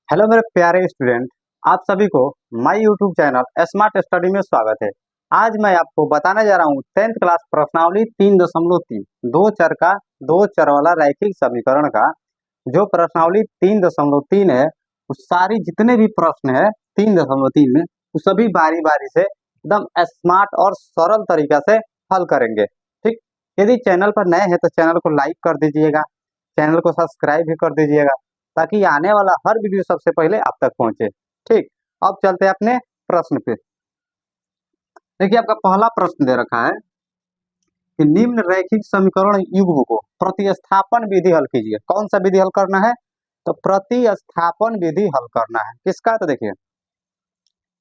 Hello मेरे प्यारे student, आप सभी को my YouTube channel smart study में स्वागत है। आज मैं आपको बताने जा रहा हूँ 10th क्लास प्रश्नावली 3.3 दो चर वाला रैखिक समीकरण का जो प्रश्नावली 3.3 है। उस सारी जितने भी प्रश्न है 3.3 में वो सभी बारी बारी से एकदम स्मार्ट और सरल तरीका से हल करेंगे। ठीक, यदि चैनल पर नए हैं तो चैनल को लाइक कर दीजिएगा, चैनल को सब्सक्राइब भी कर दीजिएगा ताकि आने वाला हर वीडियो सबसे पहले आप तक पहुंचे। ठीक, अब चलते हैं अपने प्रश्न पे। देखिए, आपका पहला प्रश्न दे रखा है कि निम्न रैखिक समीकरण युग्म को प्रतिस्थापन विधि हल कीजिए। कौन सा विधि हल करना है? तो प्रतिस्थापन विधि हल करना है। किसका? तो देखिए,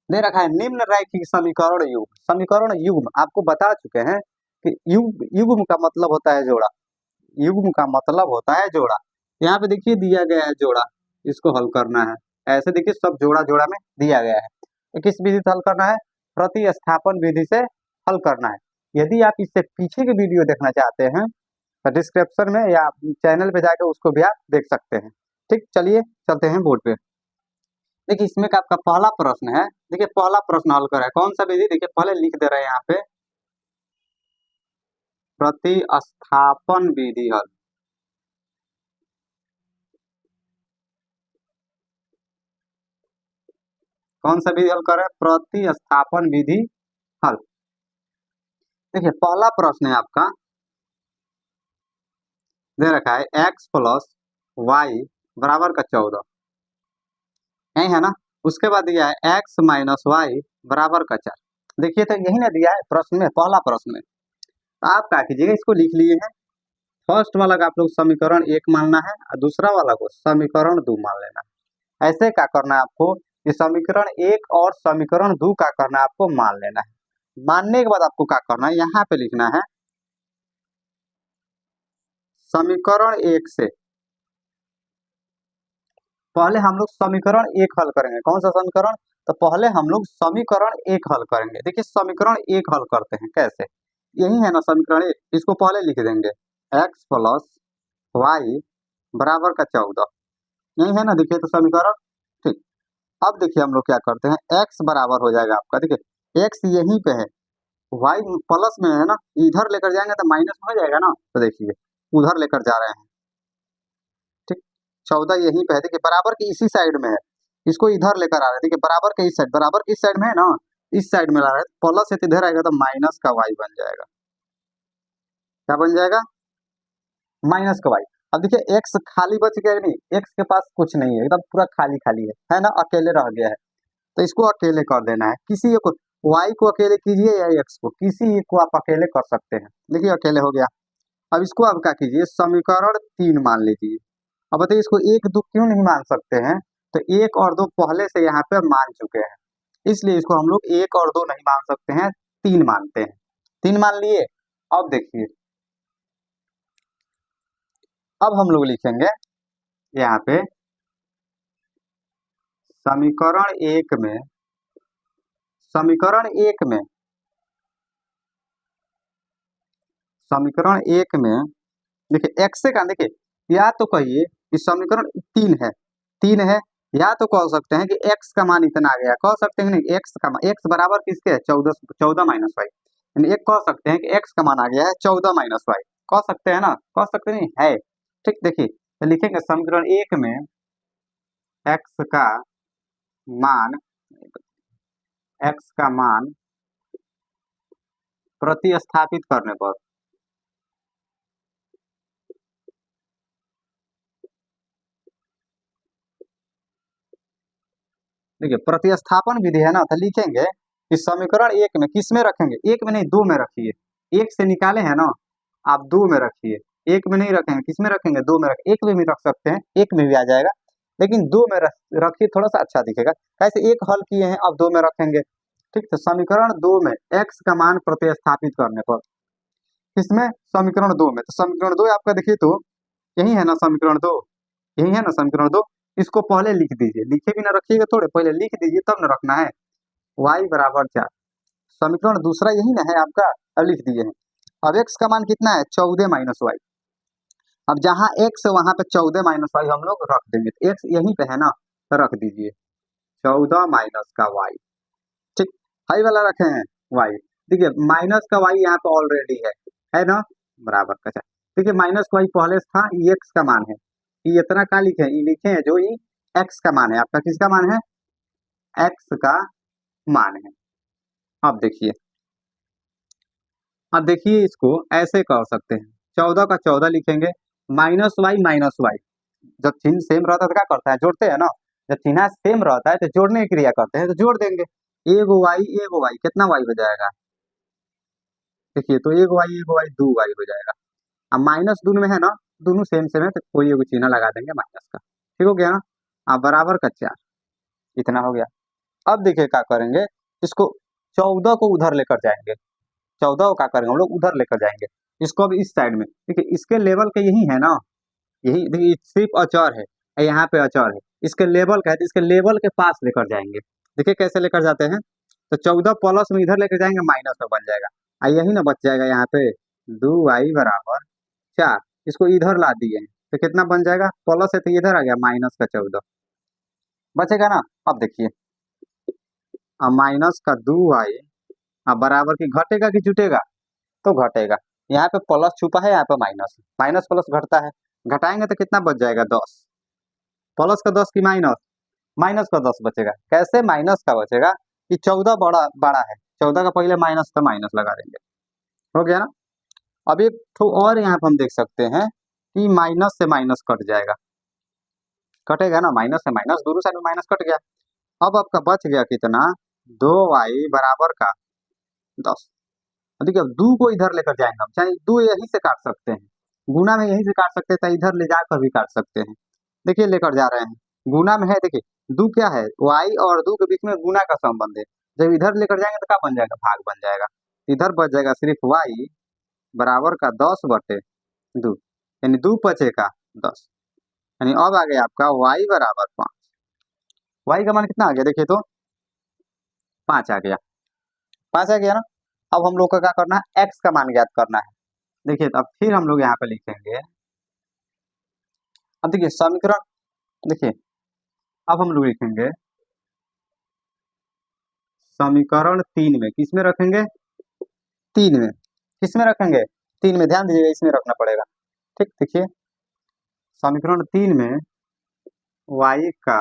दे रखा है निम्न रैखिक समीकरण युग्म। समीकरण युग्म आपको बता चुके हैं कि युग्म का मतलब होता है जोड़ा। युग्म का मतलब होता है जोड़ा। यहाँ पे देखिए दिया गया है जोड़ा, इसको हल करना है। ऐसे देखिए सब जोड़ा जोड़ा में दिया गया है। तो किस विधि से हल करना है? प्रतिस्थापन विधि से हल करना है। यदि आप इससे पीछे के वीडियो देखना चाहते हैं तो डिस्क्रिप्शन में या चैनल पे जाकर उसको भी आप देख सकते हैं। ठीक, चलिए चलते हैं बोर्ड पे। देखिए, इसमें का आपका पहला प्रश्न है। देखिए, पहला प्रश्न हल करा है। कौन सा विधि? देखिए, पहले लिख दे रहे हैं यहाँ पे प्रतिस्थापन विधि हल। कौन सा विधि हल कर रहे हैं? प्रतिस्थापन विधि हल। देखिए, पहला प्रश्न है आपका, दे रखा है x प्लस वाई बराबर का 14, यही है ना। उसके बाद दिया है x माइनस वाई बराबर का 4। देखिए, तो यही ना दिया है प्रश्न में, पहला प्रश्न में। तो आप क्या कीजिएगा, इसको लिख लिए हैं। फर्स्ट वाला का आप लोग समीकरण 1 मानना है और दूसरा वाला को समीकरण 2 मान लेना है। ऐसे क्या करना है आपको कि समीकरण 1 और समीकरण 2 का करना है आपको मान लेना है। मानने के बाद आपको क्या करना है, यहाँ पे लिखना है समीकरण 1 से पहले हम लोग समीकरण 1 हल करेंगे। कौन सा समीकरण? तो पहले हम लोग समीकरण 1 हल करेंगे। देखिए, समीकरण 1 हल करते हैं कैसे, यही है ना समीकरण 1। इसको पहले लिख देंगे x प्लस वाई बराबर का 14, यही है ना। देखिए तो समीकरण। ठीक, अब देखिए हम लोग क्या करते हैं, x बराबर हो जाएगा आपका, देखिए x यहीं पे है, y प्लस में है ना, इधर लेकर जाएंगे तो माइनस हो जाएगा ना। तो देखिए उधर लेकर जा रहे हैं। ठीक, 14 यहीं पे है, देखिए बराबर की इसी साइड में है, इसको इधर लेकर आ रहे हैं। देखिए बराबर के इस साइड, बराबर किस साइड में है ना, इस साइड में ला रहे हैं। प्लस से इधर आएगा तो माइनस का वाई बन जाएगा। क्या बन जाएगा? माइनस का वाई। अब देखिए एक्स खाली बच गया नहीं, एक्स के पास कुछ नहीं है, एकदम पूरा खाली खाली है ना, अकेले रह गया है। तो इसको अकेले कर देना है। किसी एक को, वाई को अकेले कीजिए या एक्स को, किसी एक को आप अकेले कर सकते हैं। देखिए अकेले हो गया। अब इसको आप क्या कीजिए, समीकरण 3 मान लीजिए। अब बताइए इसको 1 2 क्यों नहीं मान सकते हैं? तो 1 और 2 पहले से यहाँ पे मान चुके हैं, इसलिए इसको हम लोग 1 और 2 नहीं मान सकते हैं, 3 मानते हैं। 3 मान लिए। अब देखिए, अब हम लोग लिखेंगे यहाँ पे समीकरण 1 में, समीकरण 1 में, समीकरण 1 में देखिए x से का, देखिए या तो कहिए कि समीकरण 3 है, 3 है, या तो कह सकते हैं कि x का मान इतना आ गया, कह सकते हैं नहीं x का मान, x बराबर किसके है, 14 माइनस वाई, यानी एक कह सकते हैं कि x का मान आ गया है 14 माइनस वाई। कह सकते हैं ना, कह सकते नहीं है। ठीक, देखिए तो लिखेंगे समीकरण 1 में x का मान, x का मान प्रतिस्थापित करने पर, देखिए प्रतिस्थापन विधि है ना, तो लिखेंगे कि समीकरण 1 में किस में रखेंगे, 1 में नहीं 2 में रखिए। 1 से निकाले हैं ना, आप 2 में रखिए। 1 में नहीं रखेंगे, किस में रखेंगे, 2 में रखें। 1 में भी रख सकते हैं, 1 में भी आ जाएगा, लेकिन 2 में रखिए, थोड़ा सा अच्छा दिखेगा। कैसे, 1 हल किए हैं अब 2 में रखेंगे। ठीक, तो समीकरण 2 में x का मान प्रतिस्थापित करने पर, किसमें, समीकरण 2 में। तो समीकरण 2 आपका देखिए तो यही है ना समीकरण 2, यही है ना समीकरण 2। इसको पहले लिख दीजिए, लिखे भी ना रखिएगा, थोड़े पहले लिख दीजिए तब न रखना है। y बराबर 4, समीकरण दूसरा यही ना है आपका, अब लिख दिए हैं। अब x का मान कितना है, 14 माइनस वाई। अब जहाँ x है वहां पे 14 माइनस वाई हम लोग रख देंगे, तो x यहीं पे है ना, तो रख दीजिए 14 माइनस का वाई। ठीक, हाई वाला रखे हैं वाई। देखिए माइनस का वाई यहाँ पे ऑलरेडी है ना, बराबर का। देखिए माइनस का वाई पहले से था, ये एक्स का मान है। ये इतना का लिखे हैं, ये लिखे हैं जो ये एक्स का मान है। आपका किसका मान है? एक्स का मान है। अब देखिए इसको ऐसे कर सकते हैं, 14 का 14 लिखेंगे, माइनस वाई। जब चिन्ह सेम रहता है तो क्या करता है, जोड़ते हैं ना। जब चिन्ह सेम रहता है तो जोड़ने की क्रिया करते हैं, तो जोड़ देंगे। एगो वाई कितना वाई हो जाएगा? देखिए तो एगो वाई 2 वाई हो जाएगा। अब माइनस दोनों में है ना, दोनों सेम सेम है तो कोई एगो चिन्ह लगा देंगे माइनस का। ठीक हो गया ना। अब बराबर का 4, इतना हो गया। अब देखिए क्या करेंगे, इसको 14 को उधर लेकर जाएंगे। 14 को क्या करेंगे हम लोग, उधर लेकर जाएंगे। इसको अब इस साइड में, देखिए इसके लेवल के यही है ना, यही देखिए सिर्फ अचर है, यहाँ पे अचर है। इसके लेवल का है तो इसके लेवल के पास लेकर जाएंगे। देखिए कैसे लेकर जाते हैं, तो 14 प्लस में इधर लेकर जाएंगे, माइनस में बन जाएगा। यही ना बच जाएगा यहाँ पे 2y बराबर 4। इसको इधर ला दिए हैं तो कितना बन जाएगा, प्लस है तो इधर आ गया माइनस का 14 बचेगा ना। अब देखिए अब माइनस का 2y अब बराबर की घटेगा कि जुटेगा, तो घटेगा। यहाँ पे प्लस छुपा है, यहाँ पे माइनस, माइनस प्लस घटता है, घटाएंगे तो कितना बच जाएगा 10। प्लस का 10 की माइनस, माइनस का 10 बचेगा। कैसे माइनस का बचेगा कि 14 बड़ा बड़ा है, 14 का पहले माइनस तो माइनस लगा देंगे, हो गया ना। अब एक तो और यहाँ पे हम देख सकते हैं कि माइनस से माइनस कट जाएगा, कटेगा ना, माइनस से माइनस दोनों साइड में माइनस कट गया। अब आपका बच गया कितना, 2y बराबर का 10। देखिए अब 2 को इधर लेकर जाएंगे हम, चाहे 2 यहीं से काट सकते हैं, गुना में यहीं से काट सकते हैं, तो इधर ले जाकर भी काट सकते हैं। देखिए लेकर जा रहे हैं, गुना में है, देखिए 2 क्या है, y और 2 के बीच में गुना का संबंध है। जब इधर लेकर जाएंगे तो क्या बन जाएगा, भाग बन जाएगा। इधर बच जाएगा सिर्फ y बराबर का 10/2, यानी 2 बचेगा 10। यानी अब आ गया आपका y बराबर 5। y का मान कितना आ गया, देखिए तो 5 आ गया, 5 आ गया ना। अब हम लोग को क्या करना है, x का मान ज्ञात करना है। देखिए तो अब फिर हम लोग यहाँ पे लिखेंगे, अब देखिए समीकरण, देखिए अब हम लोग लिखेंगे समीकरण 3 में, किस में रखेंगे, 3 में, किस में रखेंगे, 3 में, ध्यान दीजिएगा इसमें रखना पड़ेगा। ठीक, देखिए समीकरण 3 में y का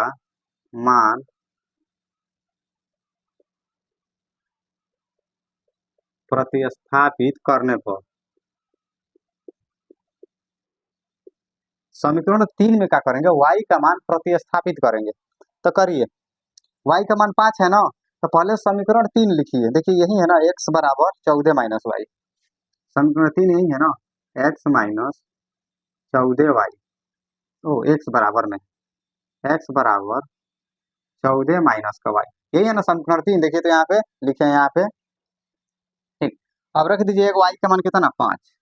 मान प्रतिस्थापित करने पर, समीकरण 3 में क्या करेंगे, y का मान प्रतिस्थापित करेंगे। तो करिए, y का मान 5 है ना, तो पहले समीकरण 3 लिखिए। देखिए यही है ना, x बराबर 14 माइनस वाई, समीकरण 3 यही है ना, x माइनस 14y, ओ x बराबर में, x बराबर 14 माइनस का y, यही है ना समीकरण 3। देखिए तो यहाँ पे लिखे हैं, यहाँ पे ठीक। अब रख दीजिए y का मान कितना, 5,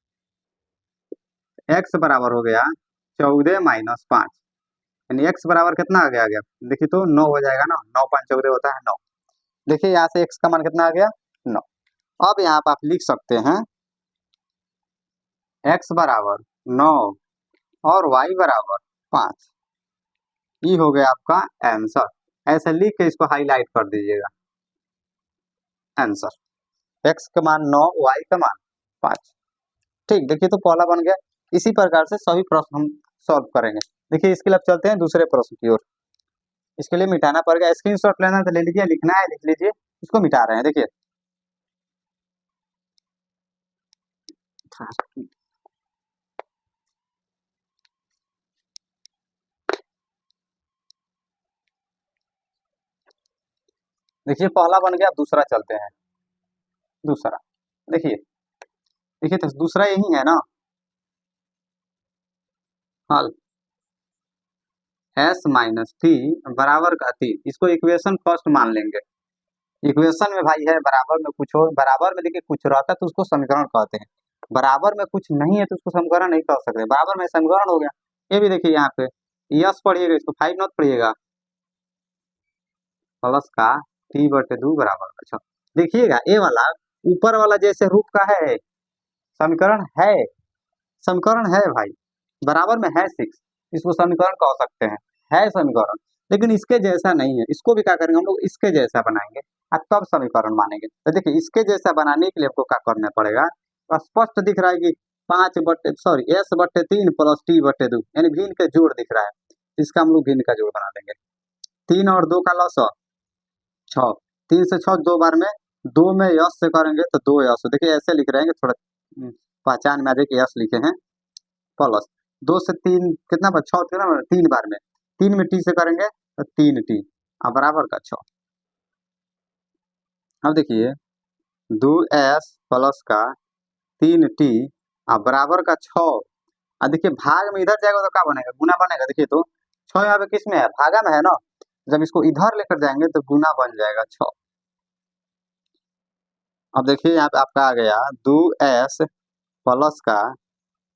x बराबर हो गया 14 माइनस 5, यानी x बराबर कितना आ गया, देखिए तो 9 हो जाएगा ना, 9 5 14 होता है 9। देखिए यहाँ से x का मान कितना आ गया, 9। अब यहाँ पे आप लिख सकते हैं x बराबर 9 और y बराबर 5, ये हो गया आपका आंसर। ऐसे लिख के इसको हाईलाइट कर दीजिएगा, आंसर x का मान 9, y का मान 5। ठीक, देखिए तो पहला बन गया। इसी प्रकार से सभी प्रश्न हम सॉल्व करेंगे। देखिए इसके लिए अब चलते हैं दूसरे प्रश्न की ओर। इसके लिए मिटाना पड़ेगा, स्क्रीनशॉट लेना है तो ले लीजिए, लिखना है लिख लीजिए, इसको मिटा रहे हैं। देखिए देखिए पहला बन गया, अब दूसरा चलते हैं। दूसरा देखिए, देखिए तो दूसरा यही है ना, हल s माइनस टी बराबर का 3, इसको इक्वेशन फर्स्ट मान लेंगे। इक्वेशन में भाई है बराबर में कुछ हो, बराबर में देखिए कुछ रहता है तो उसको समीकरण कहते हैं, बराबर में कुछ नहीं है तो उसको समीकरण नहीं कह सकते। बराबर में समीकरण हो गया। ये भी देखिए यहाँ पे यस पढ़िएगा, इसको 5 नॉट पढ़िएगा, प्लस का t/2 बराबर। अच्छा देखिएगा ये वाला ऊपर वाला जैसे रूप का है, समीकरण है भाई, बराबर में है 6, इसको समीकरण कह सकते हैं, है समीकरण। लेकिन इसके जैसा नहीं है। इसको भी क्या करेंगे हम लोग, इसके जैसा बनाएंगे। अब कब समीकरण मानेंगे, तो देखिए इसके जैसा बनाने के लिए आपको क्या करना पड़ेगा, तो स्पष्ट दिख रहा है कि 5/3 प्लस t/2 यानी भिन्न के जोड़ दिख रहा है, इसका हम लोग भिन्न का जोड़ बना देंगे। 3 और 2 का लॉस 6, 3 से 6 दो बार में, 2 में यश से करेंगे तो 2 यश, देखिए ऐसे लिख रहे हैं थोड़ा पहचान में आ जाए कि यश लिखे हैं, प्लस 2 से 3 कितना बार 6 कितना बार 3 बार में, 3 में टी से करेंगे तो 3t और बराबर का 6। अब देखिए 2s प्लस का 3t और बराबर का 6। अब देखिए भाग में इधर जाएगा तो क्या बनेगा, गुना बनेगा। देखिए तो 6 यहाँ पे किस में है, भागा में है ना, जब इसको इधर लेकर जाएंगे तो गुना बन जाएगा 6। अब देखिए यहाँ पे आपका आ गया 2s प्लस का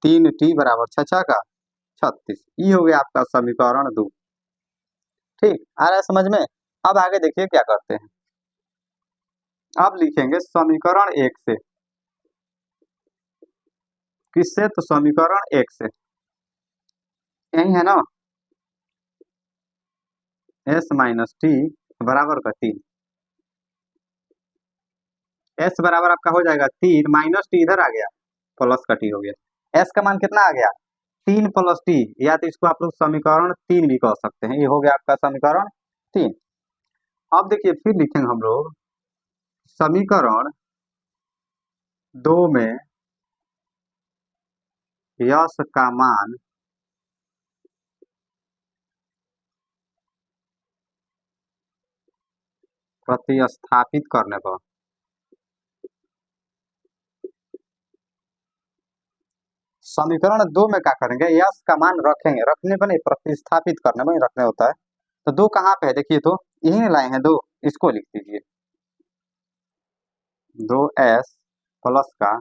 3t बराबर 6 का 36। ये हो गया आपका समीकरण 2। ठीक आ रहा है समझ में। अब आगे देखिए क्या करते हैं, अब लिखेंगे समीकरण 1 से, किससे, तो समीकरण 1 से, यही है ना, s माइनस टी बराबर का 3, s बराबर आपका हो जाएगा 3 माइनस टी इधर आ गया, प्लस का टी हो गया। s का मान कितना आ गया 3 प्लस टी, या तो इसको आप लोग समीकरण 3 भी कह सकते हैं। ये हो गया आपका समीकरण 3। अब देखिए फिर लिखेंगे हम लोग समीकरण 2 में यश का मान प्रतिस्थापित करने पर, समीकरण 2 में क्या करेंगे, यश का मान रखेंगे, रखने पर नहीं प्रतिस्थापित करने में रखने होता है। तो 2 कहाँ पे है, देखिए तो यही लाए हैं 2, इसको लिख दीजिए 2s प्लस का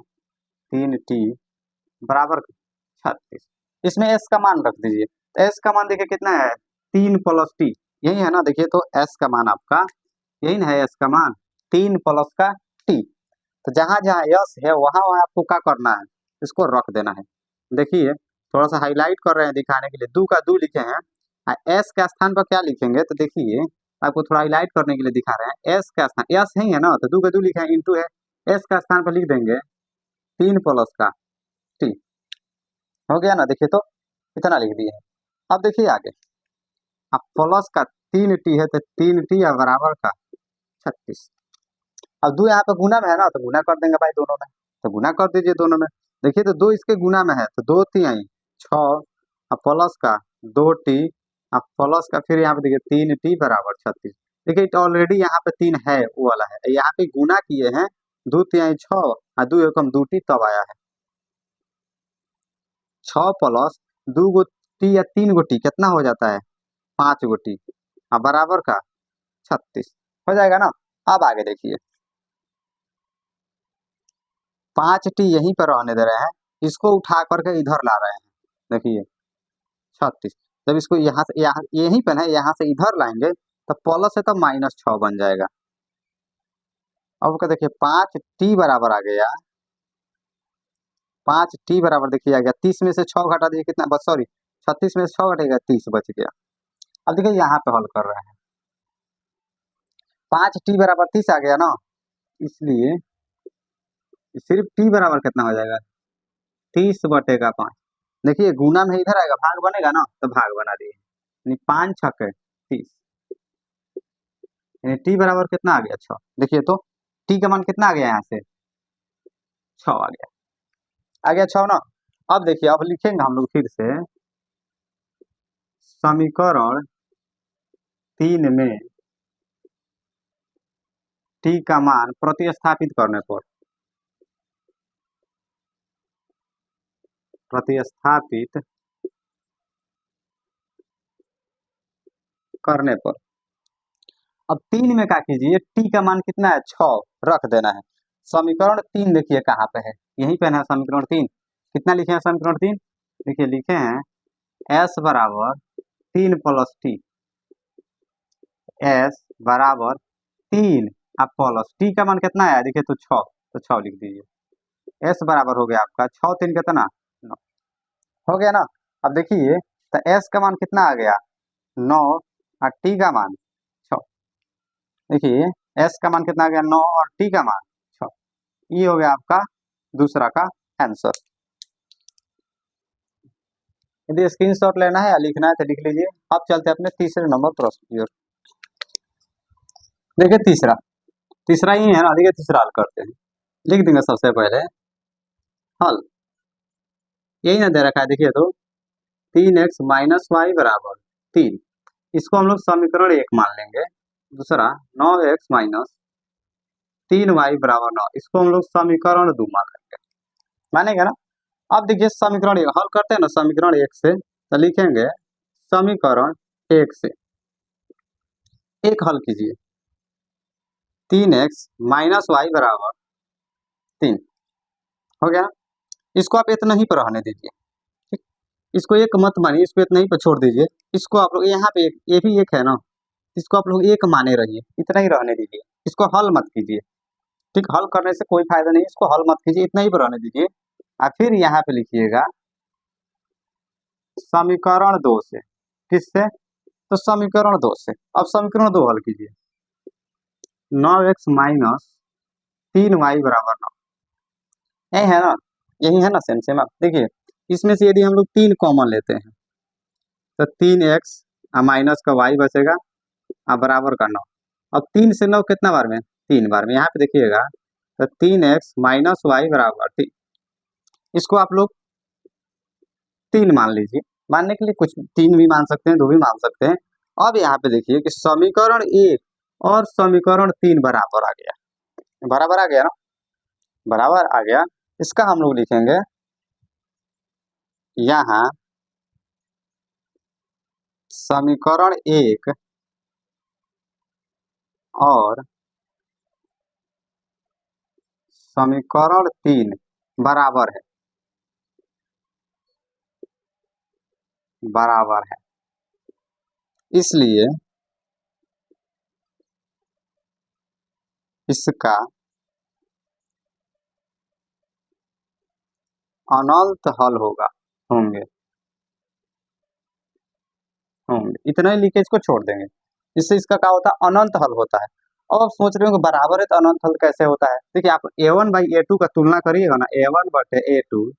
3t बराबर 36। इसमें s का मान रख दीजिए, तो s का मान देखिए कितना है 3 प्लस टी, यही है ना। देखिए तो s का मान आपका यही ना है, s का मान 3 प्लस का t। तो जहां जहां यस है वहां वहां आपको क्या करना है, इसको रख देना है। देखिए थोड़ा सा हाईलाइट कर रहे हैं दिखाने के लिए, 2 का 2 लिखे हैं, एस के स्थान पर क्या लिखेंगे, तो देखिए आपको थोड़ा हाईलाइट करने के लिए दिखा रहे हैं। एस का स्थान एस है ना, तो 2 का 2 लिखे हैं इंटू है, एस का स्थान पर लिख देंगे 3 प्लस का टी, हो गया ना। देखिए तो इतना लिख दिए। अब देखिए आगे, अब प्लस का 3t है तो 3t बराबर का 36। अब 2 यहाँ पे गुना में है ना, तो गुना कर देंगे भाई दोनों में, तो गुना कर दीजिए दोनों में। देखिए तो 2 इसके गुना में है तो 2 3 6 और प्लस का 2t और प्लस का फिर यहाँ पे देखिए 3t बराबर 36। देखिए ऑलरेडी यहाँ पे 3 है वो वाला है, यहाँ पे गुना किए हैं 2 3 6 और 2 एकम 2t तब आया है 6 प्लस 2 गो टी या 3 गो टी कितना हो जाता है 5 गो टी और बराबर का 36 हो जाएगा ना। अब आगे देखिए 5t यहीं पर रहने दे रहे हैं, इसको उठा करके इधर ला रहे हैं। देखिए 36, जब इसको यहाँ से यहाँ यहीं पर है, यहाँ से इधर लाएंगे तो प्लस है तो -6 बन जाएगा। अब क्या देखिए 5t बराबर आ गया, 5t बराबर देखिए आ गया 30 में से 6 घटा दीजिए कितना बस, सॉरी 36 में से 6 घटेगा 30 बच गया। अब देखिए यहाँ पे हल कर रहे हैं, 5t बराबर 30 आ गया ना, इसलिए सिर्फ t बराबर कितना हो जाएगा 30/5। देखिए गुना में इधर आएगा, भाग बनेगा ना, तो भाग बना दिए, यानी 5 6 30, यानी टी बराबर कितना आ गया 6। देखिए तो टी का मान कितना आ गया यहाँ से 6 आ गया 6 ना। अब देखिए अब लिखेंगे हम लोग फिर से समीकरण 3 में टी का मान प्रतिस्थापित करने पर, प्रतिस्थापित करने पर, अब 3 में क्या कीजिए टी का मान कितना है 6 रख देना है। समीकरण 3 देखिए कहाँ पे है, यहीं पे है समीकरण 3। कितना लिखे हैं समीकरण 3, देखिए लिखे हैं s बराबर 3 प्लस टी, s बराबर 3 अब प्लस टी का मान कितना है देखिए तो 6, तो 6 लिख दीजिए। s बराबर हो गया आपका 6 3 कितना 9, हो गया ना। अब देखिए तो s का मान कितना आ गया 9 और टी का मान 6। देखिए एस का मान कितना आ गया 9 और टी का मान 6। ये हो गया आपका दूसरा का आंसर। यदि स्क्रीनशॉट लेना है या लिखना है तो लिख लीजिए। अब चलते हैं अपने तीसरे नंबर प्रश्न की ओर। देखिए तीसरा तीसरा ही है ना, देखिए तीसरा हल करते हैं। लिख देंगे सबसे पहले हल, यही ना दे रखा है, देखिए तो 3x माइनस वाई बराबर 3, इसको हम लोग समीकरण 1 मान लेंगे। दूसरा 9x माइनस 3y बराबर 9, इसको हम लोग समीकरण 2 मान लेंगे। मानेगा ना। अब देखिए समीकरण हल करते हैं ना समीकरण 1 से, तो लिखेंगे समीकरण 1 से एक हल कीजिए। 3x माइनस वाई बराबर 3 हो गया। इसको आप इतना ही पर रहने दीजिए, ठीक। इसको एक मत मानिए, इसको इतना ही पर छोड़ दीजिए। इसको आप लोग यहाँ पे ये भी एक है ना, इसको आप लोग एक माने रहिए, इतना ही रहने दीजिए। इसको हल मत कीजिए, ठीक। हल करने से कोई फायदा नहीं, इसको हल मत कीजिए, इतना ही पर रहने दीजिए। और फिर यहाँ पे लिखिएगा समीकरण 2 से, किससे, तो समीकरण 2 से। अब समीकरण 2 हल कीजिए। 9x माइनस 3y बराबर 9, यही है ना, यही है ना, सेम सेम। आप देखिए इसमें से यदि हम लोग 3 कॉमन लेते हैं तो 3x माइनस का y बचेगा बराबर का 9। अब 3 से 9 कितना बार में, 3 बार में। यहाँ पे देखिएगा तो 3x माइनस वाई बराबर 3, इसको आप लोग 3 मान लीजिए। मानने के लिए कुछ 3 भी मान सकते हैं, 2 भी मान सकते हैं। अब यहाँ पे देखिए कि समीकरण 1 और समीकरण 3 बराबर आ गया, बराबर आ गया ना, बराबर आ गया। इसका हम लोग लिखेंगे यहाँ समीकरण 1 और समीकरण 3 बराबर है, बराबर है। इसलिए इसका अनंत हल होगा, होंगे, होंगे। इतना ही लिखे, इसको छोड़ देंगे। इससे इसका क्या होता है, अनंत हल होता है। और आप सोच रहे हो कि बराबर है तो अनंत हल कैसे होता है। देखिए आप a1 बाई a2 का तुलना करिएगा ना, a1 बटे a2,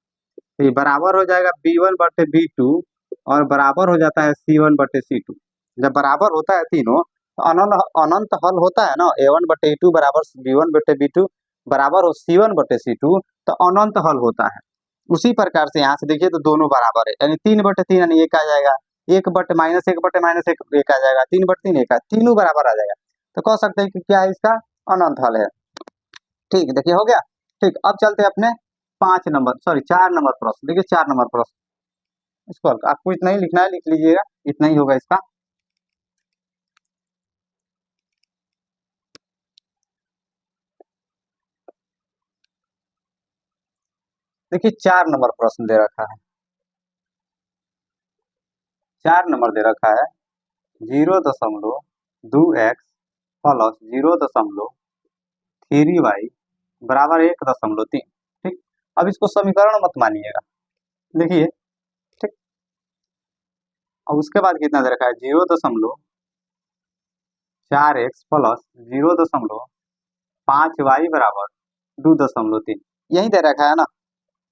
तो ये बराबर हो जाएगा b1 बटे b2, और बराबर हो जाता है c1 बटे c2। जब बराबर होता है तीनों तो अनंत अनंत हल होता है ना, a1 बटे a2 बराबर b1 बटे b2 बराबर हो c1 बटे c2, तो अनंत हल होता है। उसी प्रकार से यहाँ से देखिए तो दोनों बराबर है, यानी 3/3 यानी 1 आ जाएगा, 1/-1 एक आ जाएगा, 3/3 1 तीनों बराबर आ जाएगा। तो कह सकते हैं कि क्या है, इसका अनंत हल है। ठीक, देखिए हो गया। ठीक, अब चलते हैं अपने 4 नंबर प्रश्न। देखिए 4 नंबर प्रश्न, इसको आपको इतना ही लिखना है, लिख लीजिएगा, इतना ही होगा इसका। देखिए 4 नंबर प्रश्न दे रखा है, 4 नंबर दे रखा है 0.2x प्लस 0.3y बराबर 1.3। ठीक, अब इसको समीकरण मत मानिएगा, देखिए, ठीक। अब उसके बाद कितना दे रखा है 0.4x प्लस 0.5y बराबर 2.3, यही दे रखा है ना।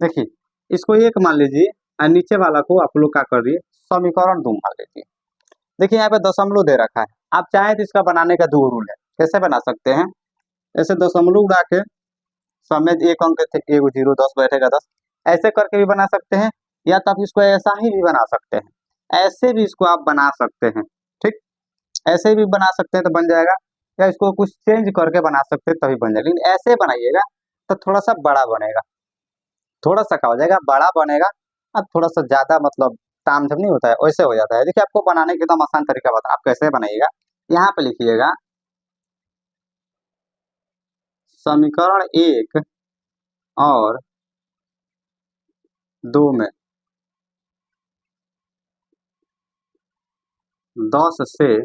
देखिए इसको एक मान लीजिए और नीचे वाला को आप लोग क्या कर दिए, समीकरण 2 मान लीजिए। देखिए यहाँ पे दशमलव दे रखा है, आप चाहें तो इसका बनाने का 2 रूल है। कैसे बना सकते हैं, ऐसे दशमलव उड़ा के सब में एक अंक थे, 1 0 10 बैठेगा 10, ऐसे करके भी बना सकते हैं, या तो आप इसको ऐसा ही भी बना सकते हैं, ऐसे भी इसको आप बना सकते हैं। ठीक, ऐसे भी बना सकते हैं तो बन जाएगा, या इसको कुछ चेंज करके बना सकते हैं तभी बन जाएगा। लेकिन ऐसे बनाइएगा तो थोड़ा सा बड़ा बनेगा, थोड़ा सा क्या हो जाएगा, बड़ा बनेगा। अब थोड़ा सा ज्यादा मतलब तामझाम नहीं होता है, वैसे हो जाता है। देखिए आपको बनाने का एकदम आसान तरीका बता, आप कैसे बनाइएगा। यहाँ पे लिखिएगा समीकरण 1 और 2 में 10 से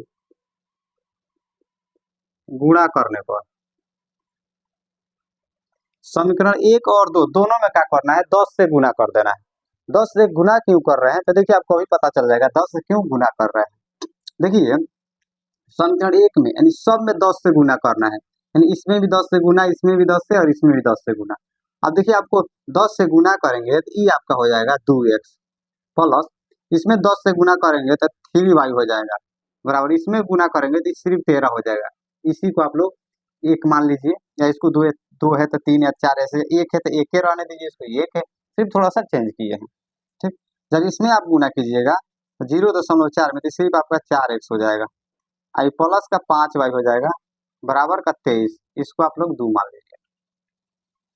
गुणा करने पर, समीकरण 1 और 2 दोनों में क्या करना है, 10 से गुणा कर देना है। 10 से गुणा क्यों कर रहे हैं, तो देखिए आपको अभी पता चल जाएगा 10 से क्यों गुणा कर रहे हैं। देखिए समीकरण एक में यानी सब में 10 से गुना करना है, यानी इसमें भी 10 से गुना, इसमें भी 10 से और इसमें भी 10 से गुना। अब देखिए आपको 10 से गुना करेंगे तो ये आपका हो जाएगा 2x प्लस इसमें 10 से गुना करेंगे तो 3y हो जाएगा बराबर इसमें गुना करेंगे तो सिर्फ 13 हो जाएगा। इसी को आप लोग एक मान लीजिए, या इसको दो है तो 3 या 4, ऐसे एक है तो एक ही रहने दीजिए, इसको एक है, सिर्फ थोड़ा सा चेंज किए हैं। ठीक, जब इसमें आप गुना कीजिएगा तो 0.4 में तो सिर्फ आपका 4x हो जाएगा, आई प्लस का 5y हो जाएगा बराबर का 23, इसको आप लोग 2 मान लीजिए।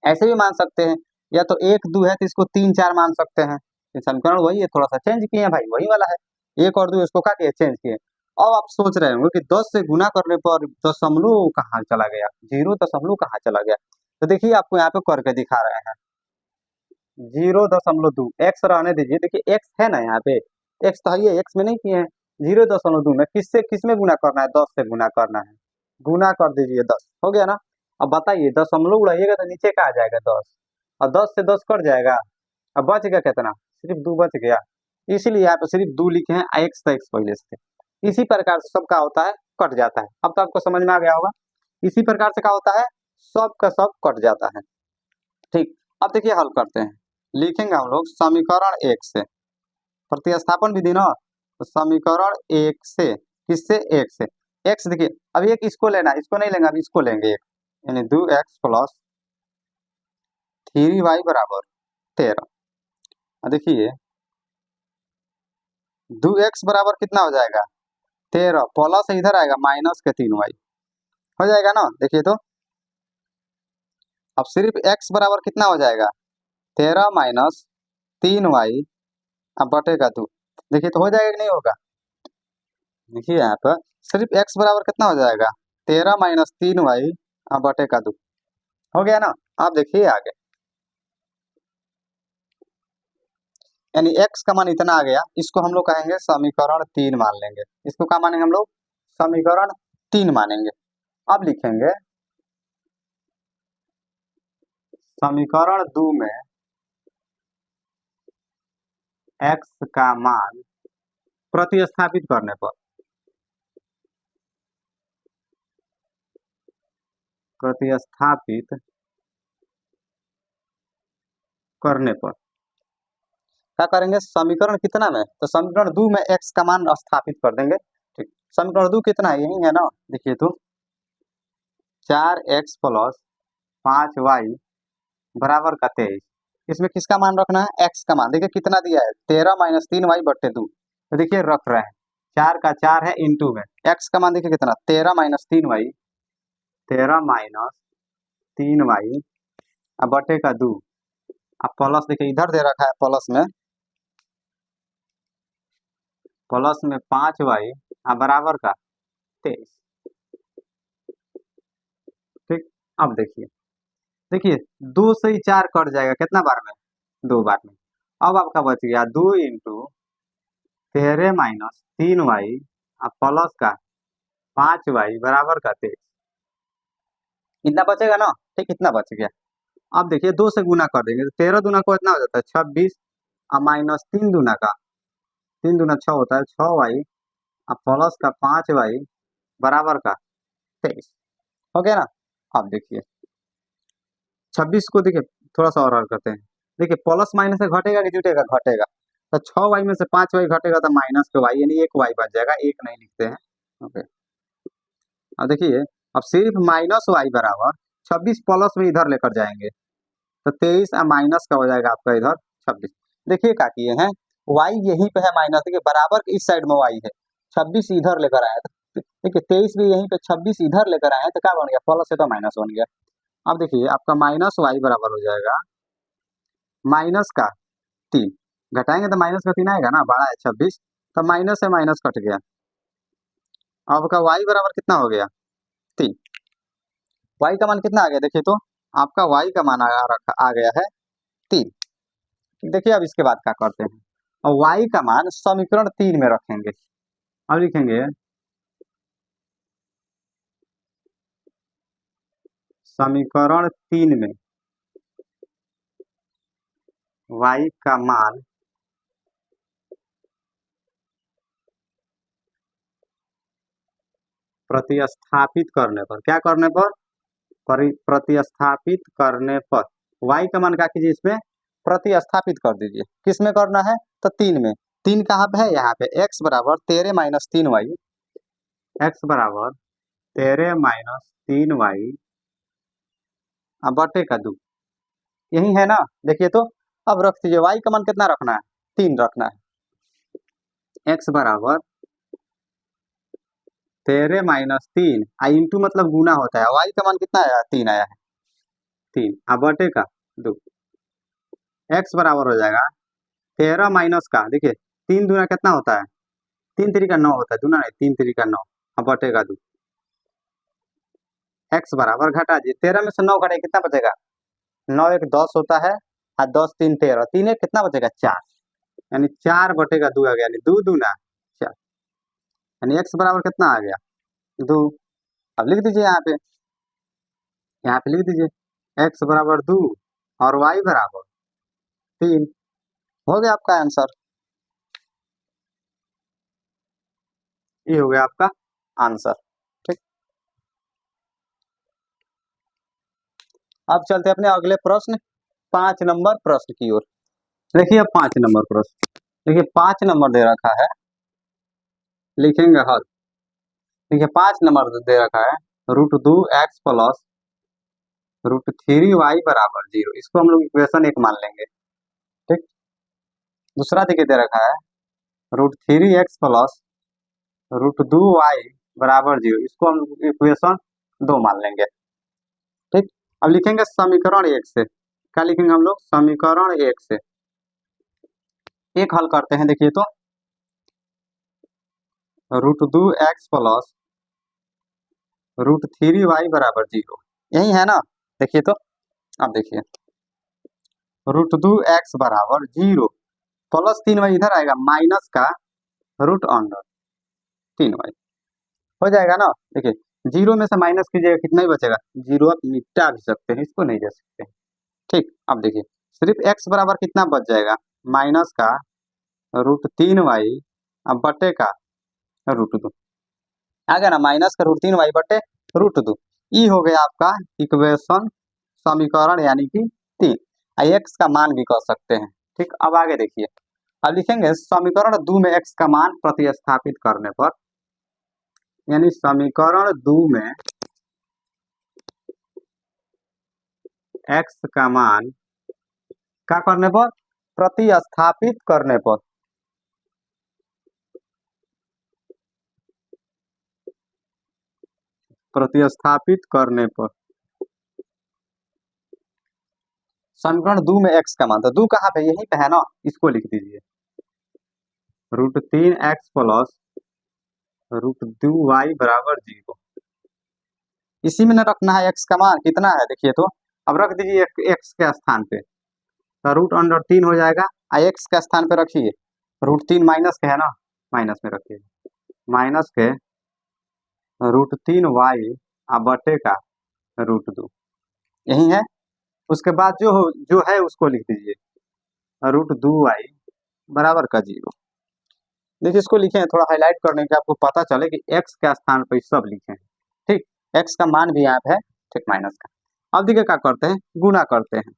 ऐसे भी मान सकते हैं, या तो 1 2 है तो इसको 3 4 मान सकते हैं। समीकरण वही है, थोड़ा सा चेंज किए हैं भाई, वही वाला है, 1 और 2 इसको क्या किए, चेंज किए। अब आप सोच रहे होंगे कि 10 से गुना करने पर दशमलव कहाँ चला गया, 0 कहाँ चला गया। तो देखिए आपको यहाँ पे करके दिखा रहे हैं, 0.2 एक्स रहने दीजिए, देखिए एक्स है ना यहाँ पे, एक्स तो है, एक्स में नहीं किए हैं। 0.2 में किस में गुना करना है, 10 से गुना करना है, गुना कर दीजिए 10 हो गया ना। अब बताइए दशमलव उड़ाइएगा तो नीचे का आ जाएगा 10, और 10 से 10 कट जाएगा, अब बच गया कितना, सिर्फ 2 बच गया, इसीलिए यहाँ पे सिर्फ 2 लिखे हैं, एक्स तो एक्स पहले से थे। इसी प्रकार से सबका होता है, कट जाता है। अब तो आपको समझ में आ गया होगा, इसी प्रकार से क्या होता है, सब का सब कट जाता है। ठीक, अब देखिए हल करते हैं, लिखेंगे हम लोग समीकरण 1 से, प्रतिस्थापन विधि ना, तो समीकरण 1 से, किससे, 1 से, x देखिए, अब एक इसको लेना है, इसको नहीं लेंगे, अब इसको लेंगे एक, यानी 2x प्लस 3y बराबर 13। देखिए 2x बराबर कितना हो जाएगा, 13 प्लस इधर आएगा माइनस के 3y हो जाएगा ना। देखिए तो अब सिर्फ x बराबर कितना हो जाएगा, 13 माइनस 3y अब बटेगा 2। देखिए तो हो जाएगा कि नहीं होगा, देखिए यहाँ पर सिर्फ x बराबर कितना हो जाएगा, 13 माइनस 3y अब बटेगा 2 हो गया ना। आप देखिए आगे, यानी x का मान इतना आ गया, इसको हम लोग कहेंगे समीकरण 3 मान लेंगे, इसको क्या मानेंगे हम लोग, समीकरण 3 मानेंगे। अब लिखेंगे समीकरण 2 में x का मान प्रतिस्थापित करने पर, प्रतिस्थापित करने पर क्या करेंगे, समीकरण कितना में, तो समीकरण 2 में x का मान स्थापित कर देंगे। ठीक, समीकरण 2 कितना है, यही है ना, देखिए तो 4x प्लस 5y बराबर का 23, इसमें किसका मान रखना है, x का मान। देखिए कितना दिया है, 13 माइनस 3y बट्टे 2, तो देखिए रख रहे हैं, 4 का 4 है इंटू में x का मान देखिए कितना, 13 माइनस 3y, 13 माइनस 3y अब बटे का 2, अब प्लस देखिए इधर दे रखा है, प्लस में 5y बराबर का 23। ठीक, अब देखिए, देखिए 2 से ही 4 कट जाएगा, कितना बार में, 2 बार में। अब आपका बच गया 2 इंटू 13 माइनस 3y अब प्लस का 5y बराबर का 23, इतना बचेगा ना। ठीक, इतना बच गया। अब देखिए 2 से गुना कर देंगे तो 13 दूना को इतना हो जाता है 26, अब माइनस 3 दूना का, 3 दूना 6 होता है, 6y अब प्लस का 5y बराबर का 23 हो गया ना। अब देखिए 26 को देखिए थोड़ा सा और हल करते हैं, देखिए प्लस माइनस से घटेगा कि जुटेगा, घटेगा, तो 6y में से 5y घटेगा तो माइनस के y, यानी एक y बच जाएगा, एक नहीं लिखते हैं। ओके, अब देखिए अब सिर्फ माइनस y बराबर 26 प्लस में इधर लेकर जाएंगे तो 23 माइनस का हो जाएगा आपका इधर 26। देखिए क्या किए हैं, y यहीं पे है माइनस, देखिए बराबर इस साइड में y है, 26 इधर लेकर आया था, देखिए 23 भी यहीं पे 26 इधर लेकर आए हैं, तो क्या बन गया, प्लस से तो माइनस बन गया। अब देखिए आपका माइनस y बराबर हो जाएगा माइनस का 3, घटाएंगे तो माइनस का 3 आएगा ना, बड़ा है 26, तो माइनस से माइनस कट गया, अब का y बराबर कितना हो गया 3, y का मान कितना आ गया, देखिए तो आपका y का मान आ गया है 3। देखिए अब इसके बाद क्या करते हैं, और y का मान समीकरण 3 में रखेंगे। अब लिखेंगे समीकरण 3 में y का मान प्रतिस्थापित करने पर, क्या करने पर, प्रतिस्थापित करने पर y का मान क्या कीजिए, इसमें प्रतिस्थापित कर दीजिए। किस में करना है, तो 3 में। 3 कहाँ पे है, यहाँ पे x बराबर 13 माइनस 3y, x बराबर 13 माइनस 3y बटे का 2, यही है ना। देखिए तो अब रख दीजिए, y का मान कितना रखना है, 3 रखना है। x बराबर 13 माइनस 3, आई इंटू मतलब गुना होता है, y का मान कितना आया, 3 आया है, 3 बटे का 2। x बराबर हो जाएगा 13 माइनस का, देखिए 3 दूना कितना होता है, 3 3 का 9 होता है, दूना नहीं, 3 3 का 9 बटे का 2। x बराबर घटा दिए, 13 में से 9 घटे कितना बचेगा, 9 एक 10 होता है, और 10 3 13, 3 एक कितना बचेगा 4, यानी 4 बटे का 2 आ गया, यानी 2 दूना 4, यानी x बराबर कितना आ गया, 2। अब लिख दीजिए यहाँ पे लिख दीजिए x बराबर 2 और y बराबर 3, हो गया आपका आंसर। ये हो गया आपका आंसर, ठीक। अब चलते अपने अगले प्रश्न, 5 नंबर प्रश्न की ओर। देखिए अब 5 नंबर प्रश्न, देखिए 5 नंबर दे रखा है, लिखेंगे हल। देखिए 5 नंबर दे रखा है, √2x प्लस √3y बराबर 0, इसको हम लोग इक्वेशन 1 मान लेंगे, ठीक। दूसरा देखिए दे रखा है, √3x प्लस √2y बराबर 0, इसको हम लोग इक्वेशन 2 मान लेंगे, ठीक। अब लिखेंगे समीकरण 1 से, क्या लिखेंगे हम लोग, समीकरण 1 से एक हल करते हैं। देखिए तो √2x प्लस √3y बराबर 0, यही है ना। देखिए तो अब देखिए √2x बराबर 0 प्लस 3y इधर आएगा, माइनस का √3y हो जाएगा ना। देखिए 0 में से माइनस कीजिएगा, कितना ही बचेगा, 0 आप मिटा भी सकते हैं, इसको नहीं दे सकते, ठीक। अब देखिए सिर्फ x बराबर कितना बच जाएगा, माइनस का √3y अब बटे का √2 आ गया ना, माइनस का √3y बटे √2, ई हो गया आपका इक्वेशन, समीकरण यानी कि 3, x का मान भी कह सकते हैं, ठीक। अब आगे देखिए, अब लिखेंगे समीकरण 2 में x का मान प्रतिस्थापित करने पर, यानी समीकरण 2 में x का मान क्या करने पर, प्रतिस्थापित करने पर, प्रतिस्थापित करने पर समीकरण 2 में x का मान, तो 2 कहाँ पे, यहीं पे है ना, इसको लिख दीजिए √3x प्लस √2y बराबर 0, इसी में न रखना है x का मान कितना है, देखिए तो अब रख दीजिए x के स्थान पे, तो √3 हो जाएगा, x के स्थान पे रखिए, √3 माइनस के है ना, माइनस में रखिए, माइनस के √3y बटे का √2, यही है। उसके बाद जो है उसको लिख दीजिए √2y बराबर का 0। देखिए इसको लिखे हैं थोड़ा हाईलाइट करने के, आपको पता चले कि x के स्थान पर सब लिखे हैं, ठीक। x का मान भी यहाँ पे है, ठीक, माइनस का। अब देखिए क्या करते हैं, गुना करते हैं,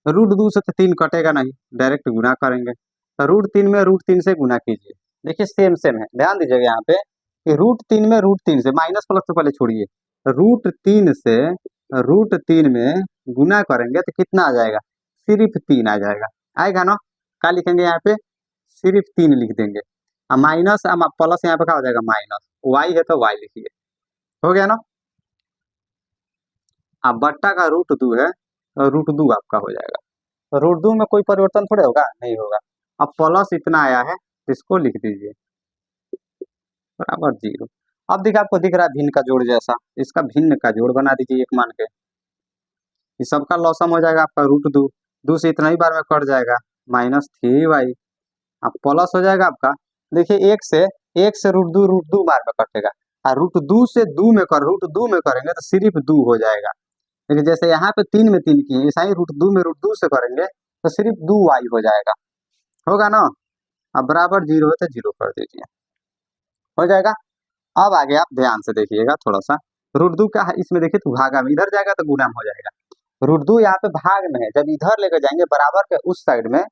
√2 से तो 3 कटेगा नहीं, डायरेक्ट गुना करेंगे, तो √3 में √3 से गुना कीजिए। देखिए सेम सेम है, ध्यान दीजिएगा यहाँ पे कि √3 में √3 से, माइनस प्लस तो पहले छोड़िए, √3 से √3 में गुना करेंगे तो कितना आ जाएगा, सिर्फ 3 आ जाएगा, आएगा ना। क्या लिखेंगे यहाँ पे, सिर्फ 3 लिख देंगे, माइनस प्लस यहाँ पे क्या हो जाएगा, माइनस, y है तो y लिखिए, हो गया ना। अब बट्टा का √2 है, √2 आपका हो जाएगा, √2 में कोई परिवर्तन थोड़े होगा, नहीं होगा। अब प्लस इतना आया है, इसको लिख दीजिए बराबर 0। अब देखिए आपको दिख रहा है भिन्न का जोड़ जैसा, इसका भिन्न का जोड़ बना दीजिए 1 मान के, इस सबका लॉसम हो जाएगा आपका √2, 2 से इतना ही बार में कट जाएगा, -3y, अब प्लस हो जाएगा आपका, देखिए 1 से √2 बार में कटेगा, और √2 से 2 में √2 में करेंगे तो सिर्फ 2 हो जाएगा। लेकिन जैसे यहाँ पे 3 में 3 किए, ऐसा ही √2 में √2 से करेंगे तो सिर्फ 2y हो जाएगा, होगा ना। अब बराबर 0 है तो 0 कर दीजिए, हो जाएगा। अब आगे आप ध्यान से देखिएगा थोड़ा सा। रूट दो क्या है इसमें, देखिए तो भागा में इधर जाएगा तो गुना में हो जाएगा। रूट दो यहाँ पे भाग में है, जब इधर लेकर जाएंगे बराबर के उस साइड में,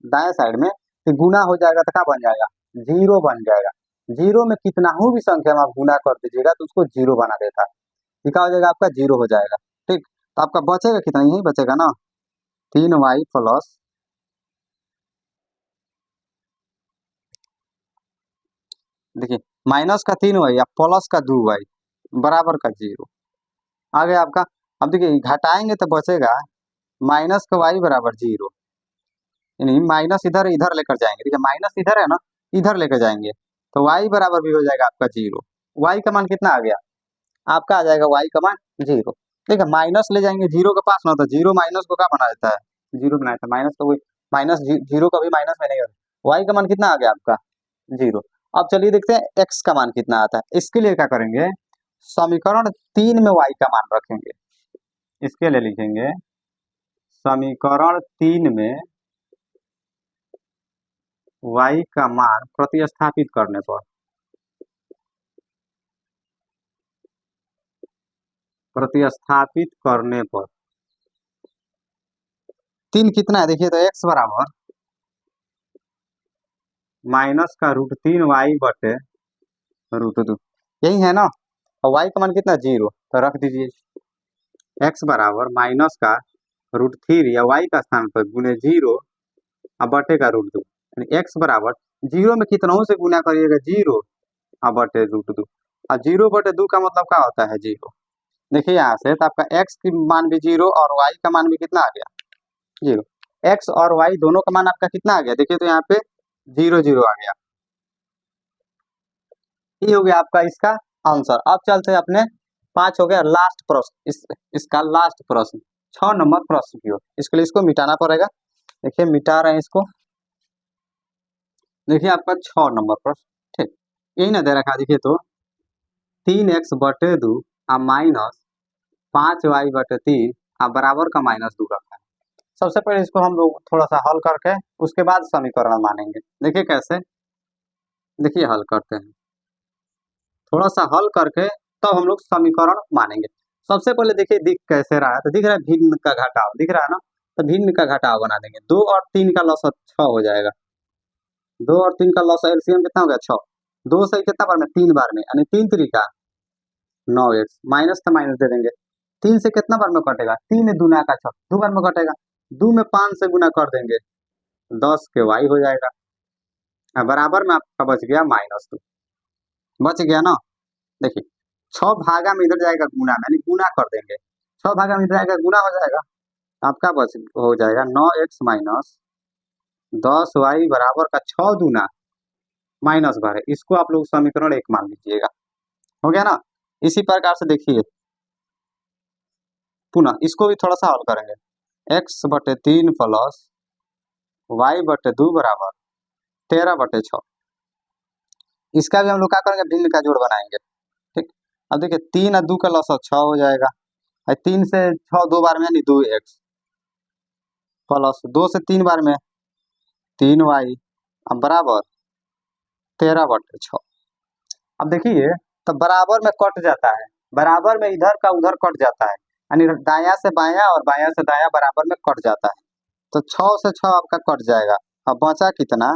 दाएं साइड में, तो गुना हो जाएगा तो क्या बन जाएगा, जीरो बन जाएगा। जीरो में कितना भी संख्या में आप गुना कर दीजिएगा तो उसको जीरो बना देता है। ये क्या हो जाएगा आपका, जीरो हो जाएगा। ठीक, तो आपका बचेगा कितना, यही बचेगा ना, 3y प्लस, देखिए माइनस का 3y या प्लस का 2y बराबर का जीरो। आगे आपका, अब देखिए घटाएंगे तो बचेगा माइनस का y बराबर जीरो, यानी माइनस इधर इधर लेकर जाएंगे, देखिए माइनस इधर है ना, इधर लेकर जाएंगे तो y बराबर भी हो जाएगा आपका जीरो। y का मान कितना आ गया आपका, आ जाएगा y का मान जीरो। ठीक है, माइनस ले जाएंगे जीरो के पास ना, तो जीरो माइनस को क्या बना देता है, जीरो बना देता है। माइनस का कोई माइनस, जीरो कभी माइनस में नहीं होता। y का मान कितना आ गया आपका, जीरो। अब चलिए देखते हैं x का मान कितना आता है। इसके लिए क्या करेंगे, समीकरण 3 में y का मान रखेंगे। इसके लिए लिखेंगे समीकरण 3 में y का मान प्रतिस्थापित करने पर, प्रतिस्थापित करने पर 3 कितना है, देखिए तो x बराबर माइनस का √3y बटे √2, यही है ना। और y का मान कितना, जीरो, तो रख दीजिए x बराबर माइनस का √3 या y का स्थान पर गुने जीरो और बटे का √2, यानी x बराबर जीरो में कितनों से गुना करिएगा, जीरो और बटे √2। और जीरो बटे 2 का मतलब क्या होता है, जीरो। देखिए यहाँ से तो आपका x की मान भी जीरो और y का मान भी कितना आ गया, जीरो। x और y दोनों का मान आपका कितना आ गया, देखिए तो यहाँ पे जीरो जीरो आ गया। ये हो गया आपका इसका आंसर। अब चलते हैं अपने, 5 हो गया लास्ट प्रश्न, इसका लास्ट प्रश्न 6 नंबर प्रश्न की ओर। इसके लिए इसको मिटाना पड़ेगा, देखिए मिटा रहे हैं इसको। देखिए आपका 6 नंबर प्रश्न, ठीक यही ना दे रखा, देखिए तो 3x बटे 2 माइनस 5y बटे 3 बराबर का -2 रखा है। सबसे पहले इसको हम लोग थोड़ा सा हल करके उसके बाद समीकरण मानेंगे। देखिए कैसे, देखिए हल करते हैं, थोड़ा सा हल करके तब हम लोग समीकरण मानेंगे। सबसे पहले देखिए दिख कैसे रहा है, तो दिख रहा है भिन्न का घटाव दिख रहा है ना, तो भिन्न का घटाव बना देंगे। 2 और 3 का लॉस 6 हो जाएगा, 2 और 3 का लॉस एलसीएम कितना हो गया, 6। 2 से कितना बार में, 3 बार में, यानी 3 3 9x, माइनस तो माइनस दे देंगे। 3 से कितना बार में कटेगा, 3 दूना का 6, 2 बार में कटेगा। 2 में 5 से गुना कर देंगे, 10 के y हो जाएगा। बराबर में आपका बच गया -2, बच गया ना। देखिए 6 भागा में इधर जाएगा गुना में, यानी गुना कर देंगे, 6 भागा में इधर जाएगा गुना हो जाएगा, आपका बच हो जाएगा 9x माइनस 10y बराबर का 6 दूना -12। इसको आप लोग समीकरण 1 मान लीजिएगा, हो गया ना। इसी प्रकार से देखिए पुनः इसको भी थोड़ा सा हल करेंगे, x बटे 3 प्लस y बटे 2 बराबर 13 बटे 6। इसका भी हम लोग क्या करेंगे, भिन्न का जोड़ बनाएंगे। ठीक, अब देखिए 3 और 2 का लॉस 6 हो जाएगा, 3 से 6 2 बार में यानी 2x प्लस 2 से 3 बार में 3y बराबर 13 बटे 6। अब देखिए तो बराबर में कट जाता है, बराबर में इधर का उधर कट जाता है, यानी दाया से बाया और बाया से दाया बराबर में कट जाता है, तो 6 से 6 आपका कट जाएगा। अब बचा कितना,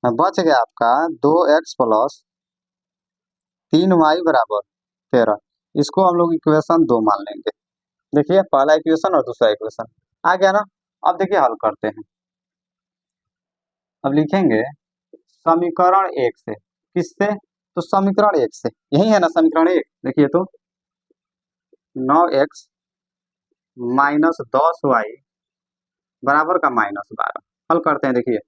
बच गया आपका 2x प्लस 3y बराबर 13। इसको हम लोग इक्वेशन 2 मान लेंगे। देखिए पहला इक्वेशन और दूसरा इक्वेशन आ गया ना। अब देखिए हल करते हैं, अब लिखेंगे समीकरण 1 से, किससे, तो समीकरण 1 से, यही है ना समीकरण 1। देखिए तो 9x माइनस 10y बराबर का -12, हल करते हैं। देखिए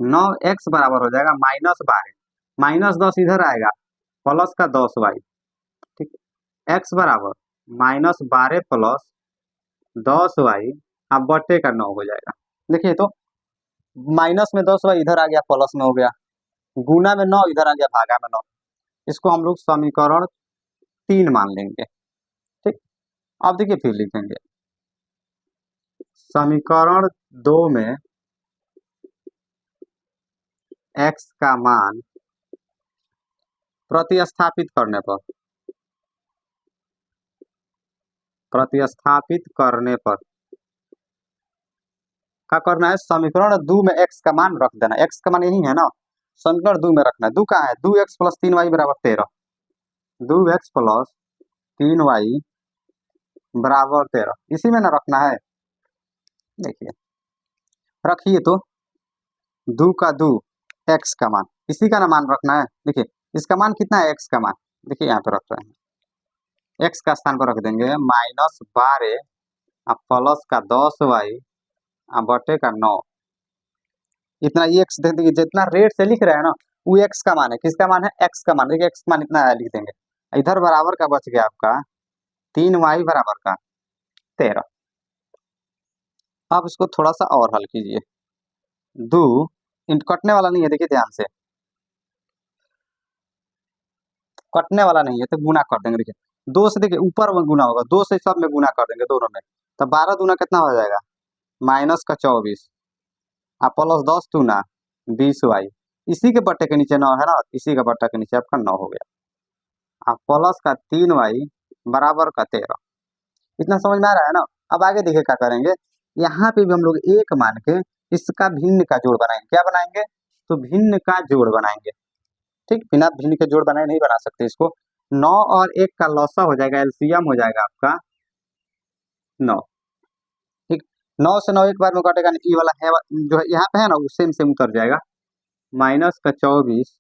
9x बराबर हो जाएगा -12, -10 इधर आएगा, प्लस का 10y, ठीक, x बराबर -12 प्लस 10y बटे का 9 हो जाएगा। देखिए तो माइनस में 10y इधर आ गया, प्लस में हो गया, गुना में 9 इधर आ गया, भागा में 9। इसको हम लोग समीकरण 3 मान लेंगे। ठीक, अब देखिए फिर लिखेंगे समीकरण 2 में x का मान प्रतिस्थापित करने पर क्या करना है, समीकरण 2 में x का मान रख देना। x का मान यही है ना, समीकरण 2 में रखना है। 2 कहाँ है, 2x प्लस 3y बराबर 13, 2x प्लस 3y बराबर 13, इसी में ना रखना है। देखिए रखिए तो 2 का 2 x का मान, इसी का ना मान रखना है। देखिए इसका मान कितना है, x का मान देखिए यहाँ पे रख रहे हैं, x का स्थान पर रख देंगे -12 प्लस का 10y बटे का 9, इतना x दे देखिए, जितना रेट से लिख रहे हैं ना वो x का मान है। किसका मान है, x का मान। देखिए x का मान इतना है, लिख देंगे। इधर बराबर का बच गया आपका 3y बराबर का 13। अब इसको थोड़ा सा और हल कीजिए। 2 कटने वाला नहीं है, देखिए ध्यान से, कटने वाला नहीं है तो गुना कर देंगे। देखिए 2 से, देखिए ऊपर में गुना होगा, 2 से सब में गुना कर देंगे दोनों में, तो 12 दूना कितना हो जाएगा, माइनस का 24 प्लस 10 दूना 20y, इसी के बट्टे के नीचे 9 है ना, इसी का बट्टा के नीचे आपका 9 हो गया। प्लस का 3y बराबर का 13। इतना समझ में आ रहा है ना। अब आगे देखिए क्या करेंगे, यहाँ पे भी हम लोग एक मान के इसका भिन्न का जोड़ बनाएंगे। क्या बनाएंगे, तो भिन्न का जोड़ बनाएंगे। ठीक, बिना भिन्न के जोड़ बनाए नहीं बना सकते इसको। 9 और 1 का लौसा हो जाएगा, एलसीएम हो जाएगा आपका 9। ठीक, 9 से 9 एक बार में कटेगा, ये वाला है जो है यहाँ पे है ना, वो सेम सेम उतर जाएगा। माइनस का 24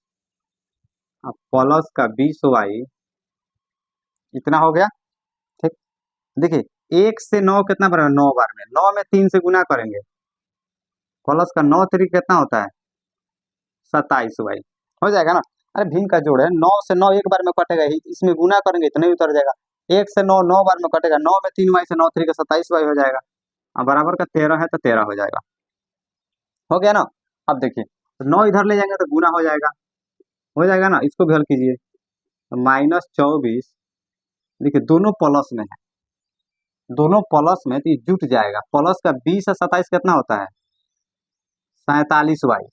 प्लस का 20y, इतना हो गया। ठीक, देखिए 1 से 9 कितना बनेगा, 9 बार में, 9 में 3 से गुना करेंगे, प्लस का 9 3 कितना होता है 27y, हो जाएगा ना। अरे भिन्न का जोड़ है, 9 से 9 एक बार में कटेगा, इसमें गुना करेंगे इतना ही उतर जाएगा। 1 से 9 9 बार में कटेगा, 9 में 3y से 9 3 का 27y हो जाएगा। अब बराबर का 13 है तो 13 हो जाएगा, हो गया ना। अब देखिए 9 इधर ले जाएंगे तो गुना हो जाएगा ना, इसको भी हल कीजिए। -24, देखिए दोनों प्लस में है, दोनों प्लस में तो ये जुट जाएगा। प्लस का 20 और 27 कितना होता है 47y,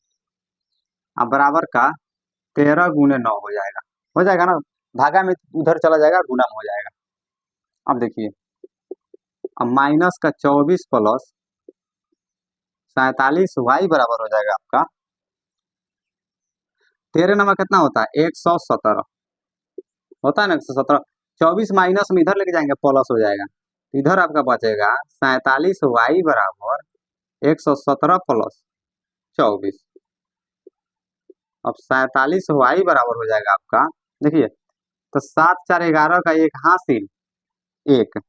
अब बराबर का 13 गुने 9 हो जाएगा ना। भागा में उधर चला जाएगा, गुना में हो जाएगा। अब देखिए, अब माइनस का 24 प्लस 47y बराबर हो जाएगा आपका 13 नंबर कितना होता है 117, होता है ना 117। 24 माइनस में इधर लेके जाएंगे प्लस हो जाएगा, इधर आपका बचेगा 47y बराबर 117 प्लस 24। अब 47y बराबर हो जाएगा आपका, देखिए तो 7 4 11 का एक हासिल, 1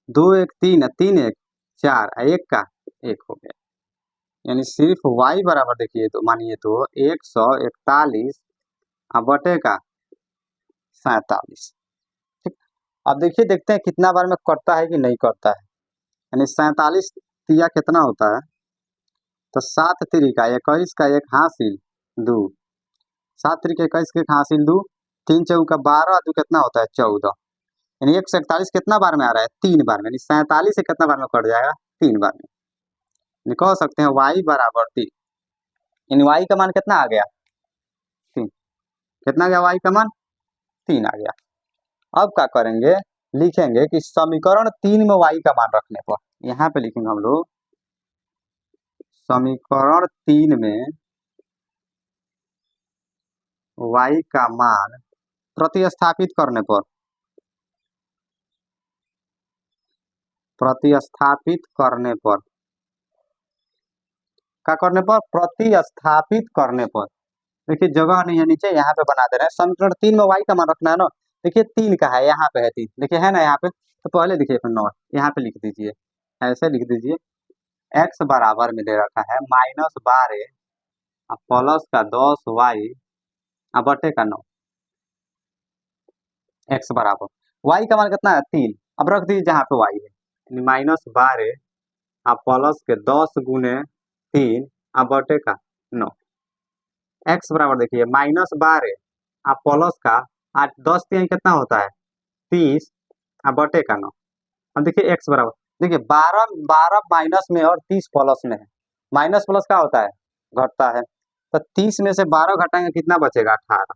2 1 3 3 1 4 1 का 1 हो गया। यानी सिर्फ y बराबर देखिए तो मानिए तो 141 बटे का 47। ठीक, अब देखिए देखते हैं कितना बार में कटता है कि नहीं कटता है। यानी 47 तिया कितना होता है, तो 7 3 का 21 का एक हासिल 2, 7 3 का 21 का एक हासिल 2, 3 चौका 12 2 कितना होता है 14। यानी 141 कितना बार में आ रहा है 3 बार में, यानी 47 से कितना बार में कट जाएगा 3 बार में। कह सकते हैं y बराबर 3, यानी y का मान कितना आ गया 3, कितना गया y का मान 3 आ गया। अब क्या करेंगे, लिखेंगे कि समीकरण 3 में y का मान रखने पर, यहाँ पे लिखेंगे हम लोग समीकरण 3 में y का मान प्रतिस्थापित करने पर, क्या करने पर, प्रतिस्थापित करने पर। देखिए जगह नहीं है नीचे, यहाँ पे बना दे रहे हैं। समीकरण 3 में y का मान रखना है ना, देखिए 3 का है, यहाँ पे है 3, देखिए है ना यहाँ पे, तो पहले देखिए अपना नोट यहाँ पे लिख दीजिए, ऐसे लिख दीजिए। x बराबर में दे रखा है -12 प्लस का 10y बटे का 9, x बराबर y का मान कितना है 3, अब रख दीजिए जहाँ पे y है, -12 प्लस के 10 गुने 3 बटे का 9, x बराबर देखिए -12 प्लस का 8 10 3 कितना होता है 30 बटे का 9। अब देखिए x बराबर, देखिए 12 12 माइनस में और 30 प्लस में है, माइनस प्लस क्या होता है घटता है, तो 30 में से 12 घटाएंगे कितना बचेगा 18।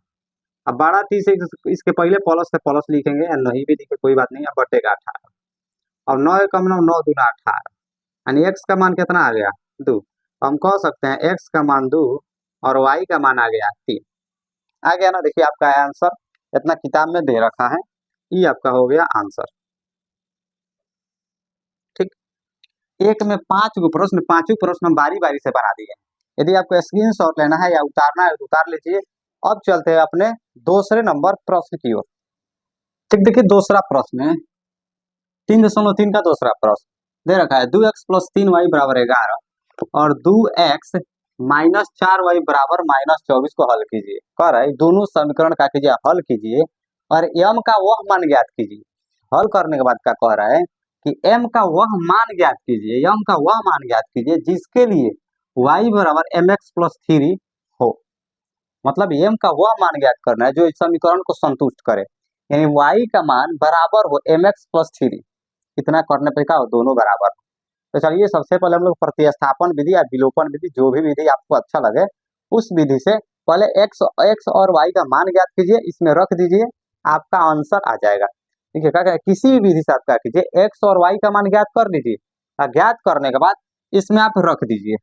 अब बड़ा 30 इसके पहले प्लस से प्लस लिखेंगे या नहीं भी लिखे कोई बात नहीं, अब बटेगा 18। अब 9 एकम 9, 9 दूना 18, यानी x का मान कितना आ गया 2। हम कह सकते हैं x का मान 2 और y का मान आ गया 3। आ गया ना, देखिए आपका आंसर इतना किताब में दे रखा है, ये आपका हो गया आंसर। ठीक, एक में 5 गो प्रश्न, 5 प्रश्न हम बारी बारी से बना दिए। यदि आपको स्क्रीनशॉट लेना है या उतारना है तो उतार लीजिए। अब चलते हैं अपने दूसरे नंबर प्रश्न की ओर। ठीक, देखिए दूसरा प्रश्न है 3.3 का दूसरा प्रश्न दे रखा है 2x प्लस 3y बराबर 11 और 2x माइनस 4y बराबर माइनस 24 को हल कीजिए। कह रहा है दोनों समीकरण का कीजिए, हल कीजिए और m का वह मान ज्ञात कीजिए। हल करने के बाद क्या कह रहा है कि m का वह मान ज्ञात कीजिए, m का वह मान ज्ञात कीजिए जिसके लिए y बराबर mx प्लस 3 हो। मतलब m का वह मान ज्ञात करना है जो इस समीकरण को संतुष्ट करे, यानी y का मान बराबर हो mx प्लस 3। इतना करने पे क्या हो, दोनों बराबर। तो चलिए सबसे पहले हम लोग प्रतिस्थापन विधि या विलोपन विधि, जो भी विधि आपको अच्छा लगे उस विधि से पहले x और y का मान ज्ञात कीजिए, इसमें रख दीजिए, आपका आंसर आ जाएगा। ठीक है, क्या किसी भी विधि से आप क्या कीजिए x और y का मान ज्ञात कर लीजिए और ज्ञात करने के बाद इसमें आप रख दीजिए,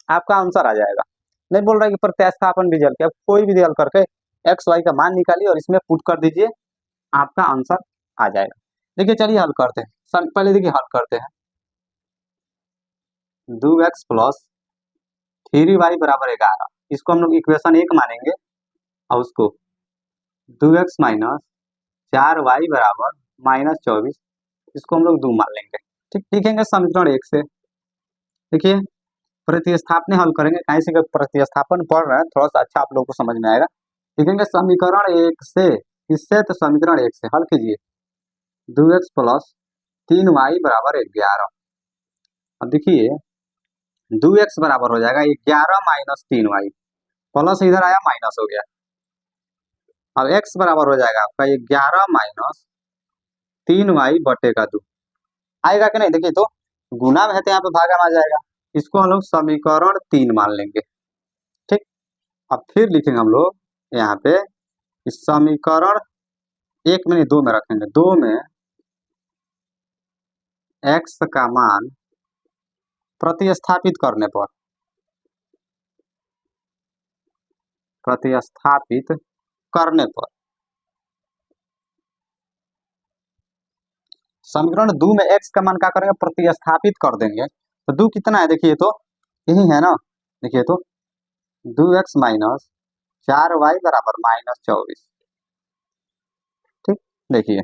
आपका आंसर आ जाएगा। नहीं बोल रहा है कि प्रतिस्थापन विधि हल के, आप कोई विधि हल करके x y का मान निकालिए और इसमें पुट कर दीजिए, आपका आंसर आ जाएगा। देखिए चलिए हल करते हैं, पहले देखिए हल करते हैं 2x प्लस 3y बराबर 11, इसको हम लोग इक्वेशन 1 मानेंगे और उसको 2x माइनस 4y बराबर माइनस 24, इसको हम लोग 2 मान लेंगे। ठीक, लिखेंगे समीकरण 1 से। देखिए प्रतिस्थापन हल करेंगे, कहीं से प्रतिस्थापन पढ़ रहे हैं थोड़ा सा अच्छा आप लोगों को समझ में आएगा। लिखेंगे समीकरण 1 से, इससे तो समीकरण 1 से हल कीजिए 2x प्लस 3y बराबर 11। अब देखिए 2x बराबर हो जाएगा 11 माइनस 3y, प्लस इधर आया माइनस हो गया। अब x बराबर हो जाएगा आपका 11 माइनस 3y बटे का 2, आएगा कि नहीं। देखिए तो गुना में है तो यहाँ पे भागा में आ जाएगा, इसको हम लोग समीकरण 3 मान लेंगे। ठीक, अब फिर लिखेंगे हम लोग यहाँ पे इस समीकरण 1 में नहीं 2 में रखेंगे, 2 में x का मान प्रतिस्थापित करने पर, प्रतिस्थापित करने पर समीकरण 2 में x का मान क्या करेंगे, प्रतिस्थापित कर देंगे। तो 2 कितना है देखिए तो यही है ना, देखिए तो 2x माइनस 4y बराबर माइनस 24। ठीक, देखिए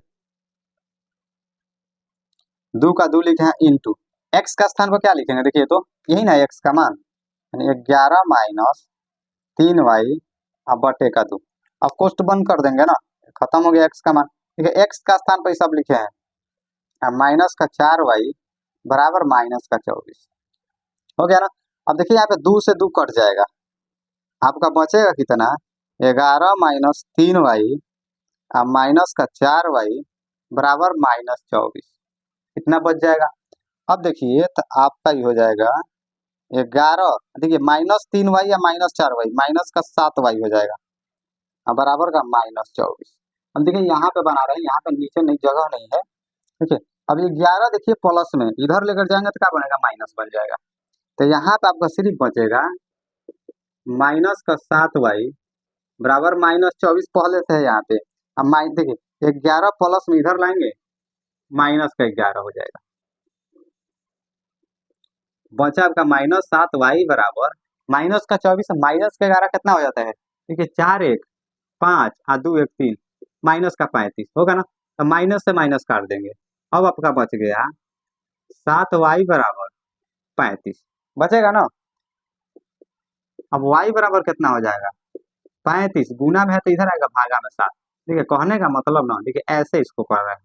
2 का 2 लिखे हैं इंटू x का स्थान पर क्या लिखेंगे, देखिए तो यही ना x का मान, यानी 11 माइनस 3y अब बटे का 2। अब कोष्ट बंद कर देंगे ना, खत्म हो गया x का मान। देखिए x का स्थान पर सब लिखे हैं माइनस का 4y बराबर माइनस का 24, हो गया ना। अब देखिए यहाँ पे 2 से 2 कट जाएगा, आपका बचेगा कितना 11 माइनस 3y माइनस का 4y बराबर माइनस 24, इतना बच जाएगा। अब देखिए तो आपका ही हो जाएगा 11, देखिए माइनस 3y या माइनस 4y माइनस का 7y हो जाएगा बराबर का माइनस 24। अब देखिए यहाँ पे बना रहे हैं, यहाँ पे नीचे नहीं जगह नहीं है। ठीक है, अब ये 11 देखिए प्लस में इधर लेकर जाएंगे तो क्या बनेगा, माइनस बन जाएगा। तो यहाँ पे आपका सिर्फ बचेगा माइनस का 7y बराबर माइनस 24 पहले से है यहाँ पे। अब देखिए 11 प्लस में इधर लाएंगे माइनस का 11 हो जाएगा, बचा आपका माइनस 7y बराबर माइनस का 24, माइनस का 11 कितना हो जाता है, देखिए 4 1 5 और 2 1 3, माइनस का 35 होगा ना। तो माइनस से माइनस काट देंगे, अब आपका बच गया 7y बराबर 35 बचेगा ना। अब y बराबर कितना हो जाएगा 35, गुना में है तो इधर आएगा भागा में 7। देखिए कहने का मतलब ना, देखिए ऐसे इसको कर रहे हैं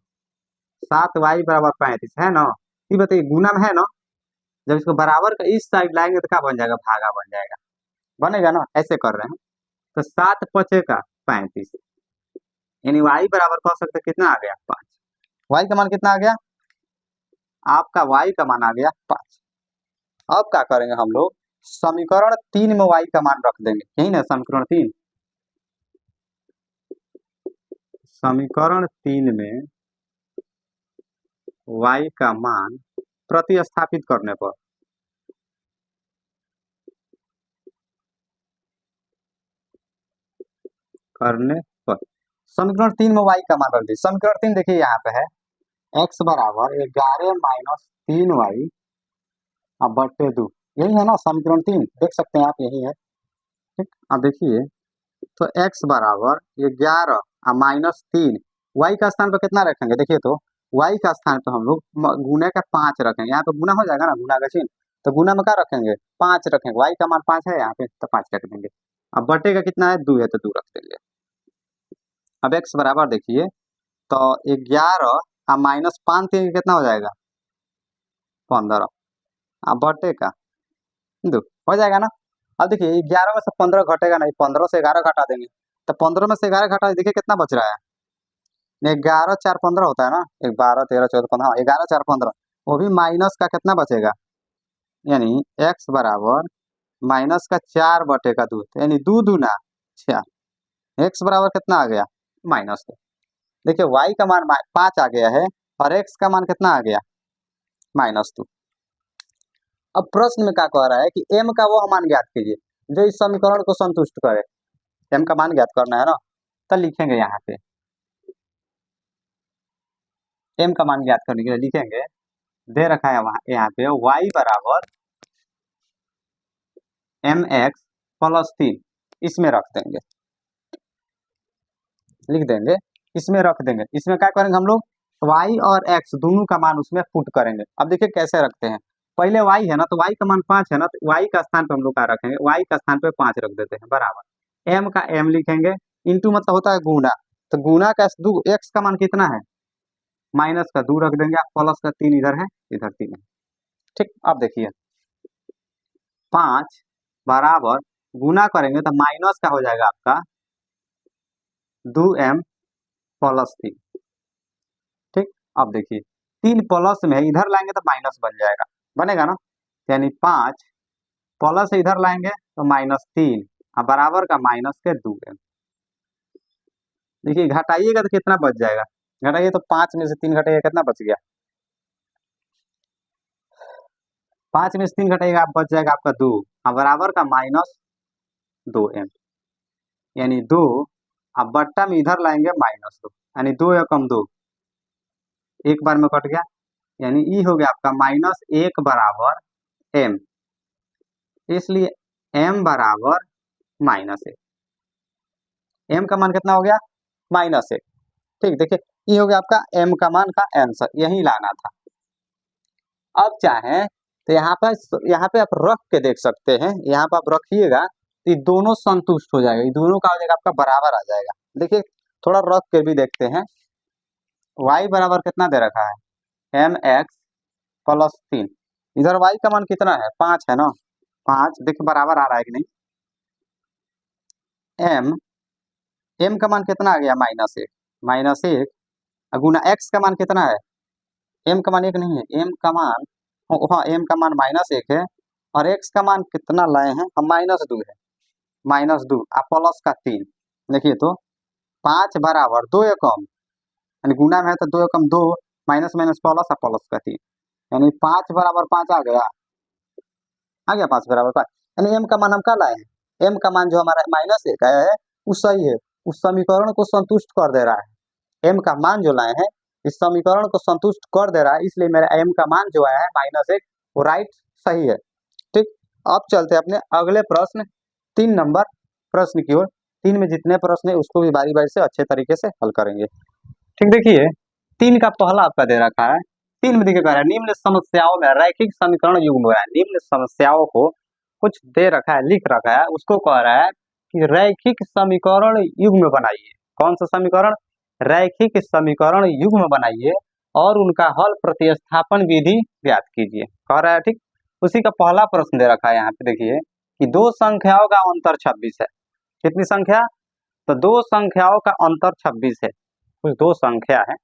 7y बराबर 35 है ना, ये बताइए गुना में है ना, जब इसको बराबर का इस साइड लाएंगे तो क्या बन जाएगा, भागा बन जाएगा, बनेगा ना, ऐसे कर रहे हैं। तो 7 पचे का 35, यानी y बराबर कह सकते कितना आ गया 5। y का मान कितना आ गया, आपका y का मान आ गया 5। अब क्या करेंगे हम लोग समीकरण 3 में y का मान रख देंगे, यही ना समीकरण 3। समीकरण 3 में y का मान प्रतिस्थापित करने पर समीकरण 3 में y का मान रख दीजिए। समीकरण 3 देखिए यहाँ पे है x बराबर 11 माइनस 3y बटे 2, यही है ना समीकरण 3, देख सकते हैं आप, यही है। ठीक, अब देखिए तो x बराबर 11 माइनस 3, y का स्थान पर कितना रखेंगे, देखिए तो y का स्थान पर हम लोग गुने का 5 रखेंगे, यहाँ पे गुना हो जाएगा ना, गुना का चिन्ह, तो गुना में क्या रखेंगे, 5 रखेंगे, y का मान 5 है यहाँ पे, तो 5 रख देंगे। अब बटे का कितना है, 2 है, तो 2 रख देंगे। अब x बराबर देखिए तो 11 माइनस 5 कितना हो जाएगा, 15, अब बटे का 2 हो जाएगा ना। अब देखिए 11 में से 15 घटेगा नहीं, 15 से 11 घटा देंगे, तो 15 में से 11 घटा, देखिए कितना बच रहा है, 11 4 15 होता है ना, 12 13 14 15, 11 4 15, वो भी माइनस का कितना बचेगा, यानी x बराबर माइनस का 4 बटे का 2, यानी 2 दूना 6, x बराबर कितना आ गया, -2। देखिए y का मान 5 आ गया है और x का मान कितना आ गया, -2। अब प्रश्न में क्या कह रहा है कि m का वह मान ज्ञात कीजिए जो इस समीकरण को संतुष्ट करे, m का मान ज्ञात करना है ना, तो लिखेंगे यहाँ पे m का मान ज्ञात करने के लिए लिखेंगे, दे रखा है वहां यहाँ पे y बराबर mx प्लस 3, इसमें रख देंगे, लिख देंगे, इसमें रख देंगे। इसमें क्या करेंगे हम लोग, y और x दोनों का मान उसमें पुट करेंगे। अब देखिए कैसे रखते हैं, पहले y है ना, तो y का मान 5 है ना, तो y का स्थान पे हम लोग क्या रखेंगे, y का स्थान पे 5 रख देते हैं, बराबर m का m लिखेंगे, इंटू मतलब होता है गुना, तो गुना का x का मान कितना है, माइनस का 2 रख देंगे, प्लस का 3 इधर है, इधर 3 है। ठीक, अब देखिए 5 बराबर गुना करेंगे तो माइनस का हो जाएगा आपका 2m प्लस 3। ठीक, अब देखिए 3 प्लस में इधर लाएंगे तो माइनस बन जाएगा, बनेगा ना, यानी 5 प्लस इधर लाएंगे तो -3 बराबर का माइनस के 2m। देखिए घटाइएगा तो कितना बच जाएगा, घटाइए तो 5 में से 3 घटाइएगा कितना बच गया, 5 में से 3 घटाइएगा आप बच जाएगा आपका 2 बराबर का -2m, यानी 2 अब बट्टा में इधर लाएंगे -2, यानी 2 एकम 2, एक बार में कट गया, यानी ई हो गया आपका -1 बराबर m, इसलिए m बराबर -1, m का मान कितना हो गया, -1। ठीक, देखिए ये हो गया आपका m का मान का आंसर, यही लाना था। अब चाहें तो यहाँ पे आप रख के देख सकते हैं, यहाँ पे आप रखिएगा तो ये दोनों संतुष्ट हो जाएगा, ये दोनों का हो जाएगा आपका बराबर आ जाएगा। देखिए थोड़ा रख के भी देखते हैं, y बराबर कितना दे रखा है, mx प्लस 3, इधर y का मान कितना है, 5 है ना, 5 देखिए बराबर आ रहा है कि नहीं, m का मान कितना आ गया, -1 गुना x का मान कितना है, m का मान 1 नहीं है, m का मान, हाँ m का मान -1 है और x का मान कितना लाए हैं हम, -2 है, -2 प्लस का 3, देखिए तो 5 बराबर 2 एकम, यानी गुना में है तो 2 एकम 2, माइनस माइनस प्लस प्लस का 3, यानी 5 बराबर 5 आ गया 5 बराबर 5, यानी m का मान हम क्या लाए हैं, m का मान जो हमारा -1 आया है वो सही है, उस समीकरण को संतुष्ट कर दे रहा है, m का मान जो लाए हैं इस समीकरण को संतुष्ट कर दे रहा है, इसलिए मेरा m का मान जो आया है -1 वो राइट सही है। ठीक, अब चलते हैं अपने अगले प्रश्न 3 नंबर प्रश्न की ओर। 3 में जितने प्रश्न है उसको भी बारी बारी से अच्छे तरीके से हल करेंगे। ठीक, देखिए 3 का पहला आपका दे रखा है, 3 में देखिए कह रहा है निम्न समस्याओं में रैखिक समीकरण युग्म है, निम्न समस्याओं को कुछ दे रखा है, लिख रखा है, उसको कह रहा है कि रैखिक समीकरण युग्म बनाइए। कौन सा समीकरण, रैखिक समीकरण युग्म बनाइए और उनका हल प्रतिस्थापन विधि ज्ञात कीजिए, कह रहा है। ठीक, उसी का पहला प्रश्न दे रखा है यहाँ पे, देखिए कि दो संख्याओं का अंतर 26 है, कितनी संख्या, तो दो संख्याओं का अंतर 26 है, कुछ दो संख्या है,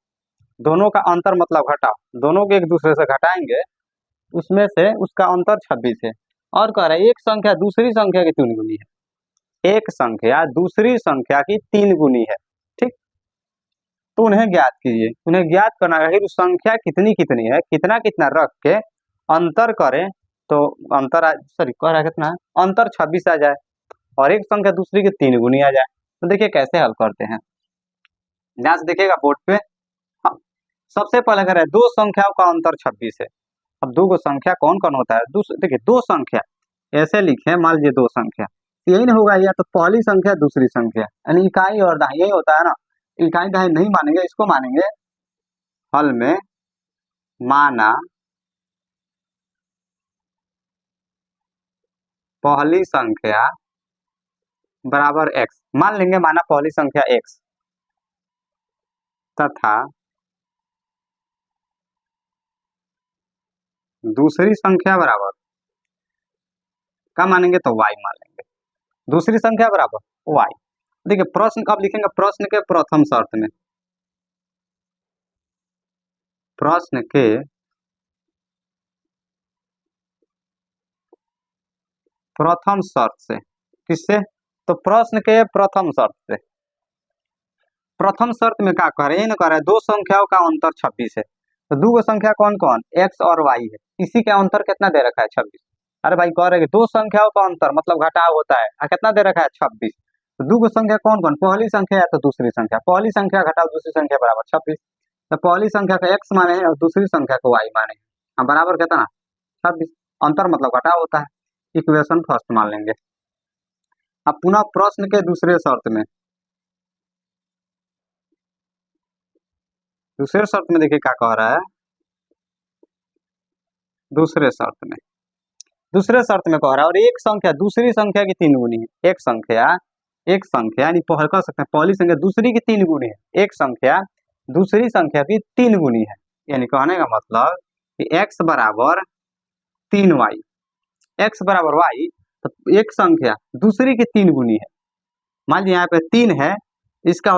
दोनों का अंतर मतलब घटाओ, दोनों को एक दूसरे से घटाएंगे उसमें से उसका अंतर 26 है और कह रहा है एक संख्या दूसरी संख्या की 3 गुनी है, एक संख्या दूसरी संख्या की 3 गुनी है। ठीक, तो उन्हें ज्ञात कीजिए। उन्हें ज्ञात करना है कि संख्या कितनी कितनी है, कितना कितना रख के अंतर करें तो अंतर सॉरी कह रहा है कितना अंतर 26 आ जाए और एक संख्या दूसरी की 3 गुनी आ जाए। तो देखिए कैसे हल करते हैं, ध्यान से देखिएगा बोर्ड पे। हाँ, सबसे पहले कह रहे हैं दो संख्याओं का अंतर 26 है। अब दो को संख्या कौन कौन होता है, देखिए दो संख्या ऐसे लिखे, मान लीजिए दो संख्या, यही नहीं होगा, या तो पहली संख्या दूसरी संख्या, यानी इकाई और दहाई यही होता है ना। इकाई दहाई नहीं मानेंगे, इसको मानेंगे हल में माना पहली संख्या बराबर x, मान लेंगे माना पहली संख्या x तथा दूसरी संख्या बराबर क्या मानेंगे तो y मान लेंगे, दूसरी संख्या बराबर y। देखिए प्रश्न कब लिखेंगे, प्रश्न के प्रथम शर्त में, प्रश्न के प्रथम शर्त से, किससे, तो प्रश्न के प्रथम शर्त से। प्रथम शर्त में क्या कह रहे हैं, कह रहा है दो संख्याओं का अंतर 26 है, तो दो संख्या कौन कौन x और y है, इसी का अंतर कितना दे रखा है 26। अरे भाई कह रहे हैं कि दो संख्याओं का अंतर मतलब घटाव होता है, कितना दे रखा है 26, तो दो संख्या कौन कौन, पहली संख्या है तो दूसरी संख्या, पहली संख्या घटाओ दूसरी संख्या बराबर 26, तो पहली संख्या को x माने हैं और दूसरी संख्या को y माने हैं, बराबर कितना 26, अंतर मतलब घटाव होता है, इक्वेशन फर्स्ट मान लेंगे। अब पुनः प्रश्न के दूसरे शर्त में, दूसरे शर्त में देखिए क्या कह रहा है, दूसरे शर्त में, दूसरे शर्त में कह रहा है और एक संख्या दूसरी संख्या की 3 गुनी है, एक संख्या यानी कह सकते हैं पहली संख्या दूसरी की 3 गुनी है, एक संख्या दूसरी संख्या की 3 गुनी है, यानी कहने का मतलब कि x बराबर 3y, x बराबर y, तो एक संख्या दूसरी की 3 गुनी है। मान लीजिए यहाँ पे 3 है, इसका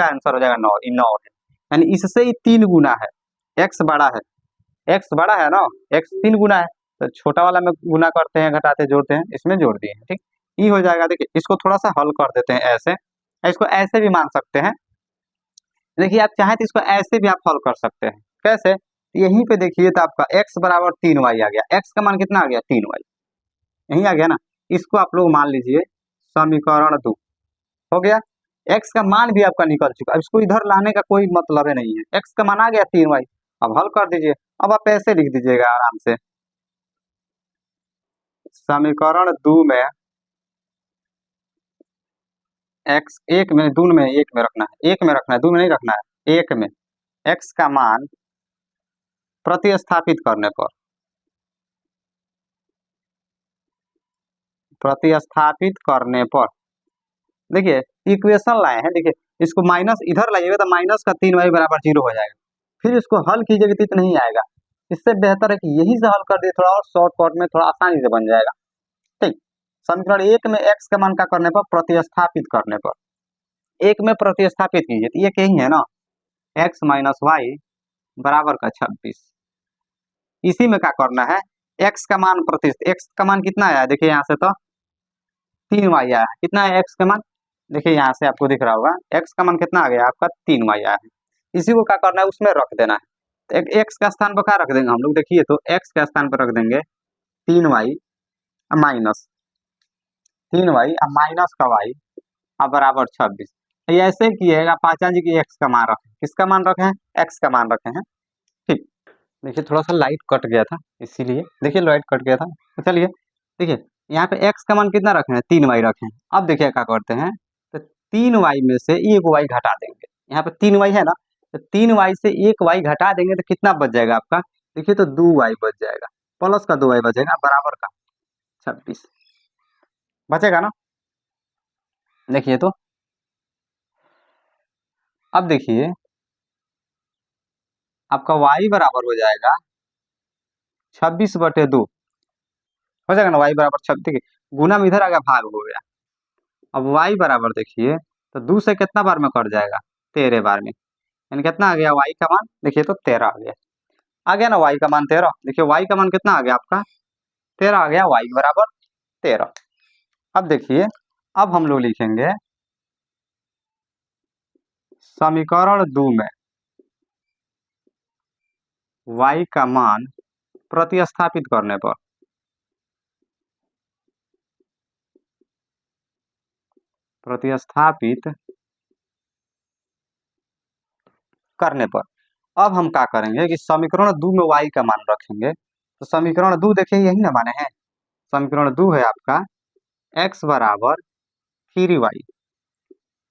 आंसर हो जाएगा 9, 9 है, यानी इससे ही 3 गुना है, x बड़ा है, x बड़ा है ना, x 3 गुना है, तो छोटा वाला में गुना करते हैं, घटाते जोड़ते हैं, इसमें जोड़ दिए हैं। ठीक, ये हो जाएगा। देखिए इसको थोड़ा सा हल कर देते हैं ऐसे, इसको ऐसे भी मान सकते हैं, देखिए आप चाहें तो इसको ऐसे भी आप हल कर सकते हैं। कैसे, यहीं पे देखिए तो आपका x बराबर 3y आ गया, x का मान कितना आ गया 3y, यही आ गया ना, इसको आप लोग मान लीजिए समीकरण 2 हो गया, x का मान भी आपका निकल चुका, अब इसको इधर लाने का कोई मतलब है नहीं है, x का मान आ गया 3y, अब हल कर दीजिए। अब आप ऐसे लिख दीजिएगा आराम से, समीकरण 2 में x एक में, दो में, एक में रखना है, एक में रखना है, दो में नहीं रखना है, एक में x का मान प्रतिस्थापित करने पर, प्रतिस्थापित करने पर देखिए इक्वेशन लाए हैं, देखिए इसको माइनस इधर लाइएगा तो माइनस का 3y बराबर 0 हो जाएगा, फिर इसको हल कीजिएगा तो इतना नहीं आएगा, इससे बेहतर है कि यही से हल कर दिए, थोड़ा और शॉर्टकट में थोड़ा आसानी से बन जाएगा। ठीक, समीकरण 1 में x का मान का करने पर, प्रतिस्थापित करने पर, एक में प्रतिस्थापित कीजिए तो ये यही है ना, x माइनस वाई बराबर का 26, इसी में क्या करना है, x का मान x का मान कितना आया है, देखिए यहाँ से तो 3y आया है, कितना है x का मान, देखिए यहाँ से आपको दिख रहा होगा x का मान कितना आ गया आपका 3y आया है, इसी को क्या करना है उसमें रख देना है, तो x का स्थान पर क्या रख देंगे हम लोग, देखिए तो x के स्थान पर रख देंगे 3y माइनस 3y माइनस का y बराबर 26, ये ऐसे किएगा, पाचा जी की x का मान रखें, किसका मान रखे हैं, x का मान रखे हैं। ठीक, देखिए थोड़ा सा लाइट कट गया था इसीलिए, देखिए लाइट कट गया था, तो चलिए देखिए यहाँ पे x का मान कितना रखे हैं 3y रखे हैं, अब देखिए क्या करते हैं, तो 3y में से एक y घटा देंगे, यहाँ पे 3y है ना, तो 3y से एक y घटा देंगे तो कितना बच जाएगा आपका, देखिए तो 2y बच जाएगा, प्लस का 2y बचेगा बराबर का 26 बचेगा ना। देखिए तो अब देखिए आपका y बराबर हो जाएगा 26/2 हो जाएगा ना, y बराबर 26, देखिए गुना में इधर आ गया, भाग हो गया, अब y बराबर देखिए तो 2 से कितना बार में कट जाएगा 13 बार में, यानी कितना आ गया y का मान, देखिए तो 13 आ गया, आ गया ना y का मान 13, देखिए y का मान कितना आ गया आपका 13 आ गया y बराबर 13। अब देखिए, अब हम लोग लिखेंगे समीकरण 2 में y का मान प्रतिस्थापित करने पर अब हम क्या करेंगे कि समीकरण 2 में y का मान रखेंगे। तो समीकरण 2 देखिए यही ना माने हैं। समीकरण 2 है आपका x बराबर 3y,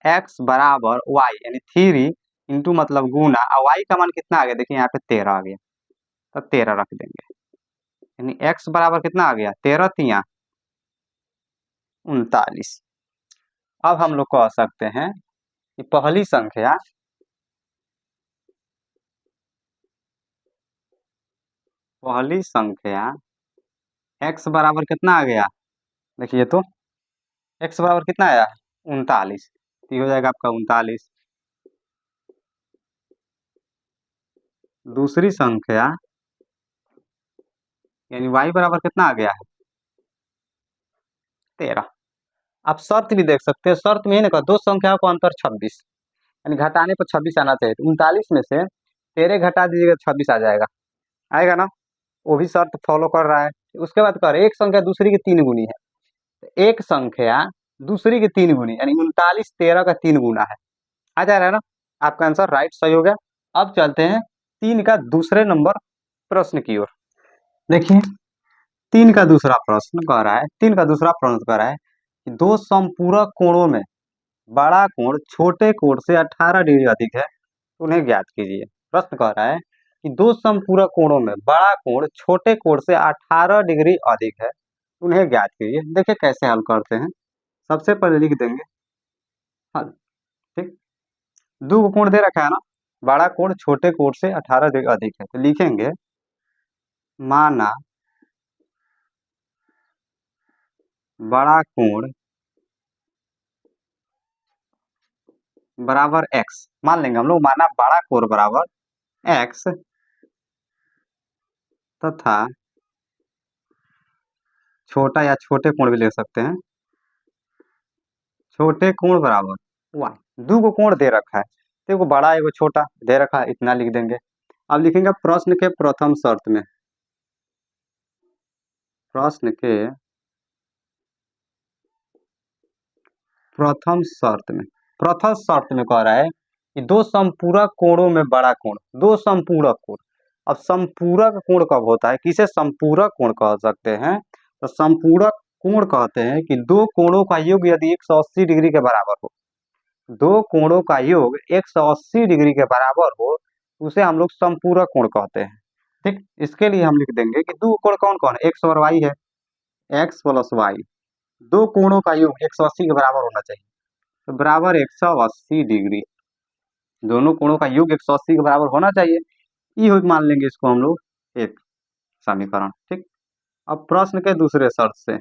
x बराबर y यानी 3 इंटू मतलब गुना, और y का मान कितना आ गया देखिए यहाँ पे 13 आ गया, तो 13 रख देंगे। यानी x बराबर कितना आ गया 13 तिया 39। अब हम लोग कह सकते हैं कि पहली संख्या x बराबर कितना आ गया देखिए, तो x बराबर कितना आया 39, तो ये हो जाएगा आपका 39। दूसरी संख्या यानी y बराबर कितना आ गया है 13। आप शर्त भी देख सकते हैं, शर्त में ही ना दो संख्याओं का अंतर 26, यानी घटाने पर 26 आना चाहिए। तो 39 में से 13 घटा दीजिएगा 26 आ जाएगा, आएगा ना। वो भी शर्त फॉलो कर रहा है। उसके बाद कर एक संख्या दूसरी की 3 गुनी है, तो एक संख्या दूसरी की 3 गुनी यानी 39 13 का 3 गुना है, आ जा रहा है ना। आपका आंसर राइट सही हो गया। अब चलते हैं 3 का दूसरे नंबर प्रश्न की ओर। देखिए 3 का दूसरा प्रश्न कह रहा है, 3 का दूसरा प्रश्न कह रहा है कि दो समपूरक कोणों में बड़ा कोण छोटे कोण से 18 डिग्री अधिक है, उन्हें ज्ञात कीजिए। प्रश्न कह रहा है कि दो समपूरक कोणों में बड़ा कोण छोटे कोण से 18 डिग्री अधिक है, उन्हें ज्ञात कीजिए। देखिए कैसे हल करते हैं। सबसे पहले लिख देंगे हल, ठीक। दो कोण दे रखा है ना, बड़ा कोण छोटे कोण से 18 डिग्री अधिक है, तो लिखेंगे माना बड़ा कोण बराबर x, मान लेंगे हम लोग माना बड़ा कोण बराबर x तथा छोटा या छोटे कोण भी ले सकते हैं, छोटे कोण बराबर y। दो को कोण दे रखा है, तो एगो बड़ा एगो छोटा दे रखा है, इतना लिख देंगे। अब लिखेंगे प्रश्न के प्रथम शर्त में, प्रश्न के प्रथम शर्त में कह रहा है कि दो संपूरक कोणों में बड़ा कोण, दो संपूरक कोण। अब संपूरक कोण कब होता है, किसे संपूरक कोण कह सकते हैं, तो संपूरक कोण कहते हैं कि दो कोणों का योग यदि 180 डिग्री के बराबर हो, दो कोणों का योग 180 डिग्री के बराबर हो, उसे हम लोग संपूरक कोण कहते हैं। ठीक, इसके लिए हम लिख देंगे कि दो कोण कौन कौन, एक्स और वाई है, एक्स प्लस वाई, दो कोणों का योग 180 के बराबर होना चाहिए, तो बराबर 180 डिग्री, दोनों कोणों का योग 180 के बराबर होना चाहिए। ये मान लेंगे इसको हम लोग एक समीकरण। ठीक, अब प्रश्न के दूसरे शर्त से,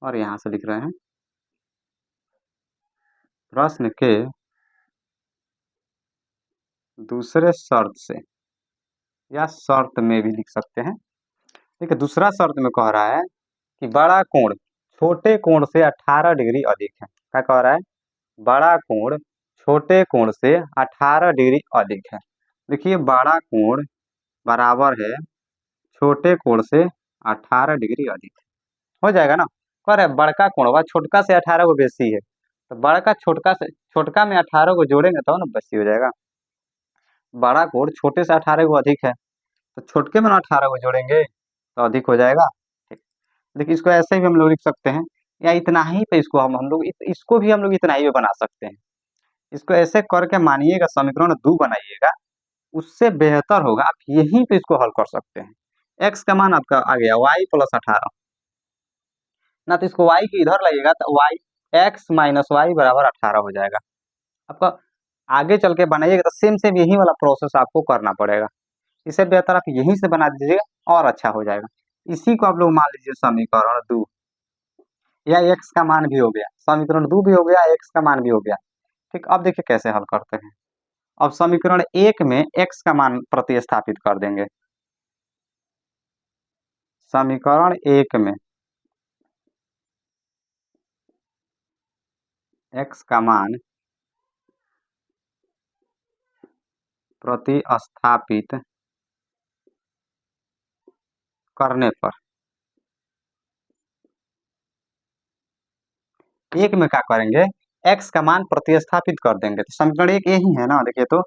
और यहां से लिख रहे हैं प्रश्न के दूसरे शर्त से, या शर्त में भी लिख सकते हैं। ठीक है, दूसरा शर्त में कह रहा है कि बड़ा कोण छोटे कोण से 18 डिग्री अधिक है। क्या कह रहा है, बड़ा कोण छोटे कोण से 18 डिग्री अधिक है। देखिए बड़ा कोण बराबर है छोटे कोण से 18 डिग्री अधिक, हो जाएगा ना। कह रहे बड़का कोण बा छोटका से 18 को बेसी है, तो बड़का छोटका से, छोटका में 18 को जोड़ेंगे तो ना बेसी हो जाएगा। बड़ा कोण छोटे से 18 को अधिक है, तो छोटके में 18 को जोड़ेंगे तो अधिक हो जाएगा। ठीक, देखिए इसको ऐसे भी हम लोग लिख सकते हैं, या इतना ही पे इसको हम लोग इसको भी हम लोग इतना ही पे बना सकते हैं। इसको ऐसे करके मानिएगा समीकरण 2 बनाइएगा, उससे बेहतर होगा आप यहीं पे इसको हल कर सकते हैं। x का मान आपका आ गया y प्लस 18, ना तो इसको y की इधर लाइएगा तो y x माइनस वाई बराबर 18 हो जाएगा। आपका आगे चल के बनाइएगा तो सेम सेम यही वाला प्रोसेस आपको करना पड़ेगा। इससे बेहतर आप यहीं से बना दीजिएगा और अच्छा हो जाएगा। इसी को आप लोग मान लीजिए समीकरण 2, या x का मान भी हो गया, समीकरण 2 भी हो गया, x का मान भी हो गया। ठीक, अब देखिए कैसे हल करते हैं। अब समीकरण 1 में x का मान प्रतिस्थापित कर देंगे, समीकरण 1 में x का मान प्रतिस्थापित करने पर एक में क्या करेंगे, x का मान प्रतिस्थापित कर देंगे। तो समीकरण 1 यही है ना, देखिए तो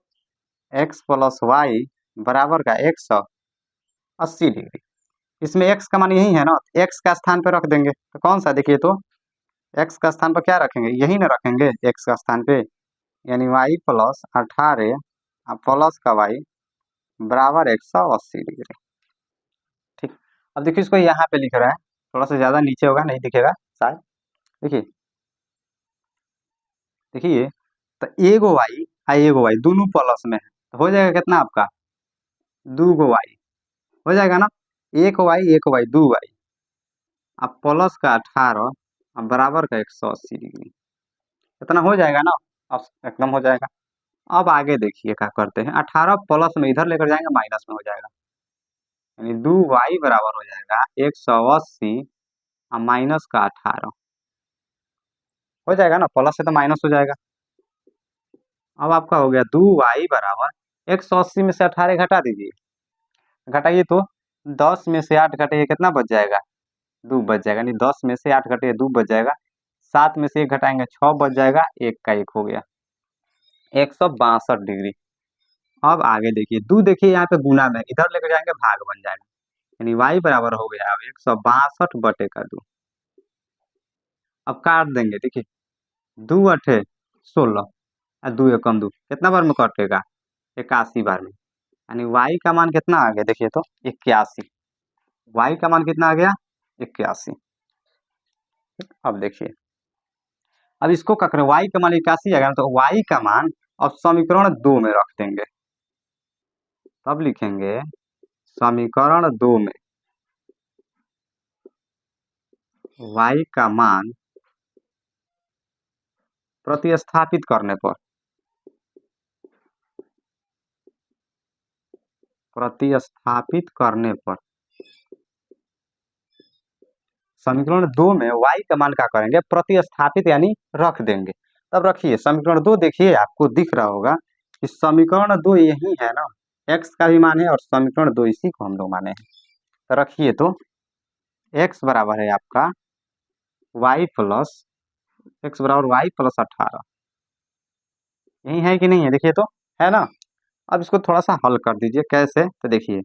x प्लस वाई बराबर का 180 डिग्री। इसमें x का मान यही है ना, x का स्थान पर रख देंगे। तो कौन सा, देखिए तो x का स्थान पर क्या रखेंगे, यही ना रखेंगे x का स्थान पे, यानी y प्लस 18 प्लस का y बराबर 180 डिग्री। ठीक, अब देखिए इसको यहाँ पे लिख रहा है, थोड़ा सा ज्यादा नीचे होगा, नहीं दिखेगा शायद। देखिए देखिए, तो एगो वाई एगो वाई दोनों प्लस में है, तो हो जाएगा कितना आपका, 2 वाई हो जाएगा ना, 1 वाई 2 वाई अब प्लस का 18 अब बराबर का 180 डिग्री, इतना हो जाएगा ना, अब एकदम हो जाएगा। अब आगे देखिए क्या करते हैं, 18 प्लस में इधर लेकर जाएंगे माइनस में हो जाएगा, यानी 2 वाई बराबर हो जाएगा 180 और माइनस का 18 हो जाएगा ना, प्लस से तो माइनस हो जाएगा। अब आपका हो गया 2 वाई बराबर 180 में से 18 घटा दीजिए, घटाइए तो 10 में से 8 घटाइए कितना बच जाएगा, 2 बच जाएगा, नहीं 10 में से 8 घटाइए 2 बच जाएगा, 7 में से 1 घटाएंगे 6 बच जाएगा, 1 का 1 हो गया 162 डिग्री। अब आगे देखिए, 2 देखिए यहाँ पे गुना में, इधर लेकर जाएंगे भाग बन जाएगा, यानी y बराबर हो गया अब 162/2। अब काट देंगे, देखिए 2 अठे 16 और 2 एकम 2 कितना बार में कटेगा, 81 बार में, यानी y का मान कितना आ गया, देखिए तो 81, y का मान कितना आ गया 81। अब देखिए, अब इसको क्या करें, y का मान 81 आ गया, तो y का मान अब समीकरण 2 में रख देंगे, तब लिखेंगे समीकरण 2 में y का मान प्रतिस्थापित करने पर, समीकरण 2 में y का मान क्या करेंगे, प्रतिस्थापित यानी रख देंगे। तब रखिए समीकरण 2, देखिए आपको दिख रहा होगा कि समीकरण 2 यही है ना, x का भी मान है और समीकरण 2 इसी को हम लोग माने हैं। तो रखिए तो x बराबर है आपका y प्लस 18, यही है कि नहीं है, देखिए तो है ना। अब इसको थोड़ा सा हल कर दीजिए, कैसे, तो देखिए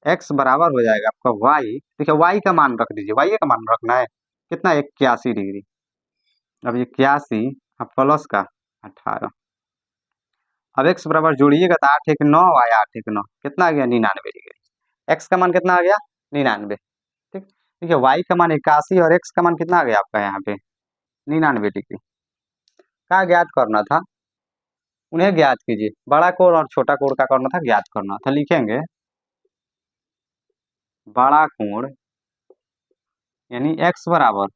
x बराबर हो जाएगा आपका y, देखिए y का मान रख दीजिए, y का मान रखना है कितना 81 डिग्री, अब 81 प्लस का 18, अब x बराबर जोड़िएगा तो 8 1 9 आया, 8 1 9 कितना आ गया 99 डिग्री, x का मान कितना आ गया 99। ठीक, देखिए y का मान 81 और x का मान कितना आ गया आपका यहाँ पे 99 डिग्री। क्या ज्ञात करना था, उन्हें ज्ञात कीजिए, बड़ा कोण और छोटा कोण का करना था, ज्ञात करना था। लिखेंगे बड़ा कोण यानी x बराबर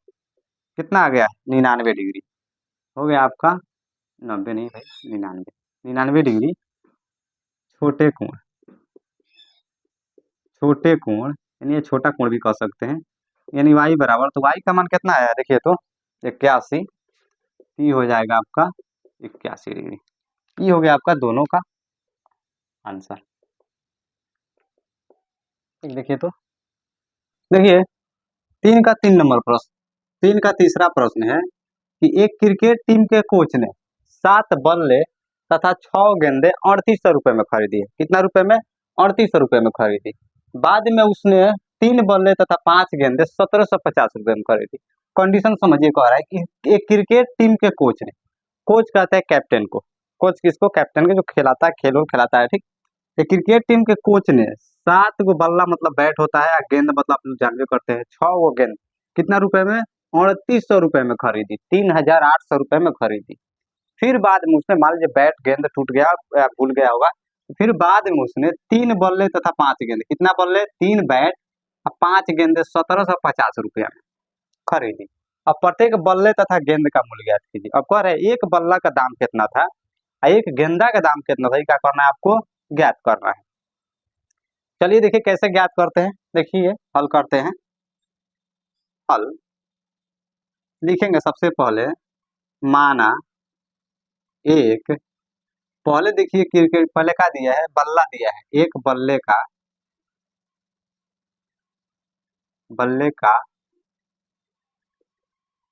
कितना आ गया 99 डिग्री, हो गया आपका 90 नहीं भाई 99 डिग्री। छोटे कोण यानी ये छोटा कोण भी कह सकते हैं, यानी y बराबर, तो y का मान कितना आया देखिए तो 81, ई हो जाएगा आपका 81 डिग्री, ई हो गया आपका दोनों का आंसर। देखिए तो देखिए 3 का 3 नंबर प्रश्न, 3 का तीसरा प्रश्न है कि एक क्रिकेट टीम के कोच ने 7 बल्ले तथा 6 गेंदे 3800 रुपए में खरीदी है, कितना रुपए में 3800 रुपए में खरीदी, बाद में उसने 3 बल्ले तथा 5 गेंदे 1750 रुपए में खरीदी। कंडीशन समझिए, कह रहा है कि एक क्रिकेट टीम के कोच ने, कोच कहते हैं कैप्टन को, कोच किसको, कैप्टन के, जो खिलाता है, खेल खिलाता है। ठीक, एक क्रिकेट टीम के कोच ने 7 गो बल्ला मतलब बैट होता है, गेंद मतलब आप लोग जानबे करते हैं, 6 गो गेंद कितना रुपए में 3800 रुपए में खरीदी, 3800 रुपए में खरीदी। फिर बाद में उसने, मान लीजिए बैट गेंद टूट गया या भूल गया होगा, फिर बाद में उसने 3 बल्ले तथा 5 गेंद, कितना बल्ले 3 बैट और 5 गेंदे 1750 रुपया में खरीदी। अब प्रत्येक बल्ले तथा गेंद का मूल्य ज्ञात कीजिए। अब कह रहे एक बल्ला का दाम कितना था और एक गेंदा का दाम कितना था, क्या करना है आपको, ज्ञात करना है। चलिए देखिए कैसे ज्ञात करते हैं, देखिए हल करते हैं। हल लिखेंगे। सबसे पहले माना एक, पहले देखिए क्रिकेट, पहले क्या दिया है, बल्ला दिया है, एक बल्ले का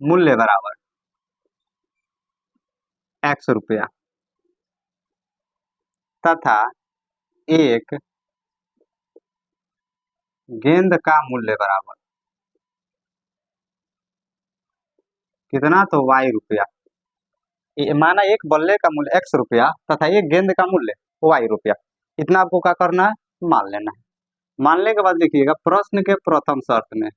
मूल्य बराबर ₹X तथा एक गेंद का मूल्य बराबर कितना, तो ₹Y। माना एक बल्ले का मूल्य ₹X तथा एक गेंद का मूल्य ₹Y। इतना आपको क्या करना है, मान लेना है। मानने के बाद लिखिएगा प्रश्न के प्रथम शर्त में,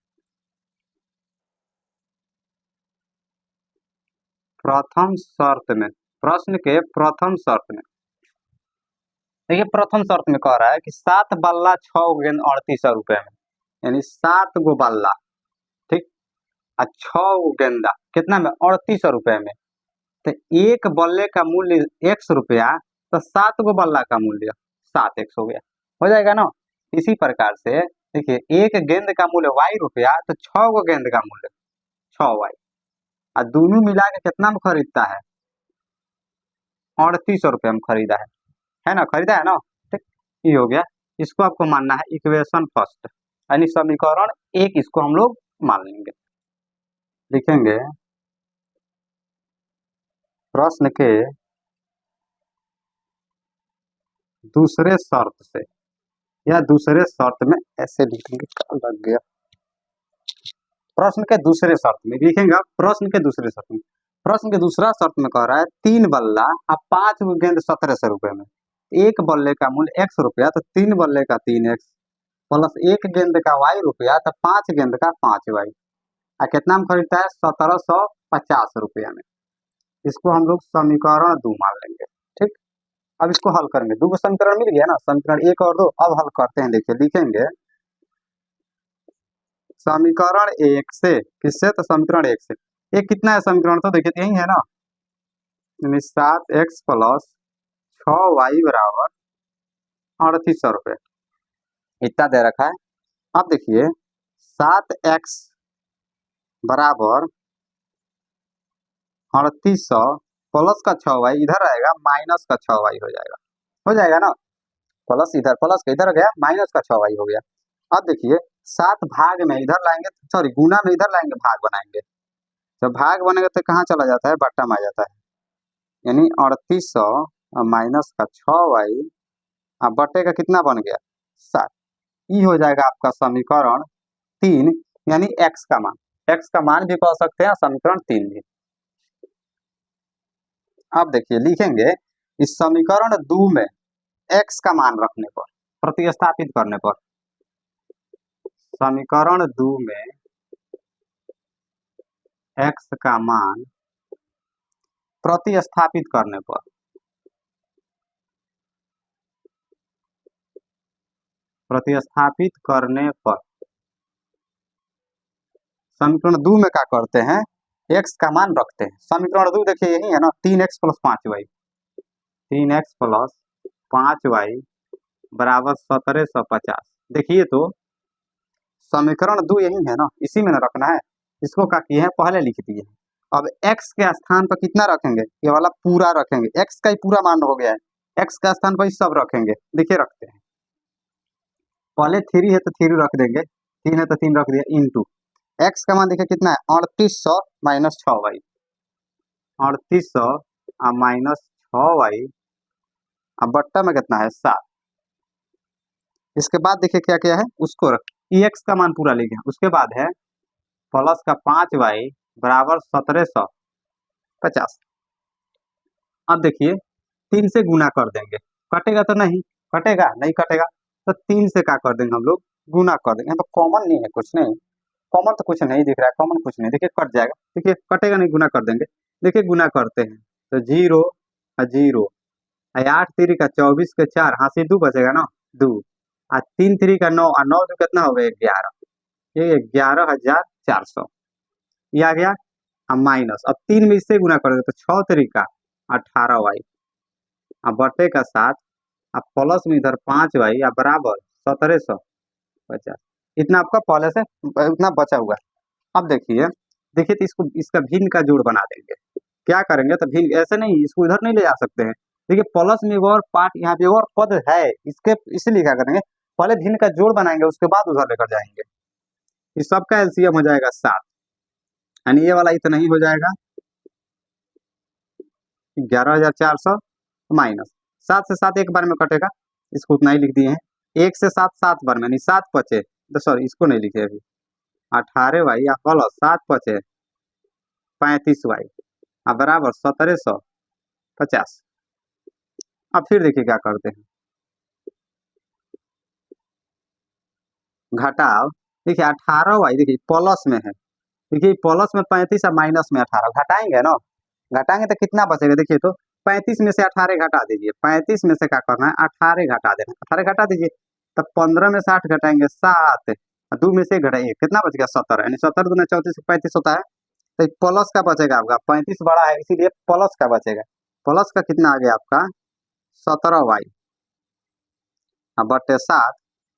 प्रथम शर्त में, प्रश्न के प्रथम शर्त में देखिए, प्रथम शर्त में कह रहा है कि 7 बल्ला 6 गेंद ₹3800 में, यानी 7 गो बल्ला, ठीक, और 6 गो गेंदा कितना में, ₹3800 में। तो एक बल्ले का मूल्य ₹X, तो 7 गो बल्ला का मूल्य 7X हो जाएगा ना। इसी प्रकार से देखिए, एक गेंद का मूल्य ₹Y, तो 6 गो गेंद का मूल्य 6Y, और दोनों मिला के कितना में खरीदता है, ₹3800 में खरीदा है ना, खरीदा है ना। ठीक, ये हो गया। इसको आपको मानना है इक्वेशन फर्स्ट, यानी समीकरण एक, इसको हम लोग मान लेंगे। लिखेंगे प्रश्न के दूसरे शर्त से, या दूसरे शर्त में, ऐसे लिखेंगे, क्या लग गया, प्रश्न के दूसरे शर्त में लिखेंगे। प्रश्न के दूसरे शर्त में, प्रश्न के दूसरा शर्त में कह रहा है 3 बल्ला अब 5 गेंद ₹1700 में, एक बल्ले का मूल्य ₹X, तो 3 बल्ले का 3X प्लस एक गेंद का ₹Y, तो 5 गेंद का 5Y, कितना में खरीदता है, ₹1750 में। इसको हम लोग समीकरण 2 मान लेंगे। ठीक, अब इसको हल करेंगे, 2 समीकरण मिल गया ना, समीकरण 1 और 2। अब हल करते हैं। देखिए लिखेंगे समीकरण 1 से, किससे, तो समीकरण 1 से, ये कितना है समीकरण, तो देखिए यही है ना, 7X प्लस 6Y बराबर ₹3800, इतना दे रखा है। अब देखिए 7X बराबर 3800 प्लस का 6Y इधर आएगा, माइनस का 6Y हो जाएगा ना, प्लस इधर, प्लस का इधर गया, माइनस का 6Y हो गया। अब देखिए 7 भाग में इधर लाएंगे, सॉरी गुना में इधर लाएंगे, भाग बनाएंगे, जब भाग बनेगा तो कहाँ चला जाता है, बट्टा में आ जाता है, यानी 3800 माइनस का 6Y, अब बट्टे का कितना बन गया, 7। ये हो जाएगा आपका समीकरण 3, यानी एक्स का मान, एक्स का मान भी कह सकते हैं, समीकरण 3 भी। अब देखिए लिखेंगे इस समीकरण 2 में एक्स का मान रखने पर, प्रतिस्थापित करने पर, समीकरण 2 में एक्स का मान प्रतिस्थापित करने पर, प्रतिस्थापित करने पर समीकरण 2 में क्या करते हैं, एक्स का मान रखते हैं। समीकरण 2 देखिए यही है ना, 3X plus 5Y, 3X plus 5Y बराबर 1750। देखिए तो समीकरण 2 यही है ना, इसी में ना रखना है। इसको क्या किए हैं, पहले लिख दिए हैं। अब x के स्थान पर कितना रखेंगे, ये वाला पूरा रखेंगे, x का ही पूरा मान हो गया है, x का स्थान पर ही सब रखेंगे। देखिए रखते हैं, पहले 3 है तो 3 रख देंगे, 3 है तो 3 रख दिया, इंटू x का मान देखिए कितना है, 3800 माइनस 6Y, 3800 माइनस 6Y, अब बट्टा में कितना है, 7। इसके बाद देखिए क्या क्या है, उसको रख, x का मान पूरा लिखे, उसके बाद है प्लस का 5Y बराबर 1750। अब देखिए 3 से गुना कर देंगे, कटेगा तो नहीं, कटेगा नहीं, कटेगा तो 3 से क्या कर देंगे हम लोग, गुना कर देंगे। तो कॉमन नहीं है, कुछ नहीं, कॉमन तो कुछ नहीं दिख रहा है, कॉमन कुछ नहीं, देखिए कट जाएगा, देखिए कटेगा नहीं, गुना कर देंगे। देखिए गुना करते हैं तो 0 0, 8 3 का 24 के 4, हाँ से 2 बचेगा ना, 2, 3 3 का 9, और 9 2 कितना हो गया, 11, ये 11,400, ये आ गया। अब माइनस, अब 3 में इससे गुना कर देते तो 6 3 का 18Y, अब बटे का 7, अब प्लस में इधर 5Y, अब बराबर 1750। इतना आपका पहले से उतना बचा हुआ है। अब देखिए, देखिए तो इसको इसका भिन्न का जोड़ बना देंगे। क्या करेंगे तो भिन्न ऐसे नहीं, इसको इधर नहीं ले जा सकते हैं। देखिए प्लस में एक और पार्ट यहाँ पे एक और पद है, इसके इसलिए क्या करेंगे, पहले भिन्न का जोड़ बनाएंगे उसके बाद उधर लेकर जाएंगे। इस सबका एलसीएम हो जाएगा 7, यानी ये वाला इतना ही हो जाएगा 11,400 माइनस 7 से 7 एक बार में कटेगा, इसको उतना ही लिख दिए हैं। 1 से 7 7 बार में, यानी 7 बचे, तो सॉरी इसको नहीं लिखे अभी, 18 वाई या प्लस 7 बचे 35 वाई बराबर 1750। अब फिर देखिए क्या करते हैं, घटाव। देखिए 18 वाई देखिए प्लस में है, देखिए प्लस में 35 और माइनस में 18, घटाएंगे ना, घटाएंगे तो कितना बचेगा, देखिए तो 35 में से 18 घटा दीजिए, 35 में से क्या करना है 18 घटा देना, 18 घटा दीजिए, तब 15 में से 8 घटाएंगे 7, 2 में से घटाइए कितना बच गया 17, यानी 17 दूना 34 35 होता है। तो प्लस का बचेगा आपका, 35 बड़ा है इसीलिए प्लस का बचेगा, प्लस का कितना आ गया आपका 17 वाई बटे 7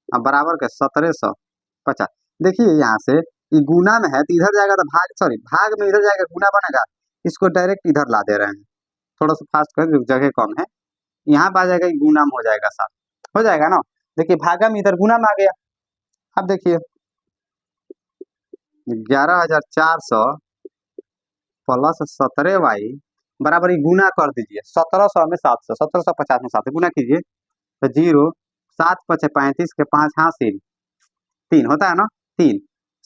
बराबर के 1750। देखिए यहाँ से ये गुना में है तो इधर जाएगा तो भाग, सॉरी भाग में इधर जाएगा गुना बनेगा, इसको डायरेक्ट इधर ला दे रहे हैं, थोड़ा सा फास्ट कर, जगह कम है, यहाँ पे आ जाएगा गुना में हो जाएगा 7, हो जाएगा ना। देखिए भागा में इधर गुना में आ गया। अब देखिए 11,400 प्लस 17 वाई बराबर, गुना कर दीजिए 1700 में 700, 1750 में 7 गुना कीजिए तो 0, 7 पचे 35 के 5 हासिल 3 होता है ना, 3,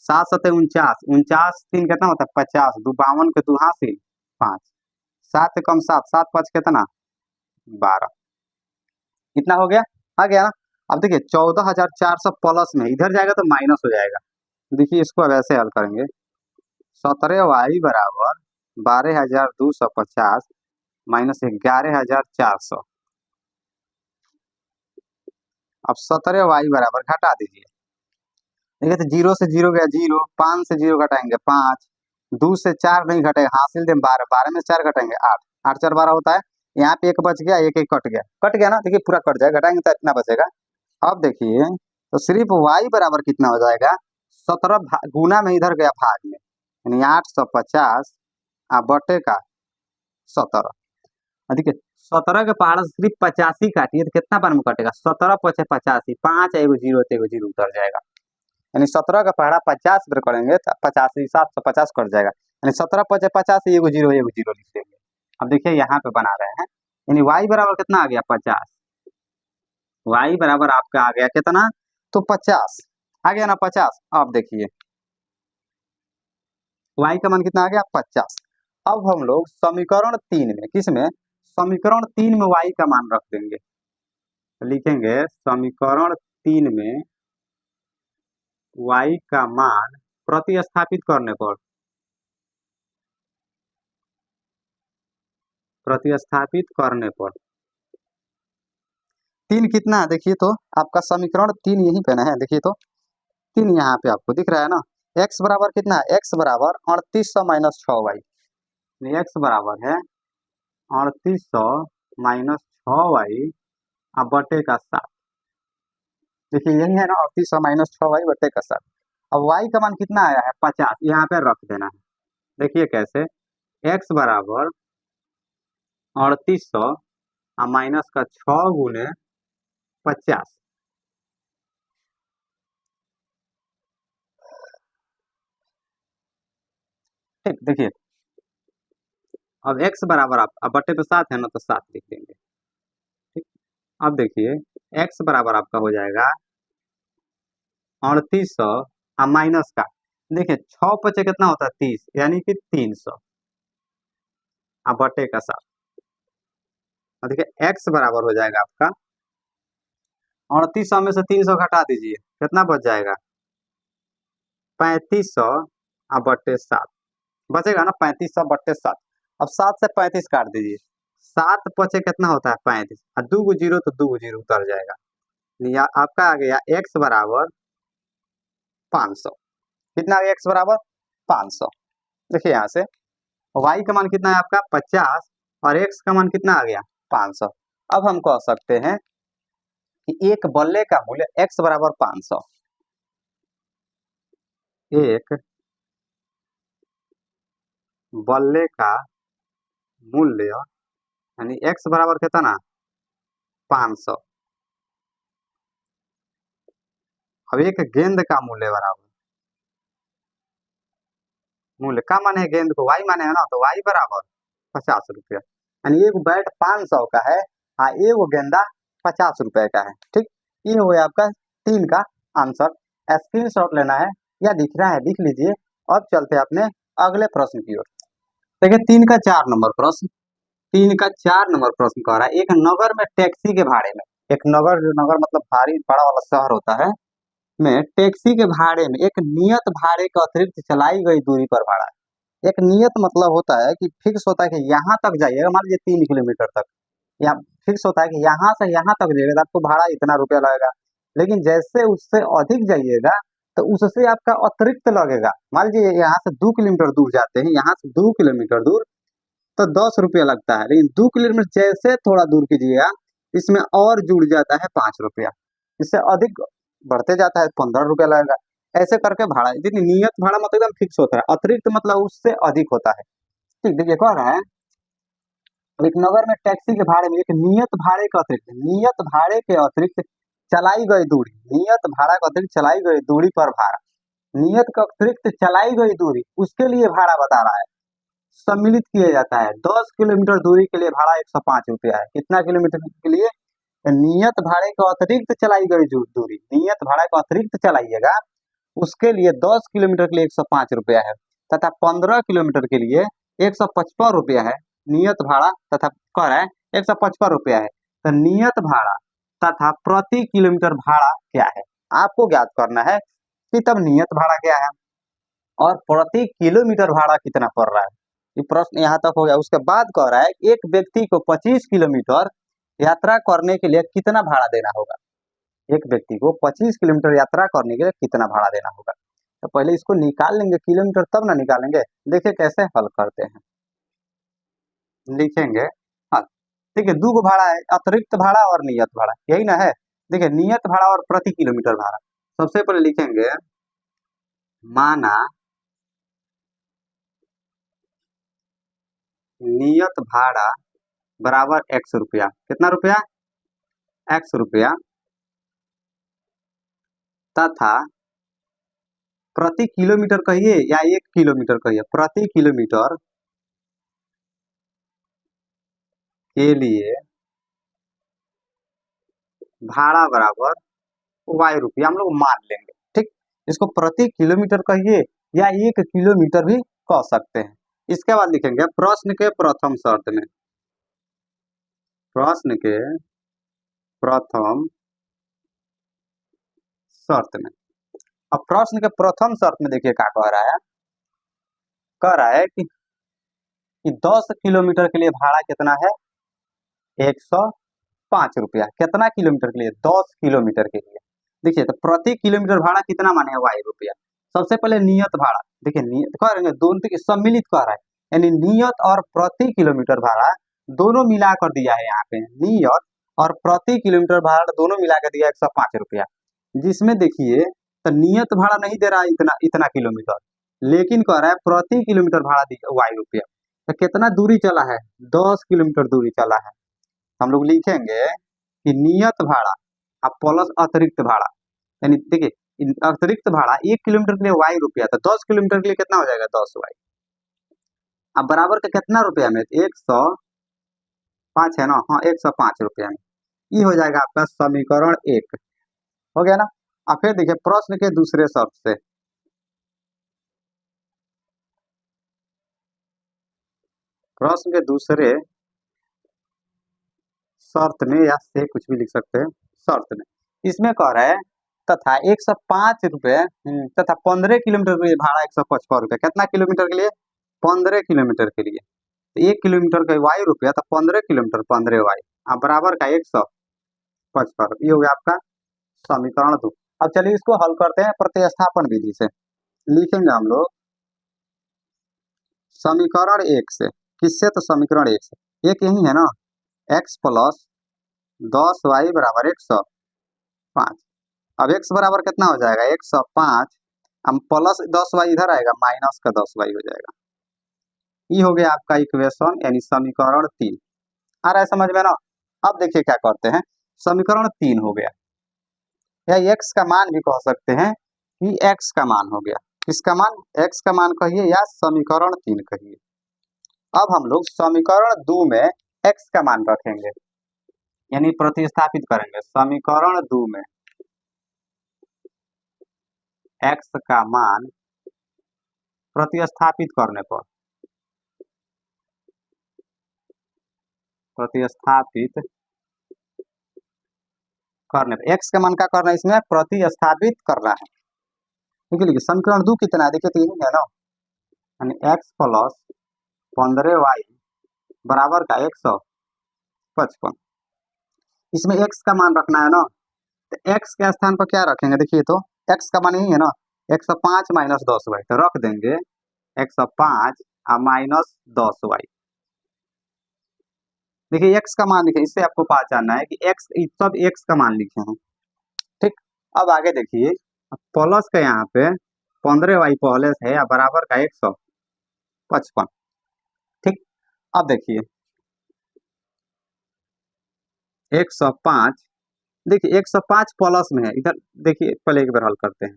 7 सते 49, 49 3 कितना होता है 50, 52 के 2 हासिल 5, 7 कम 7, 7 5 कितना 12, कितना हो गया, आ गया ना। अब देखिए 14,400 प्लस में इधर जाएगा तो माइनस हो जाएगा, देखिए इसको अब ऐसे हल करेंगे, 17 वाई बराबर 12,250 माइनस 11,400। अब 17 वाई बराबर घटा दीजिए, देखिए तो 0 से 0 गया 0, 5 से 0 घटाएंगे 5, 2 से 4 नहीं घटेगा, हासिल दें 12, 12 में 4 घटाएंगे 8, 8 4 12 होता है, यहाँ पे एक बच गया, एक एक कट गया, कट गया ना, देखिए पूरा कट जाएगा, घटाएंगे तो इतना बचेगा। अब देखिए तो सिर्फ वाई बराबर कितना हो जाएगा 17 गुना में इधर गया भाग में, यानी 850 बटे का 17, देखिए 17 के पहाड़ से सिर्फ 85 काटिए तो कितना बार में कटेगा, 17 पचे 85, 5 एगो जीरो उतर जाएगा, यानी 17 का पहाड़ा 50 पर करेंगे तो 85 750 कट जाएगा, यानी 17 पचे 85 एगो जीरो लिख देंगे। अब देखिए यहाँ पे बना रहे हैं, यानी वाई बराबर कितना आ गया 50, वाई बराबर आपका आ गया कितना तो 50 आ गया ना 50। अब देखिए वाई का मान कितना आ गया 50। अब हम लोग समीकरण 3 में, किसमें समीकरण 3 में वाई का मान रख देंगे, लिखेंगे समीकरण 3 में वाई का मान प्रतिस्थापित करने पर, प्रतिस्थापित करने पर 3 कितना है देखिए तो आपका समीकरण 3 यहीं पे ना है, देखिए तो 3 यहाँ पे आपको दिख रहा है ना, x बराबर कितना है, x बराबर 3800 माइनस 6 वाई, x बराबर है 3800 माइनस 6 वाई बटे का 7, देखिए यही है ना 3800 माइनस 6 वाई बटे का 7। अब y का मान कितना आया है 50, यहाँ पे रख देना है, देखिए कैसे, x बराबर 3800 माइनस का 6 गुने 50, ठीक देखिए, अब x बराबर आप अब बटे पे 7 है ना तो 7 लिख देंगे, ठीक। अब देखिए x बराबर आपका हो जाएगा 3800 माइनस का, देखिए 6 पचे कितना होता है 30, यानी कि 300 बटे का 7, और देखिए x बराबर हो जाएगा आपका 3800 में से 300 घटा दीजिए कितना बच जाएगा 3500 बटे 7, बचेगा ना 3500 बटे 7। अब 7 से 35 काट दीजिए, 7 पचे कितना होता है 35, और 2 को जीरो तो 2 को जीरो उतर जाएगा, या आपका आ गया x बराबर 500, कितना आ गया x बराबर 500। देखिए यहाँ से y का मान कितना है आपका 50 और x का मान कितना आ गया 500। अब हम कह सकते हैं कि एक बल्ले का मूल्य x बराबर 500, एक बल्ले का मूल्य यानी x बराबर कितना 500। अब एक गेंद का मूल्य बराबर, मूल्य का माने है गेंद को y माने है ना, तो y बराबर 50 रुपया। यानी एक बैट 500 का है, हाँ एक गेंदा 50 रुपए का है। ठीक, ये हो गया आपका 3 का आंसर। स्क्रीनशॉट लेना है या दिख रहा है लिख लीजिए। अब चलते हैं अपने अगले प्रश्न की ओर। देखिए 3 का 4 नंबर प्रश्न, 3 का 4 नंबर प्रश्न कह रहा है एक नगर में टैक्सी के भाड़े में, एक नगर, जो नगर मतलब भारी बड़ा वाला शहर होता है, में टैक्सी के भाड़े में एक नियत भाड़े के अतिरिक्त चलाई गई दूरी पर भाड़ा है। एक नियत मतलब होता है कि फिक्स होता है कि यहाँ तक जाइएगा, मान लीजिए 3 किलोमीटर तक, या फिक्स होता है कि यहाँ से यहाँ तक जाइएगा तो आपको भाड़ा इतना रुपया लगेगा। लेकिन जैसे उससे अधिक जाइएगा तो उससे आपका अतिरिक्त लगेगा। मान लीजिए यहाँ से 2 किलोमीटर दूर जाते हैं, यहाँ से 2 किलोमीटर दूर तो 10 रुपया लगता है, लेकिन 2 किलोमीटर जैसे थोड़ा दूर कीजिएगा इसमें और जुड़ जाता है 5 रुपया, इससे अधिक बढ़ते जाता है 15 रुपया लगेगा। ऐसे करके भाड़ा, देखिए नियत भाड़ा मतलब एकदम फिक्स होता है, अतिरिक्त मतलब उससे अधिक होता है। ठीक, देखिए कह रहा है एक नगर में टैक्सी के भाड़े में एक नियत भाड़े के अतिरिक्त, नियत भाड़े के अतिरिक्त चलाई गई दूरी, नियत भाड़ा के अतिरिक्त चलाई गई दूरी पर भाड़ा, नियत के अतिरिक्त चलाई गई दूरी उसके लिए भाड़ा बता रहा है, सम्मिलित किया जाता है। 10 किलोमीटर दूरी के लिए भाड़ा 105 रुपया है। कितना किलोमीटर के लिए? नियत भाड़े के अतिरिक्त चलाई गई दूरी, नियत भाड़ा के अतिरिक्त चलाइएगा उसके लिए 10 किलोमीटर के लिए 105 रुपया है, तथा 15 किलोमीटर के लिए 155 रुपया है नियत भाड़ा, तथा कह रहा है 155 रुपया है। तो नियत भाड़ा तथा प्रति किलोमीटर भाड़ा क्या है आपको ज्ञात करना है, कि तब नियत भाड़ा क्या है और प्रति किलोमीटर भाड़ा कितना पड़ रहा है। ये प्रश्न यहाँ तक हो गया। उसके बाद कह रहा है एक व्यक्ति को 25 किलोमीटर यात्रा करने के लिए कितना भाड़ा देना होगा, एक व्यक्ति को 25 किलोमीटर यात्रा करने के लिए कितना भाड़ा देना होगा। तो पहले इसको निकाल लेंगे किलोमीटर, तब ना निकालेंगे। देखिए कैसे हल करते हैं, लिखेंगे। हाँ देखिए दो भाड़ा है, अतिरिक्त भाड़ा और नियत भाड़ा, यही ना है। देखिए नियत भाड़ा और प्रति किलोमीटर भाड़ा, सबसे पहले लिखेंगे माना नियत भाड़ा बराबर x रुपया, कितना रुपया x रुपया, तथा प्रति किलोमीटर कहिए या 1 किलोमीटर कहिए, प्रति किलोमीटर के लिए भाड़ा बराबर y रुपया हम लोग मान लेंगे। ठीक, इसको प्रति किलोमीटर कहिए या 1 किलोमीटर भी कह सकते हैं। इसके बाद लिखेंगे प्रश्न के प्रथम शर्त में, प्रश्न के प्रथम शर्त में। अब प्रश्न के प्रथम शर्त में देखिए क्या कह रहा है, कह रहा है कि 10 किलोमीटर के लिए भाड़ा कितना है 105 रुपया। कितना किलोमीटर के लिए? 10 किलोमीटर के लिए। देखिए तो प्रति किलोमीटर भाड़ा कितना माने है y रुपया। सबसे पहले नियत भाड़ा, देखिए नियत कह रहे हैं दोनों के सम्मिलित कर रहा है, यानी नियत और प्रति किलोमीटर भाड़ा दोनों मिला कर दिया है। यहाँ पे नियत और प्रति किलोमीटर भाड़ा दोनों मिला कर दिया 105 रुपया, जिसमें देखिए तो नियत भाड़ा नहीं दे रहा है इतना इतना किलोमीटर, लेकिन कह रहा है प्रति किलोमीटर भाड़ा y रुपया। तो कितना दूरी चला है? 10 किलोमीटर दूरी चला है। हम लोग लिखेंगे कि नियत भाड़ा अब प्लस अतिरिक्त भाड़ा, यानी देखिए अतिरिक्त भाड़ा 1 किलोमीटर के लिए y रुपया, तो 10 किलोमीटर के लिए कितना हो जाएगा 10y। अब बराबर का कितना रुपया में? 105 है ना, हाँ 105 रुपया में। ये हो जाएगा आपका समीकरण 1, हो गया ना। अब फिर देखिए प्रश्न के दूसरे शर्त से, प्रश्न के दूसरे शर्त में या से कुछ भी लिख सकते हैं, शर्त में इसमें कह रहा है तथा 105 रुपये तथा 15 किलोमीटर के लिए भाड़ा 155 रुपये। कितना किलोमीटर के लिए? 15 किलोमीटर के लिए। तो 1 किलोमीटर का y रुपया, तो 15 किलोमीटर 15y, अब बराबर का 155। ये हो गया आपका समीकरण 2। अब चलिए इसको हल करते हैं प्रतिस्थापन विधि से। लिखेंगे हम लोग समीकरण 1 से, किससे? तो समीकरण 1 से, एक यही है ना, x प्लस 10y बराबर 105। अब x बराबर कितना हो जाएगा 105, अब प्लस 10y इधर आएगा, माइनस का 10y हो जाएगा। ये हो गया आपका इक्वेशन यानी समीकरण 3। आ रहा है समझ में ना। अब देखिए क्या करते हैं, समीकरण 3 हो गया, या x का मान भी कह सकते हैं कि x का मान हो गया। किसका मान? x का मान कहिए या समीकरण 3 कहिए। अब हम लोग समीकरण 2 में x का मान रखेंगे, यानी प्रतिस्थापित करेंगे। समीकरण 2 में x का मान प्रतिस्थापित करने पर, प्रतिस्थापित करने पर x का मान क्या करना है, इसमें प्रतिस्थापित करना है। देखिए लिखिए समीकरण 2 कितना है, देखिए 3 है ना, यानी x प्लस 15y बराबर का 155। इसमें x का मान रखना है ना, तो x के स्थान पर क्या रखेंगे, देखिए तो x का मान यही है ना, 105 माइनस 10y, तो रख देंगे 105 माइनस 10y। देखिए x का मान लिखे, इससे आपको पहचानना है कि x सब x का मान लिखे हैं। ठीक, अब आगे देखिए प्लस का यहाँ पे 15y पहले से है या बराबर का 155। ठीक, अब देखिए 105, देखिए 105 प्लस में है इधर, देखिए पहले एक बार हल करते हैं।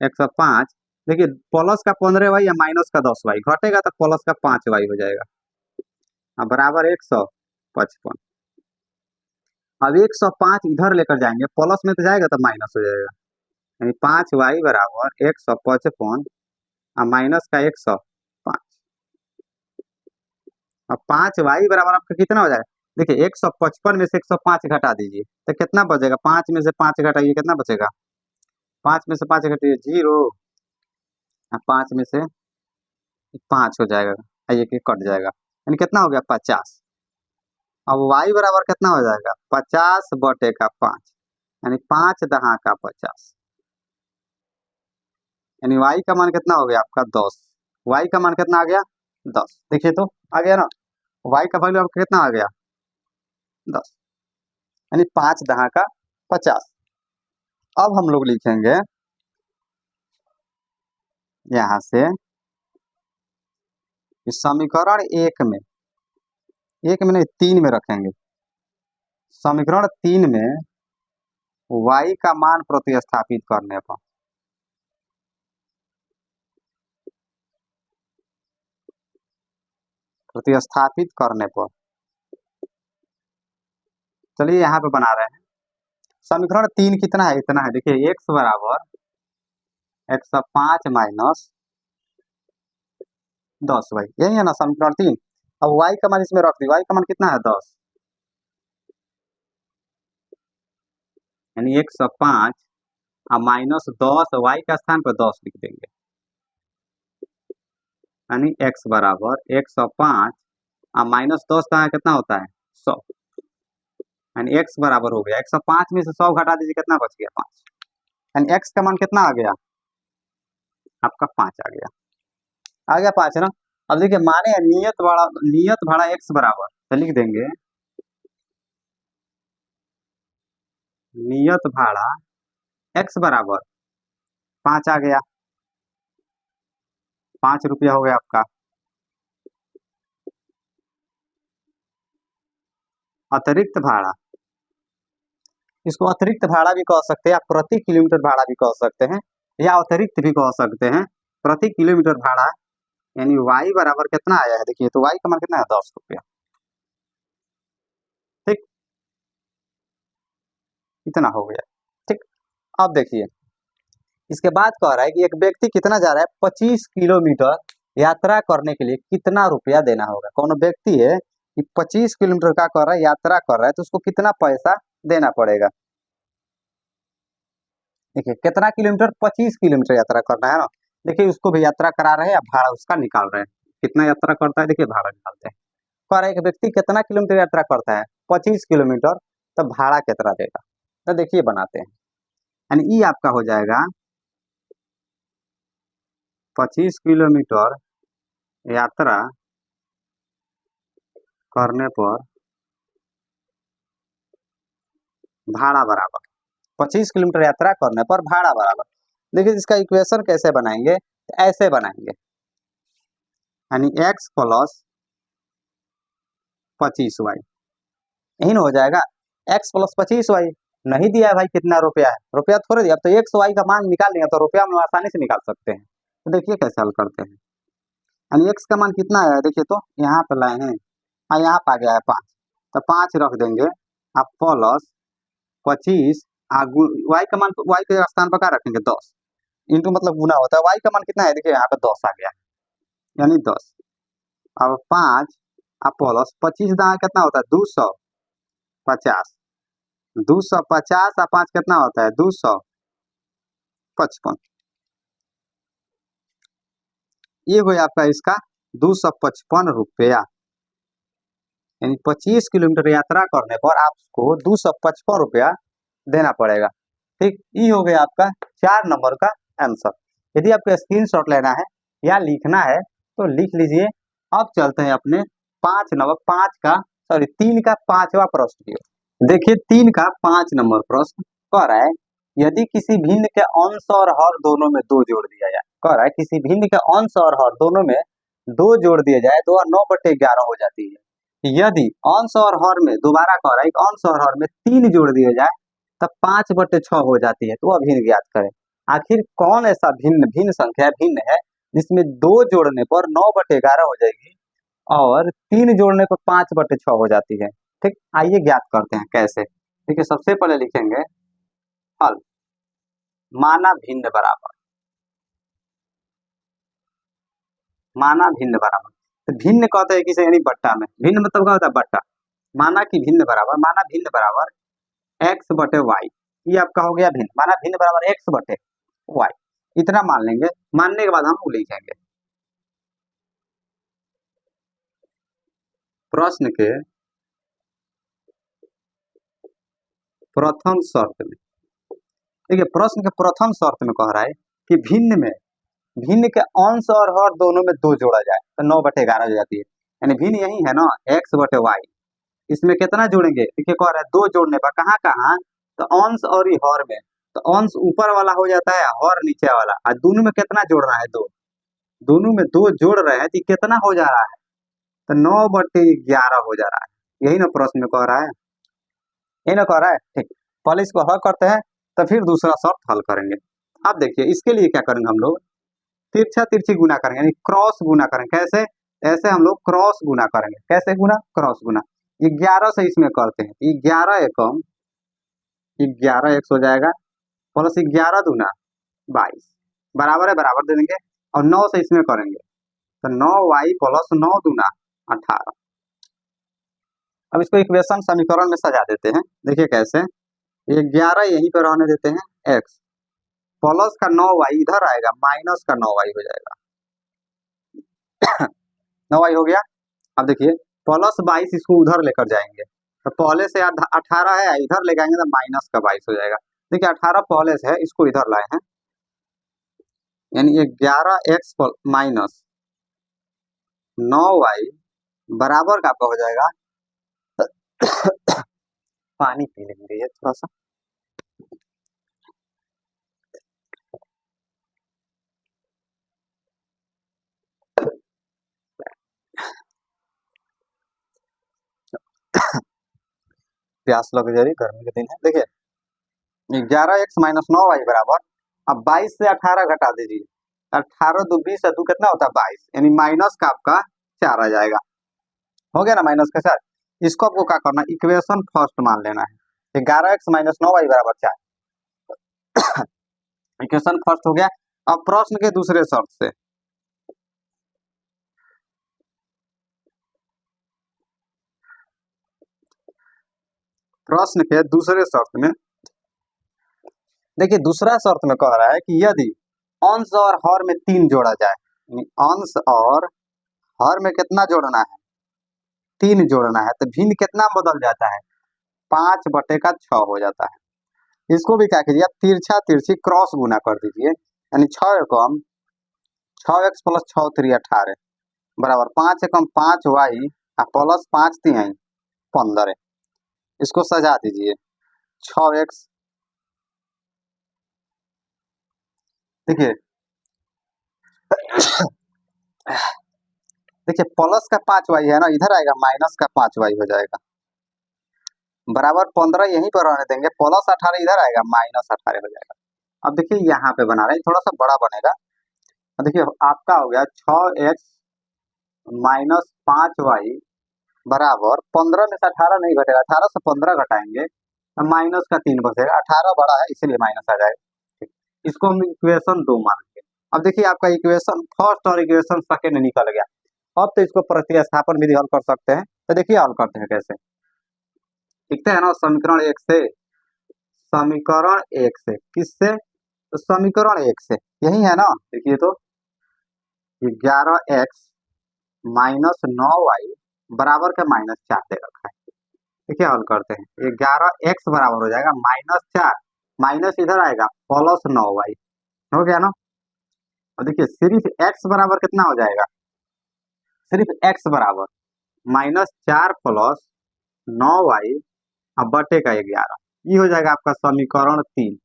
105, देखिए प्लस का 15y या माइनस का 10y घटेगा तो प्लस का 5y हो जाएगा, बराबर 155। अब 105 इधर लेकर जाएंगे, प्लस में तो जाएगा तो माइनस हो जाएगा, यानी 5y बराबर 155 और माइनस का 105। अब 5y बराबर आपका कितना हो जाएगा, देखिए 155 में से 105 घटा दीजिए तो कितना बचेगा, 5 में से 5 घटाइए कितना बचेगा, 5 में से 5 घटाइए 0, 5 में से 5 हो जाएगा, ये कट जाएगा, यानी कितना हो गया 50। अब y बराबर कितना हो जाएगा, 50 बटे का 5, यानी 5 दहा का 50, यानी y का मान कितना हो गया आपका 10। y का मान कितना आ गया 10, देखिए तो आ गया ना, y का वैल्यू आपका कितना आ गया 10, यानी 5 दहा का 50। अब हम लोग लिखेंगे यहाँ से समीकरण 1 में, 1 में नहीं 3 में रखेंगे। समीकरण 3 में y का मान प्रतिस्थापित करने पर, प्रतिस्थापित करने पर, चलिए यहाँ पे बना रहे हैं। समीकरण 3 कितना है, इतना है, देखिए x बराबर 105 माइनस 10y, यही है ना समीकरण 3। अब y का मान इसमें रख दी, y का मान कितना है 10, यानी 105 माइनस 10, y का स्थान पर 10 लिख देंगे, यानी x बराबर 105 माइनस 10 का कितना होता है 100, यानी x बराबर हो गया 105 में से 100 घटा दीजिए कितना बच गया 5, यानी x का मान कितना आ गया आपका 5 आ गया 5 है ना। अब देखिए माने नियत भाड़ा x बराबर, तो लिख देंगे नियत भाड़ा x बराबर 5 आ गया, 5 रुपया हो गया आपका। अतिरिक्त भाड़ा, इसको अतिरिक्त भाड़ा भी कह सकते हैं, या प्रति किलोमीटर भाड़ा भी कह सकते हैं, या अतिरिक्त भी कह सकते हैं। प्रति किलोमीटर भाड़ा यानी y बराबर कितना आया है, देखिए तो y का मान कितना है 10 रुपया। ठीक, इतना हो गया। ठीक, अब देखिए इसके बाद कह रहा है कि एक व्यक्ति कितना जा रहा है 25 किलोमीटर यात्रा करने के लिए कितना रुपया देना होगा। कौन व्यक्ति है कि 25 किलोमीटर का कर रहा है, यात्रा कर रहा है, तो उसको कितना पैसा देना पड़ेगा। देखिए कितना किलोमीटर, 25 किलोमीटर यात्रा करना है ना, देखिए उसको भी यात्रा करा रहे हैं या भाड़ा उसका निकाल रहे हैं, कितना यात्रा करता है, देखिए भाड़ा निकालते हैं। कह रहा है एक व्यक्ति कितना किलोमीटर यात्रा करता है 25 किलोमीटर, तो भाड़ा कितना देगा, तो देखिए बनाते हैं, यानी ई आपका हो जाएगा 25 किलोमीटर यात्रा करने पर भाड़ा बराबर, 25 किलोमीटर यात्रा करने पर भाड़ा बराबर। देखिए इसका इक्वेशन कैसे बनाएंगे, ऐसे बनाएंगे, यानी एक्स प्लस 25y, यही ना हो जाएगा। एक्स प्लस 25y नहीं दिया है भाई, कितना रुपया है, रुपया थोड़े दिया। अब तो एक्स वाई का मान निकाल लिया तो रुपया हम आसानी से निकाल सकते हैं। तो देखिए कैसे हल करते हैं। यानी एक्स का मान कितना है, देखिए तो यहाँ पे लाए हैं, हाँ यहाँ पे आ गया है 5, तो 5 रख देंगे, आप प्लस 25 वाई का मान, वाई के स्थान पर क्या रखेंगे 10, इंटू मतलब गुना होता है। वाई का मान कितना है, देखिए यहाँ पे 10 आ गया, यानी 10। अब 5 आप प्लस 25 दाएं कितना होता है 250, 250 और 5 कितना होता है 255। ये हो आपका इसका 255 रुपया, यानी 25 किलोमीटर यात्रा करने पर आपको 255 रुपया देना पड़ेगा। ठीक, ये हो गया आपका 4 नंबर का आंसर। यदि आपको स्क्रीनशॉट लेना है या लिखना है तो लिख लीजिए। अब चलते हैं अपने 3 का 5वां प्रश्न की ओर। देखिए 3 का 5 नंबर प्रश्न कह रहा है, यदि किसी भिन्न के अंश और हर दोनों में 2 जोड़ दिया जाए, कह रहा है किसी भिन्न के अंश और हर दोनों में 2 जोड़ दिए जाए तो वह 9/11 हो जाती है। यदि अंश और हर में, दोबारा कह रहा है अंश और हर में 3 जोड़ दिए जाए तब 5/6 हो जाती है, तो वह भिन्न ज्ञात करें। आखिर कौन ऐसा भिन्न भिन्न संख्या भिन्न है जिसमें 2 जोड़ने पर 9/11 हो जाएगी और 3 जोड़ने पर 5/6 हो जाती है। ठीक, आइए ज्ञात करते हैं कैसे। ठीक है, सबसे पहले लिखेंगे हल, माना भिन्न बराबर, माना भिन्न बराबर। तो भिन्न कहते हैं किसे, यानी बट्टा में, भिन्न मतलब क्या होता है बट्टा। माना कि भिन्न बराबर, माना भिन्न बराबर x/y, ये आपका हो गया भिन्न। माना भिन्न बराबर x/y, इतना मान लेंगे। मानने के बाद हम लिखेंगे प्रश्न के प्रथम शर्त में। देखिए प्रश्न के प्रथम शर्त में कह रहा है कि भिन्न में, भिन्न के अंश और हर दोनों में 2 जोड़ा जाए तो 9/11 हो जाती है। यानी भिन्न यही है ना, x/y, इसमें कितना जोड़ेंगे, देखिए कह रहा है 2 जोड़ने पर, कहाँ कहाँ, तो अंश और हर में। तो अंश ऊपर वाला हो जाता है, हर नीचे वाला, और दोनों में कितना जोड़ना है 2, दोनों में 2 जोड़ रहे हैं तो कितना हो जा रहा है, तो 9/11 हो जा रहा है। यही ना प्रश्न में कह रहा है, यही ना कह रहा है। ठीक, पहले इसको हल करते हैं तो फिर दूसरा शर्त हल करेंगे। अब देखिए इसके लिए क्या करेंगे हम लोग, तिरछा तिरछी गुना करेंगे, यानी क्रॉस गुना करेंगे। कैसे, ऐसे हम लोग क्रॉस गुना करेंगे। कैसे गुना, क्रॉस गुना। 11 से इसमें करते हैं, 11 एकम 11x हो जाएगा, प्लस 11 दूना 22, बराबर है, बराबर दे देंगे। और 9 से इसमें करेंगे तो 9y प्लस 9 दूना 18। अब इसको इक्वेशन समीकरण में सजा देते हैं। देखिए कैसे, ये 11 यहीं पर रहने देते हैं, x प्लस का 9y इधर आएगा, माइनस का 9y हो जाएगा। 9y हो गया। अब देखिए प्लस 22 इसको उधर लेकर जाएंगे तो पहले से 18 है, इधर ले जाएंगे तो माइनस का 22 हो जाएगा। देखिए 18 पहले से है, इसको इधर लाए हैं, यानी ये 11x माइनस 9y बराबर का आपका हो जाएगा पानी पी लेंगे ये थोड़ा सा। प्यास लग जा रही, गर्मी के दिन है। देखिए 11x माइनस 9y बराबर, अब 22 से 18 घटा दीजिए, 18 दो 20 है, 2 कितना होता है 22, यानी माइनस का आपका 4 आ जाएगा। हो गया ना माइनस का 4। इसको आपको क्या करना है, इक्वेशन फर्स्ट मान लेना है। 11x माइनस 9y बराबर 4, इक्वेशन फर्स्ट हो गया। अब प्रश्न के दूसरे शर्त से, प्रश्न के दूसरे शर्त में देखिए दूसरा शर्त में कह रहा है कि यदि अंश और हर में 3 जोड़ा जाए, यानी अंश और हर में कितना जोड़ना है, 3 जोड़ना है, तो भिन्न कितना बदल जाता है, 5/6 हो जाता है। इसको भी क्या कीजिए, आप तिरछा तिरछी क्रॉस गुना कर दीजिए, यानी 6 एकम 6x प्लस 6 3 18 बराबर 5 एकम 5y प्लस 5 3 15। इसको सजा दीजिए, 6x, देखिए देखिए प्लस का 5y है ना, इधर आएगा माइनस का 5y हो जाएगा, बराबर 15 यहीं पर रहने देंगे, प्लस 18 इधर आएगा माइनस 18 हो जाएगा। अब देखिए यहाँ पे बना रहे हैं, थोड़ा सा बड़ा बनेगा। देखिए आपका हो गया 6x माइनस 5y बराबर 15 में से 18 नहीं घटेगा, 18 से 15 घटाएंगे तो माइनस का 3 बचेगा, 18 बड़ा है इसीलिए माइनस आ जाएगा। ठीक, इसको हम इक्वेशन 2 मानेंगे। अब देखिए आपका इक्वेशन फर्स्ट और इक्वेशन सेकेंड निकल गया। अब तो इसको प्रतिस्थापन विधि हल कर सकते हैं, तो देखिए हल करते हैं कैसे। लिखते हैं ना समीकरण 1 से, समीकरण 1 से किससे, तो समीकरण 1 से यही है ना। देखिए तो 11x माइनस 9y बराबर का माइनस 4 दे रखा है। देखिए हल करते हैं, 11x बराबर हो जाएगा माइनस 4, माइनस इधर आएगा प्लस 9y हो गया ना। और देखिए सिर्फ x बराबर कितना हो जाएगा, सिर्फ x बराबर माइनस 4 प्लस 9y अब बटे का 11, ये हो जाएगा आपका समीकरण 3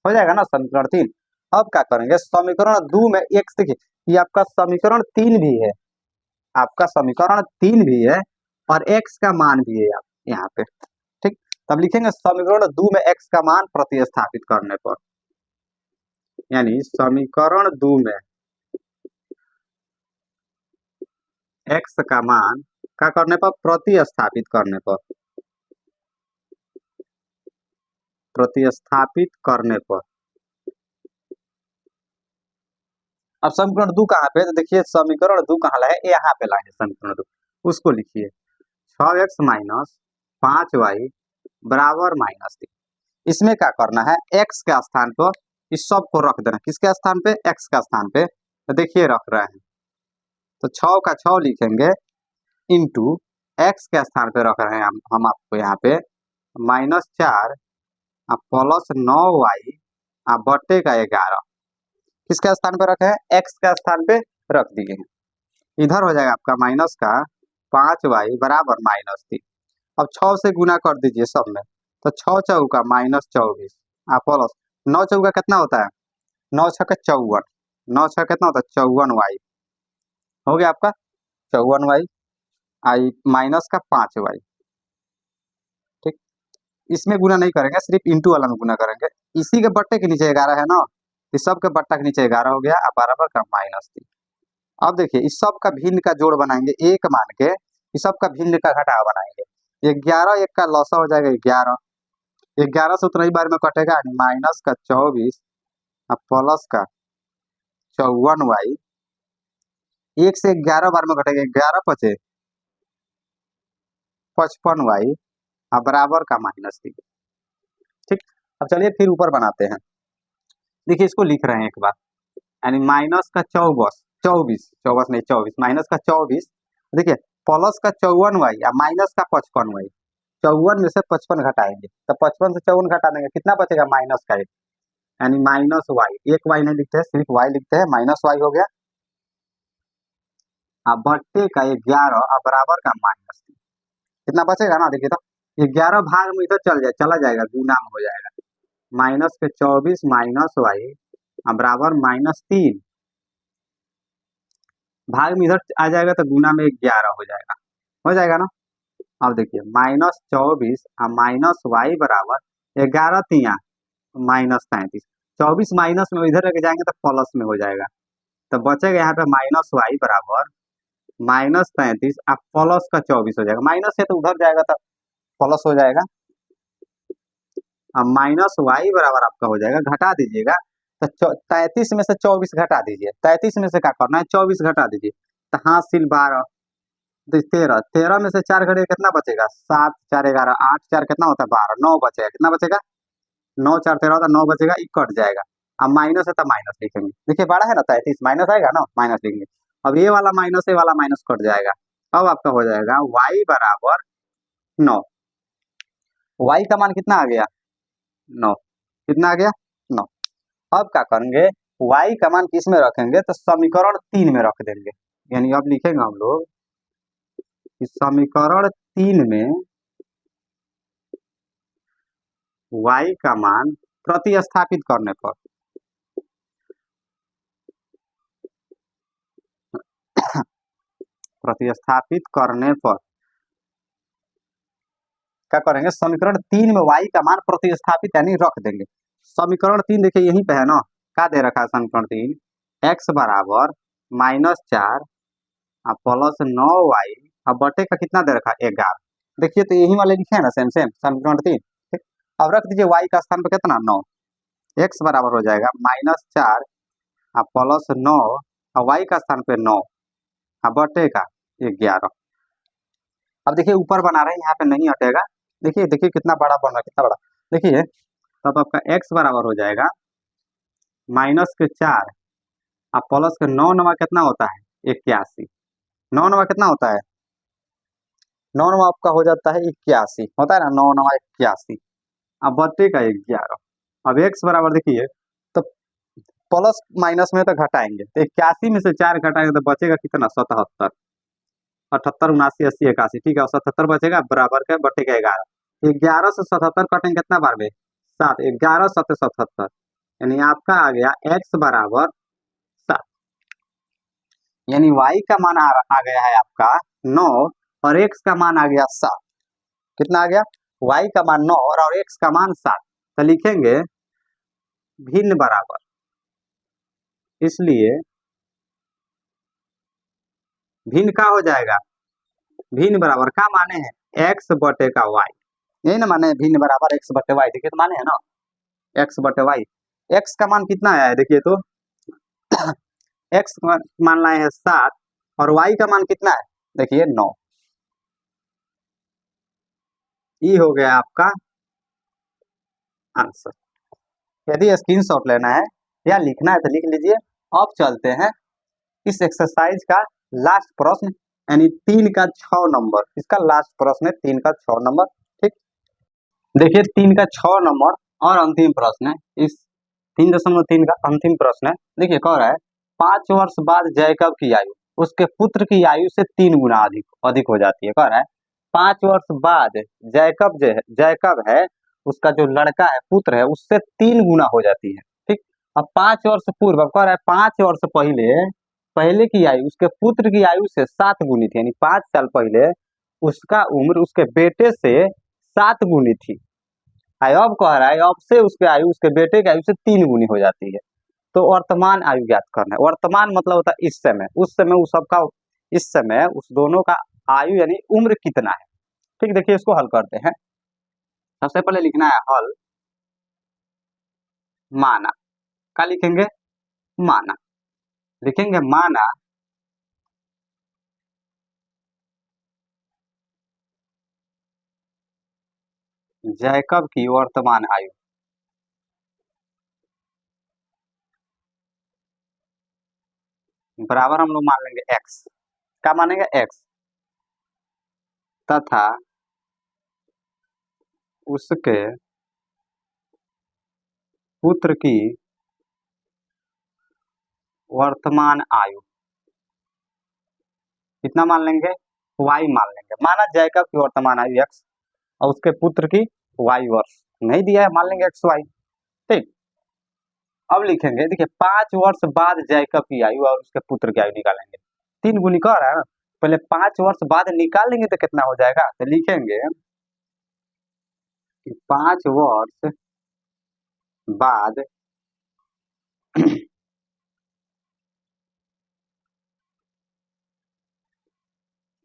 हो जाएगा ना, समीकरण 3। अब क्या करेंगे, समीकरण 2 में x, देखिए ये आपका समीकरण 3 भी है, आपका समीकरण 3 भी है और x का मान भी है यहाँ पे। ठीक, तब लिखेंगे समीकरण 2 में x का मान प्रतिस्थापित करने पर, यानी समीकरण 2 में x का मान क्या करने पर, प्रतिस्थापित करने पर, प्रतिस्थापित करने पर। अब समीकरण 2 कहाँ पे, तो देखिए समीकरण 2 कहाँ लाए, यहाँ पे लाए समीकरण 2, उसको लिखिए 6x माइनस 5y बराबर माइनस 3। इसमें क्या करना है, x के स्थान पर इस सब को रख देना, किसके स्थान पे, x का स्थान पे। तो देखिए रख रहे हैं, तो 6 का 6 लिखेंगे इंटू x के स्थान पे रख रहे हैं हम आपको यहाँ पे माइनस 4 प्लस 9y बट्टे का 11, किसके स्थान पे रखे हैं, x के स्थान पे रख दिए हैं। इधर हो जाएगा आपका माइनस का 5y बराबर माइनस 3। अब 6 से गुना कर दीजिए सब में, तो 6 चौका माइनस 24 प्लस 9 चौका कितना होता है, 9 छक्का 54, 9 छक्का कितना होता है 54y हो गया आपका 54y आई माइनस का 5y। ठीक, इसमें गुना नहीं करेंगे, सिर्फ इंटू वाला में गुना करेंगे। इसी के बट्टे के नीचे 11 है ना, इस सब के बट्टा के नीचे 11 हो गया, बराबर का माइनस 3। अब देखिए इस सब का भिन्न का जोड़ बनाएंगे एक मान के, इस सब का भिन्न का घटा बनाएंगे, 11 एक का लौसा हो जाएगा 11, 11 से उतना ही बार में कटेगा, माइनस का 24 प्लस का 54y, 1 से 11 बार में घटेगा, 11 पचे 55y बराबर का माइनस 3। ठीक, अब चलिए फिर ऊपर बनाते हैं। देखिए इसको लिख रहे हैं एक बार, यानी माइनस का 24 नहीं 24 माइनस का 24, देखिए प्लस का 54y या माइनस का 55y, 54 में से 55 घटाएंगे तो 55 से 54 घटा देंगे, कितना बचेगा माइनस का 1, यानी माइनस वाई, एक वाई नहीं लिखते हैं सिर्फ वाई लिखते हैं, माइनस वाई हो गया बट्टे का 11 बराबर का माइनस 3। कितना बचेगा ना, देखिए तो 11 भाग में इधर चला जाएगा, गुना में हो जाएगा, माइनस के 24 माइनस वाई बराबर माइनस 3, भाग में इधर आ जाएगा तो गुना में 11 हो जाएगा ना। अब देखिए माइनस 24 माइनस वाई बराबर 11 तिया माइनस 33, 24 माइनस में इधर लेके जाएंगे तो प्लस में हो जाएगा, तो बचेगा यहाँ पे माइनस वाई बराबर माइनस 33 प्लस का 24 हो जाएगा, माइनस है तो उधर जाएगा तो प्लस हो जाएगा। अब माइनस वाई बराबर आपका हो जाएगा, घटा दीजिएगा तो 33 में से 24 घटा दीजिए, 33 में से क्या करना है 24 घटा दीजिए, तो हासिल 12 13, 13 में से 4 घटे कितना बचेगा 7 4 11 8 4 कितना होता है 12, 9 बचेगा, कितना बचेगा 9 4 13 होता है, 9 बचेगा, ये कट जाएगा। अब माइनस है तो माइनस लिखेंगे, देखिए बड़ा है ना 33, माइनस आएगा ना माइनस लिखेंगे। अब ये वाला माइनस कट जाएगा, अब आपका हो जाएगा y बराबर 9, y का मान कितना आ गया 9, कितना आ गया 9। अब क्या करेंगे, y का मान किस में रखेंगे, तो समीकरण 3 में रख देंगे, यानी अब लिखेंगे हम लोग समीकरण 3 में y का मान प्रतिस्थापित करने पर प्रतिस्थापित करने पर क्या करेंगे, समीकरण 3 में y का मान प्रतिस्थापित यानी रख देंगे। समीकरण 3 देखिए यहीं पे है ना, क्या दे रखा है समीकरण 3, x बराबर -4 प्लस 9y अब बटे का कितना दे रखा है 11। देखिए तो यही वाले लिखे हैं ना, सेम सेम समीकरण 3। ठीक, अब रख दीजिए y का स्थान पे कितना 9, x बराबर हो जाएगा -4 प्लस 9 y का स्थान पे 9 बटे का 11। अब देखिए ऊपर बना रहे हैं, यहाँ पे नहीं हटेगा। देखिए देखिए कितना बड़ा बन रहा है, कितना बड़ा। देखिए तब आपका x बराबर हो जाएगा -4 प्लस के 9 नवा कितना होता है 81, 9 नवा कितना होता है, 9 नवा आपका हो जाता है 81, होता है ना 9 नवा 81 अब बटे का 11। अब x बराबर देखिए तो प्लस माइनस में तो घटाएंगे, तो 81 में से 4 घटाएंगे तो बचेगा कितना 77, 78 79 80 81, ठीक है 77 बचेगा बराबर का बटे का 11। 11 से 77 कटेंगे कितना बार में 7, 11 7 77 यानी आपका आ गया x बराबर 7, यानी y का मान आ गया है आपका 9 और x का मान आ गया 7। कितना आ गया, y का मान 9 और x का मान 7। तो लिखेंगे भिन्न बराबर, इसलिए भिन्न का हो जाएगा, भिन्न बराबर का माने हैं x बटे का y, यही ना माने भिन्न बराबर x बटे y। देखिए तो माने है ना x बटे y। x का मान कितना आया है देखिए तो x मान लाए हैं 7 और y का मान कितना है देखिए 9। ये हो गया आपका आंसर। यदि स्क्रीनशॉट लेना है या लिखना है तो लिख लीजिए। अब चलते हैं इस एक्सरसाइज का लास्ट प्रश्न, यानी 3 का 6 नंबर, इसका लास्ट प्रश्न है 3 का 6 नंबर। ठीक, देखिए 3 का 6 नंबर और अंतिम प्रश्न है, इस 3.3 का अंतिम प्रश्न है। देखिए कह रहा है 5 वर्ष बाद जैकब की आयु उसके पुत्र की आयु से 3 गुना अधिक हो जाती है। कह रहा है 5 वर्ष बाद जैकब जो है, जैकब है उसका जो लड़का है पुत्र है उससे 3 गुना हो जाती है। ठीक, अब 5 वर्ष पूर्व, अब कह रहा है 5 वर्ष पहले की आयु उसके पुत्र की आयु से 7 गुनी थी, यानी 5 साल पहले उसका उम्र उसके बेटे से 7 गुनी थी। अब कह रहा है अब से उसके आयु उसके बेटे की आयु से 3 गुनी हो जाती है। तो वर्तमान आयु ज्ञात करना है। वर्तमान मतलब होता है इस समय, उस समय उस सबका, इस समय उस दोनों का आयु यानी उम्र कितना है। ठीक, देखिए इसको हल करते हैं। सबसे पहले लिखना है हल माना, क्या लिखेंगे माना, लिखेंगे माना जैकब की वर्तमान आयु बराबर हम लोग मान लेंगे x, क्या मानेंगे x, तथा उसके पुत्र की वर्तमान आयु कितना मान लेंगे y मान लेंगे। माना जैकब की वर्तमान आयु x और उसके पुत्र की y वर्ष, नहीं दिया है मान लेंगे xy। ठीक, अब लिखेंगे देखिए 5 वर्ष बाद जैकब की आयु और उसके पुत्र की आयु निकालेंगे। 3 गुनी कह रहा है ना, पहले 5 वर्ष बाद निकालेंगे तो कितना हो जाएगा, तो लिखेंगे कि 5 वर्ष बाद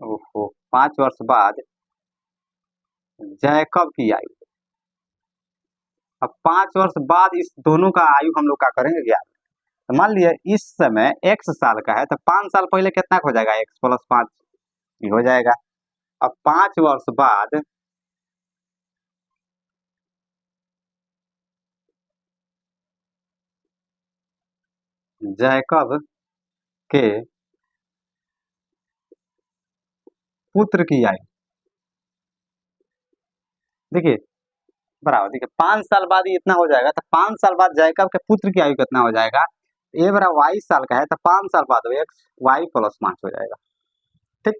ओहो 5 वर्ष बाद जैकब की आयु। अब 5 वर्ष बाद इस दोनों का आयु हम लोग क्या करेंगे ज्ञात। तो मान लिया इस समय x साल का है तो 5 साल पहले कितना हो जाएगा x प्लस 5 हो जाएगा। अब 5 वर्ष बाद जैकब के पुत्र की आयु, देखिए बराबर, देखिए 5 साल बाद ही इतना हो जाएगा तो 5 साल बाद जैकब के पुत्र की आयु कितना हो जाएगा, ये बड़ा y साल का है तो 5 साल बाद x y प्लस 5 हो जाएगा। ठीक,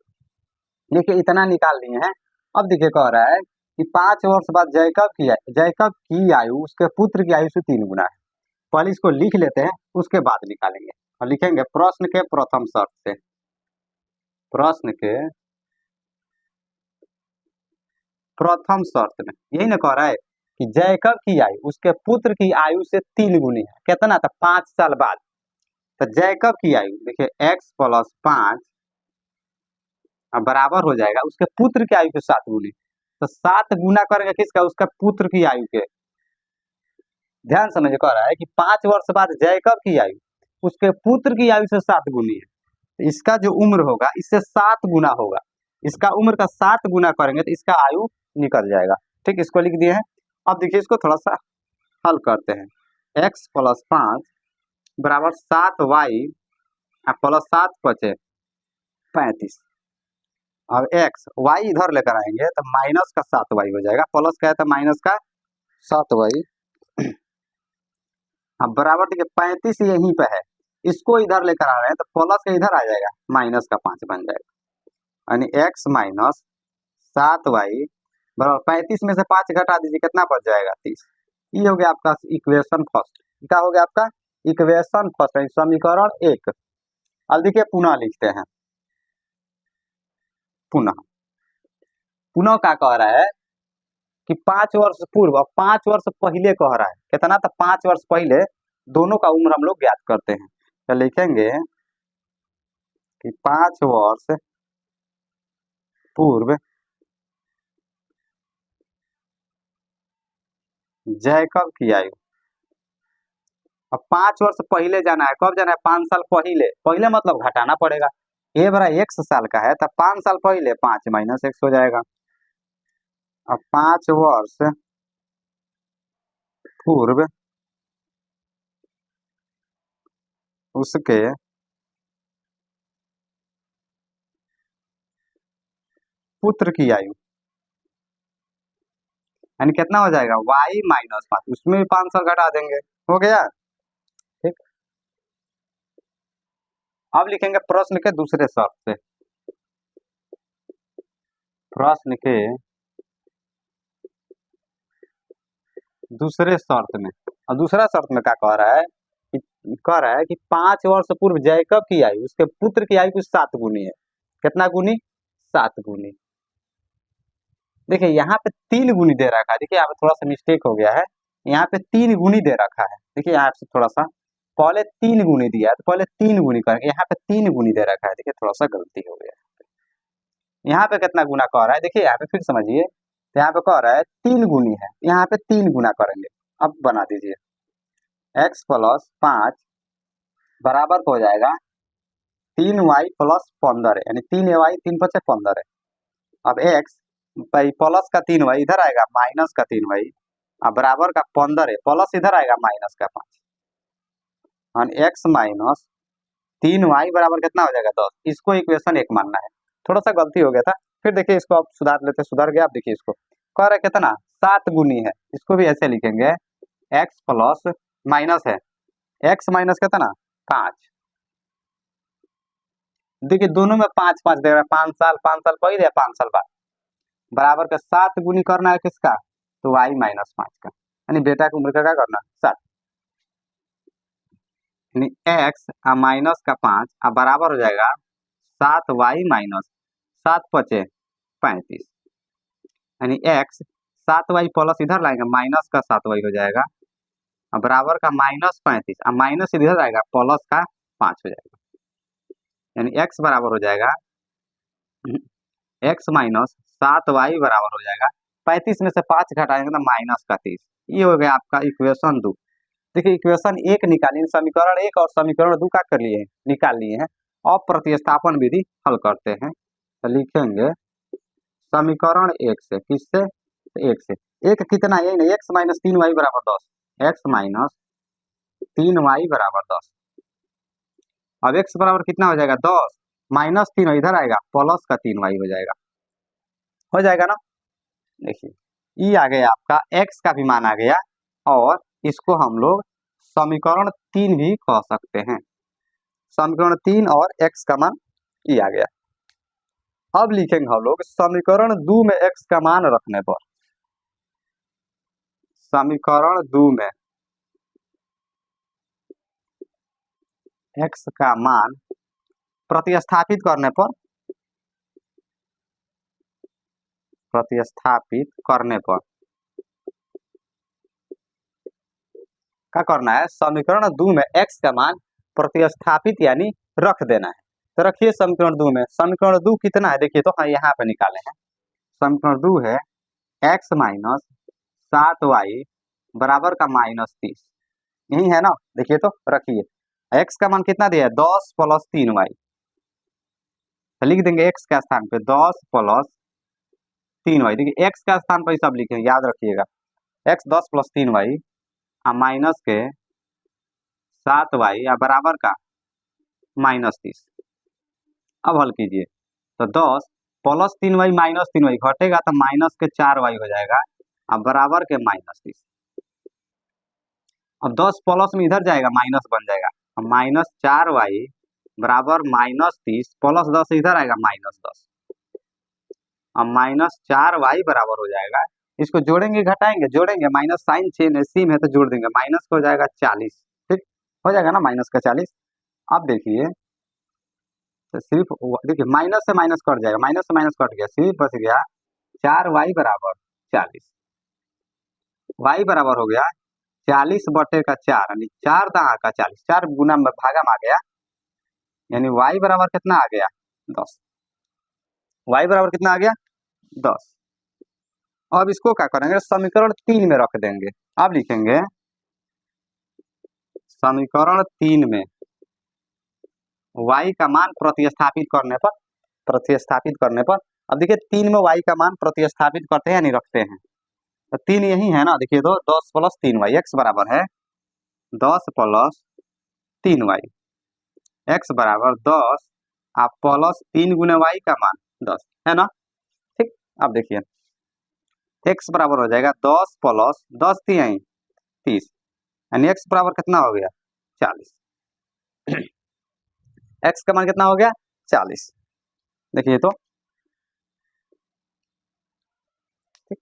देखिए इतना निकाल लिए हैं। अब देखिए कह रहा है कि 5 वर्ष बाद जैकब की आयु उसके पुत्र की आयु से 3 गुना है। पहले इसको लिख लेते हैं उसके बाद निकालेंगे और लिखेंगे प्रश्न के प्रथम शर्त से। प्रश्न के प्रथम शर्त में यही ना कह रहा है कि जैकब की आयु उसके पुत्र की आयु से 3 गुनी है। कितना था? 5 साल बाद। तो जैकब की आयु देखिए x प्लस 5 बराबर हो जाएगा उसके पुत्र की आयु के 7 गुनी। तो 7 गुना करेंगे किसका? उसका पुत्र की आयु के। ध्यान समझ कह रहा है कि 5 वर्ष बाद जैकब की आयु उसके पुत्र की आयु से 7 गुनी है। तो इसका जो उम्र होगा इससे 7 गुना होगा। इसका उम्र का 7 गुना करेंगे तो इसका आयु निकल जाएगा। ठीक, इसको लिख दिए हैं। अब देखिए इसको थोड़ा सा हल करते हैं। x प्लस 5 बराबर 7y प्लस 7 पचे 35। अब x y इधर लेकर आएंगे तो माइनस का 7y हो जाएगा, प्लस का है तो माइनस का 7y। अब बराबर देखिए 35 यहीं पे है, इसको इधर लेकर आ रहे हैं तो प्लस का इधर आ जाएगा, माइनस का 5 बन जाएगा। यानी x माइनस 7y बराबर 35 में से 5 घटा दीजिए, कितना बच जाएगा? 30। ये हो गया आपका इक्वेशन फर्स्ट। क्या हो गया आपका? इक्वेशन फर्स्ट, समीकरण 1। अब देखिए पुनः लिखते हैं। पुनः पुनः क्या कह रहा है कि 5 वर्ष पूर्व और 5 वर्ष पहले कह रहा है। कितना? तो 5 वर्ष पहले दोनों का उम्र हम लोग ज्ञात करते हैं। तो लिखेंगे कि 5 वर्ष पूर्व जैकब की आयु। अब 5 वर्ष पहले जाना है, कब जाना है? 5 साल पहले। पहले मतलब घटाना पड़ेगा, ए बरा x साल का है तो 5 साल पहले 5 माइनस x हो जाएगा। अब 5 वर्ष पूर्व उसके पुत्र की आयु, यानी कितना हो जाएगा? y माइनस 5, उसमें भी 5 साल घटा देंगे, हो गया। ठीक, अब लिखेंगे प्रश्न के दूसरे शर्त से। प्रश्न के दूसरे शर्त में, और दूसरा शर्त में क्या कह रहा है कि 5 वर्ष पूर्व जैकब की आयु उसके पुत्र की आयु की 7 गुनी है। कितना गुनी? 7 गुनी। देखिए यहाँ पे 3 गुनी दे रखा है। देखिए यहाँ पे थोड़ा सा मिस्टेक हो गया है, यहाँ पे 3 गुनी दे रखा है। देखिए यहाँ से थोड़ा सा पहले 3 गुनी दिया है तो पहले 3 गुनी करेंगे, यहाँ पे 3 गुनी दे रखा है। देखिए थोड़ा सा गलती हो गया है। यहाँ पे कितना गुना कह रहा है? देखिए यहाँ पे फिर समझिए, तो यहाँ पे कह रहा है 3 गुनी है, यहाँ पे 3 गुना करेंगे। अब बना दीजिए x प्लस 5 बराबर हो जाएगा 3y प्लस 15, यानी 3y 3×5 = 15 है। अब x प्लस का 3y इधर आएगा, माइनस का 3y बराबर का 15 है, प्लस इधर आएगा माइनस का 5, और x माइनस 3y बराबर कितना हो जाएगा? 10। इसको इक्वेशन 1 मानना है। थोड़ा सा गलती हो गया था, फिर देखिए इसको आप सुधार लेते, सुधर गया। आप देखिए इसको कह रहे कितना? 7 गुनी है, इसको भी ऐसे लिखेंगे x प्लस माइनस है x माइनस कितना? 5। देखिए दोनों में 5 5 दे रहा है, 5 साल पहले या 5 साल बाद, बराबर का 7 गुनी करना है किसका? तो y माइनस 5 का, यानी बेटा की उम्र का क्या करना? 7, यानी x माइनस का 5 बराबर हो जाएगा 7y माइनस 7×5 = 35, यानी x 7y प्लस इधर लाएंगे माइनस का 7y हो जाएगा, बराबर का -35 माइनस इधर आएगा प्लस का 5 हो जाएगा, यानी x बराबर हो जाएगा x माइनस 7y बराबर हो जाएगा 35 में से 5 घटाएंगे तो माइनस का 30। ये हो गया आपका इक्वेशन 2। देखिए इक्वेशन 1 निकालिए, समीकरण 1 और समीकरण 2 का कर लिए हैं, निकाल लिए हैं। अब प्रतिस्थापन विधि हल करते हैं। तो लिखेंगे समीकरण 1 से, किससे? 1 से। 1 कितना? यही नहीं, x माइनस 3y बराबर 10, x माइनस 3y बराबर 10। अब x बराबर कितना हो जाएगा? 10 माइनस 3 इधर आएगा, प्लस का 3y हो जाएगा, हो जाएगा ना। देखिए ये आ गया आपका x का भी मान आ गया, और इसको हम लोग समीकरण 3 भी कह सकते हैं। समीकरण 3 और x का मान ये आ गया। अब लिखेंगे हम लोग समीकरण 2 में x का मान रखने पर, समीकरण 2 में x का मान प्रतिस्थापित करने पर प्रतिस्थापित करने पर क्या करना है, समीकरण 2 में x का मान प्रतिस्थापित यानी रख देना है। तो रखिए समीकरण 2 में, समीकरण 2 कितना है देखिए तो, हाँ यहाँ पे निकाले हैं। समीकरण 2 है x माइनस 7y बराबर का -30, यही है ना। देखिए तो रखिए, x का मान कितना दिया है, 10 प्लस 3y, तो लिख देंगे x का स्थान पे 10 प्लस 3y। देखिए x का स्थान पर सब लिखे, याद रखिएगा, x 10 प्लस 3y माइनस के 7y या बराबर का -30। अब हल कीजिए तो 10 प्लस 3y माइनस 3y घटेगा तो माइनस के 4y हो जाएगा, अब बराबर के -30। अब 10 प्लस में इधर जाएगा माइनस बन जाएगा, अब -4y बराबर -30 प्लस 10 इधर आएगा -10, अब -4y बराबर हो जाएगा। इसको जोड़ेंगे घटाएंगे, जोड़ेंगे, माइनस साइन चेन सेम है तो जोड़ देंगे, माइनस हो जाएगा 40, ठीक हो जाएगा ना माइनस का 40। अब देखिए तो सिर्फ देखिए माइनस से माइनस कट जाएगा, माइनस से माइनस कट गया, सिर्फ बच गया 4y बराबर 40। y बराबर हो गया 40 बटे का 4 यानी 4 दहा का 40, 4 गुना में भागा में आ गया, यानी y बराबर कितना आ गया 10। y बराबर कितना आ गया 10। अब इसको क्या करेंगे, समीकरण 3 में रख देंगे। अब लिखेंगे समीकरण 3 में y का मान प्रतिस्थापित करने पर, अब देखिए 3 में y का मान प्रतिस्थापित करते हैं या नहीं रखते हैं, तो 3 यही है ना। देखिए तो 10 प्लस 3y, x बराबर है 10 प्लस 3y, x बराबर 10 आप प्लस 3 गुने y का मान 10 है ना, ठीक। अब देखिए x बराबर हो जाएगा 10 प्लस 10 30, यानी x बराबर कितना हो गया 40। x का मान कितना हो गया 40। देखिए तो ठीक।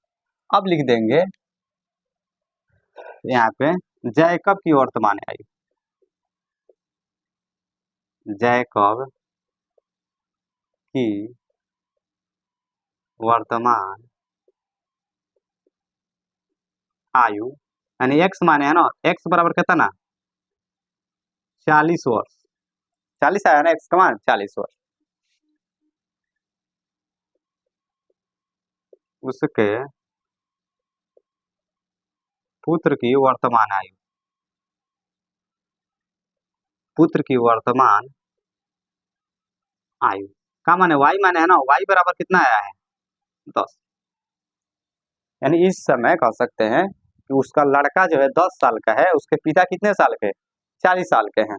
अब लिख देंगे यहाँ पे जैकब की वर्तमान आयु, जैकब की वर्तमान आयु, यानी x माने है ना, x बराबर कितना 40 वर्ष, 40 आया ना x का मान 40 वर्ष। उसके पुत्र की वर्तमान आयु, पुत्र की वर्तमान आयु का माने y माने है ना, y बराबर कितना आया है 10, यानी इस समय कह सकते हैं कि उसका लड़का जो है 10 साल का है, उसके पिता कितने साल के 40 साल के हैं,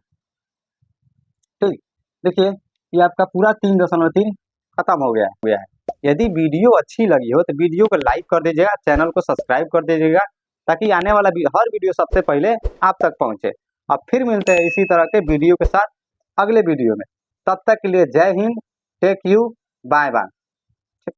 ठीक। देखिए ये आपका पूरा 3.3 खत्म हो गया है। यदि वीडियो अच्छी लगी हो तो वीडियो को लाइक कर दीजिएगा, चैनल को सब्सक्राइब कर दीजिएगा, ताकि आने वाला हर वीडियो सबसे पहले आप तक पहुंचे। अब फिर मिलते हैं इसी तरह के वीडियो के साथ अगले वीडियो में, तब तक के लिए Jai Hind, thank you, bye bye.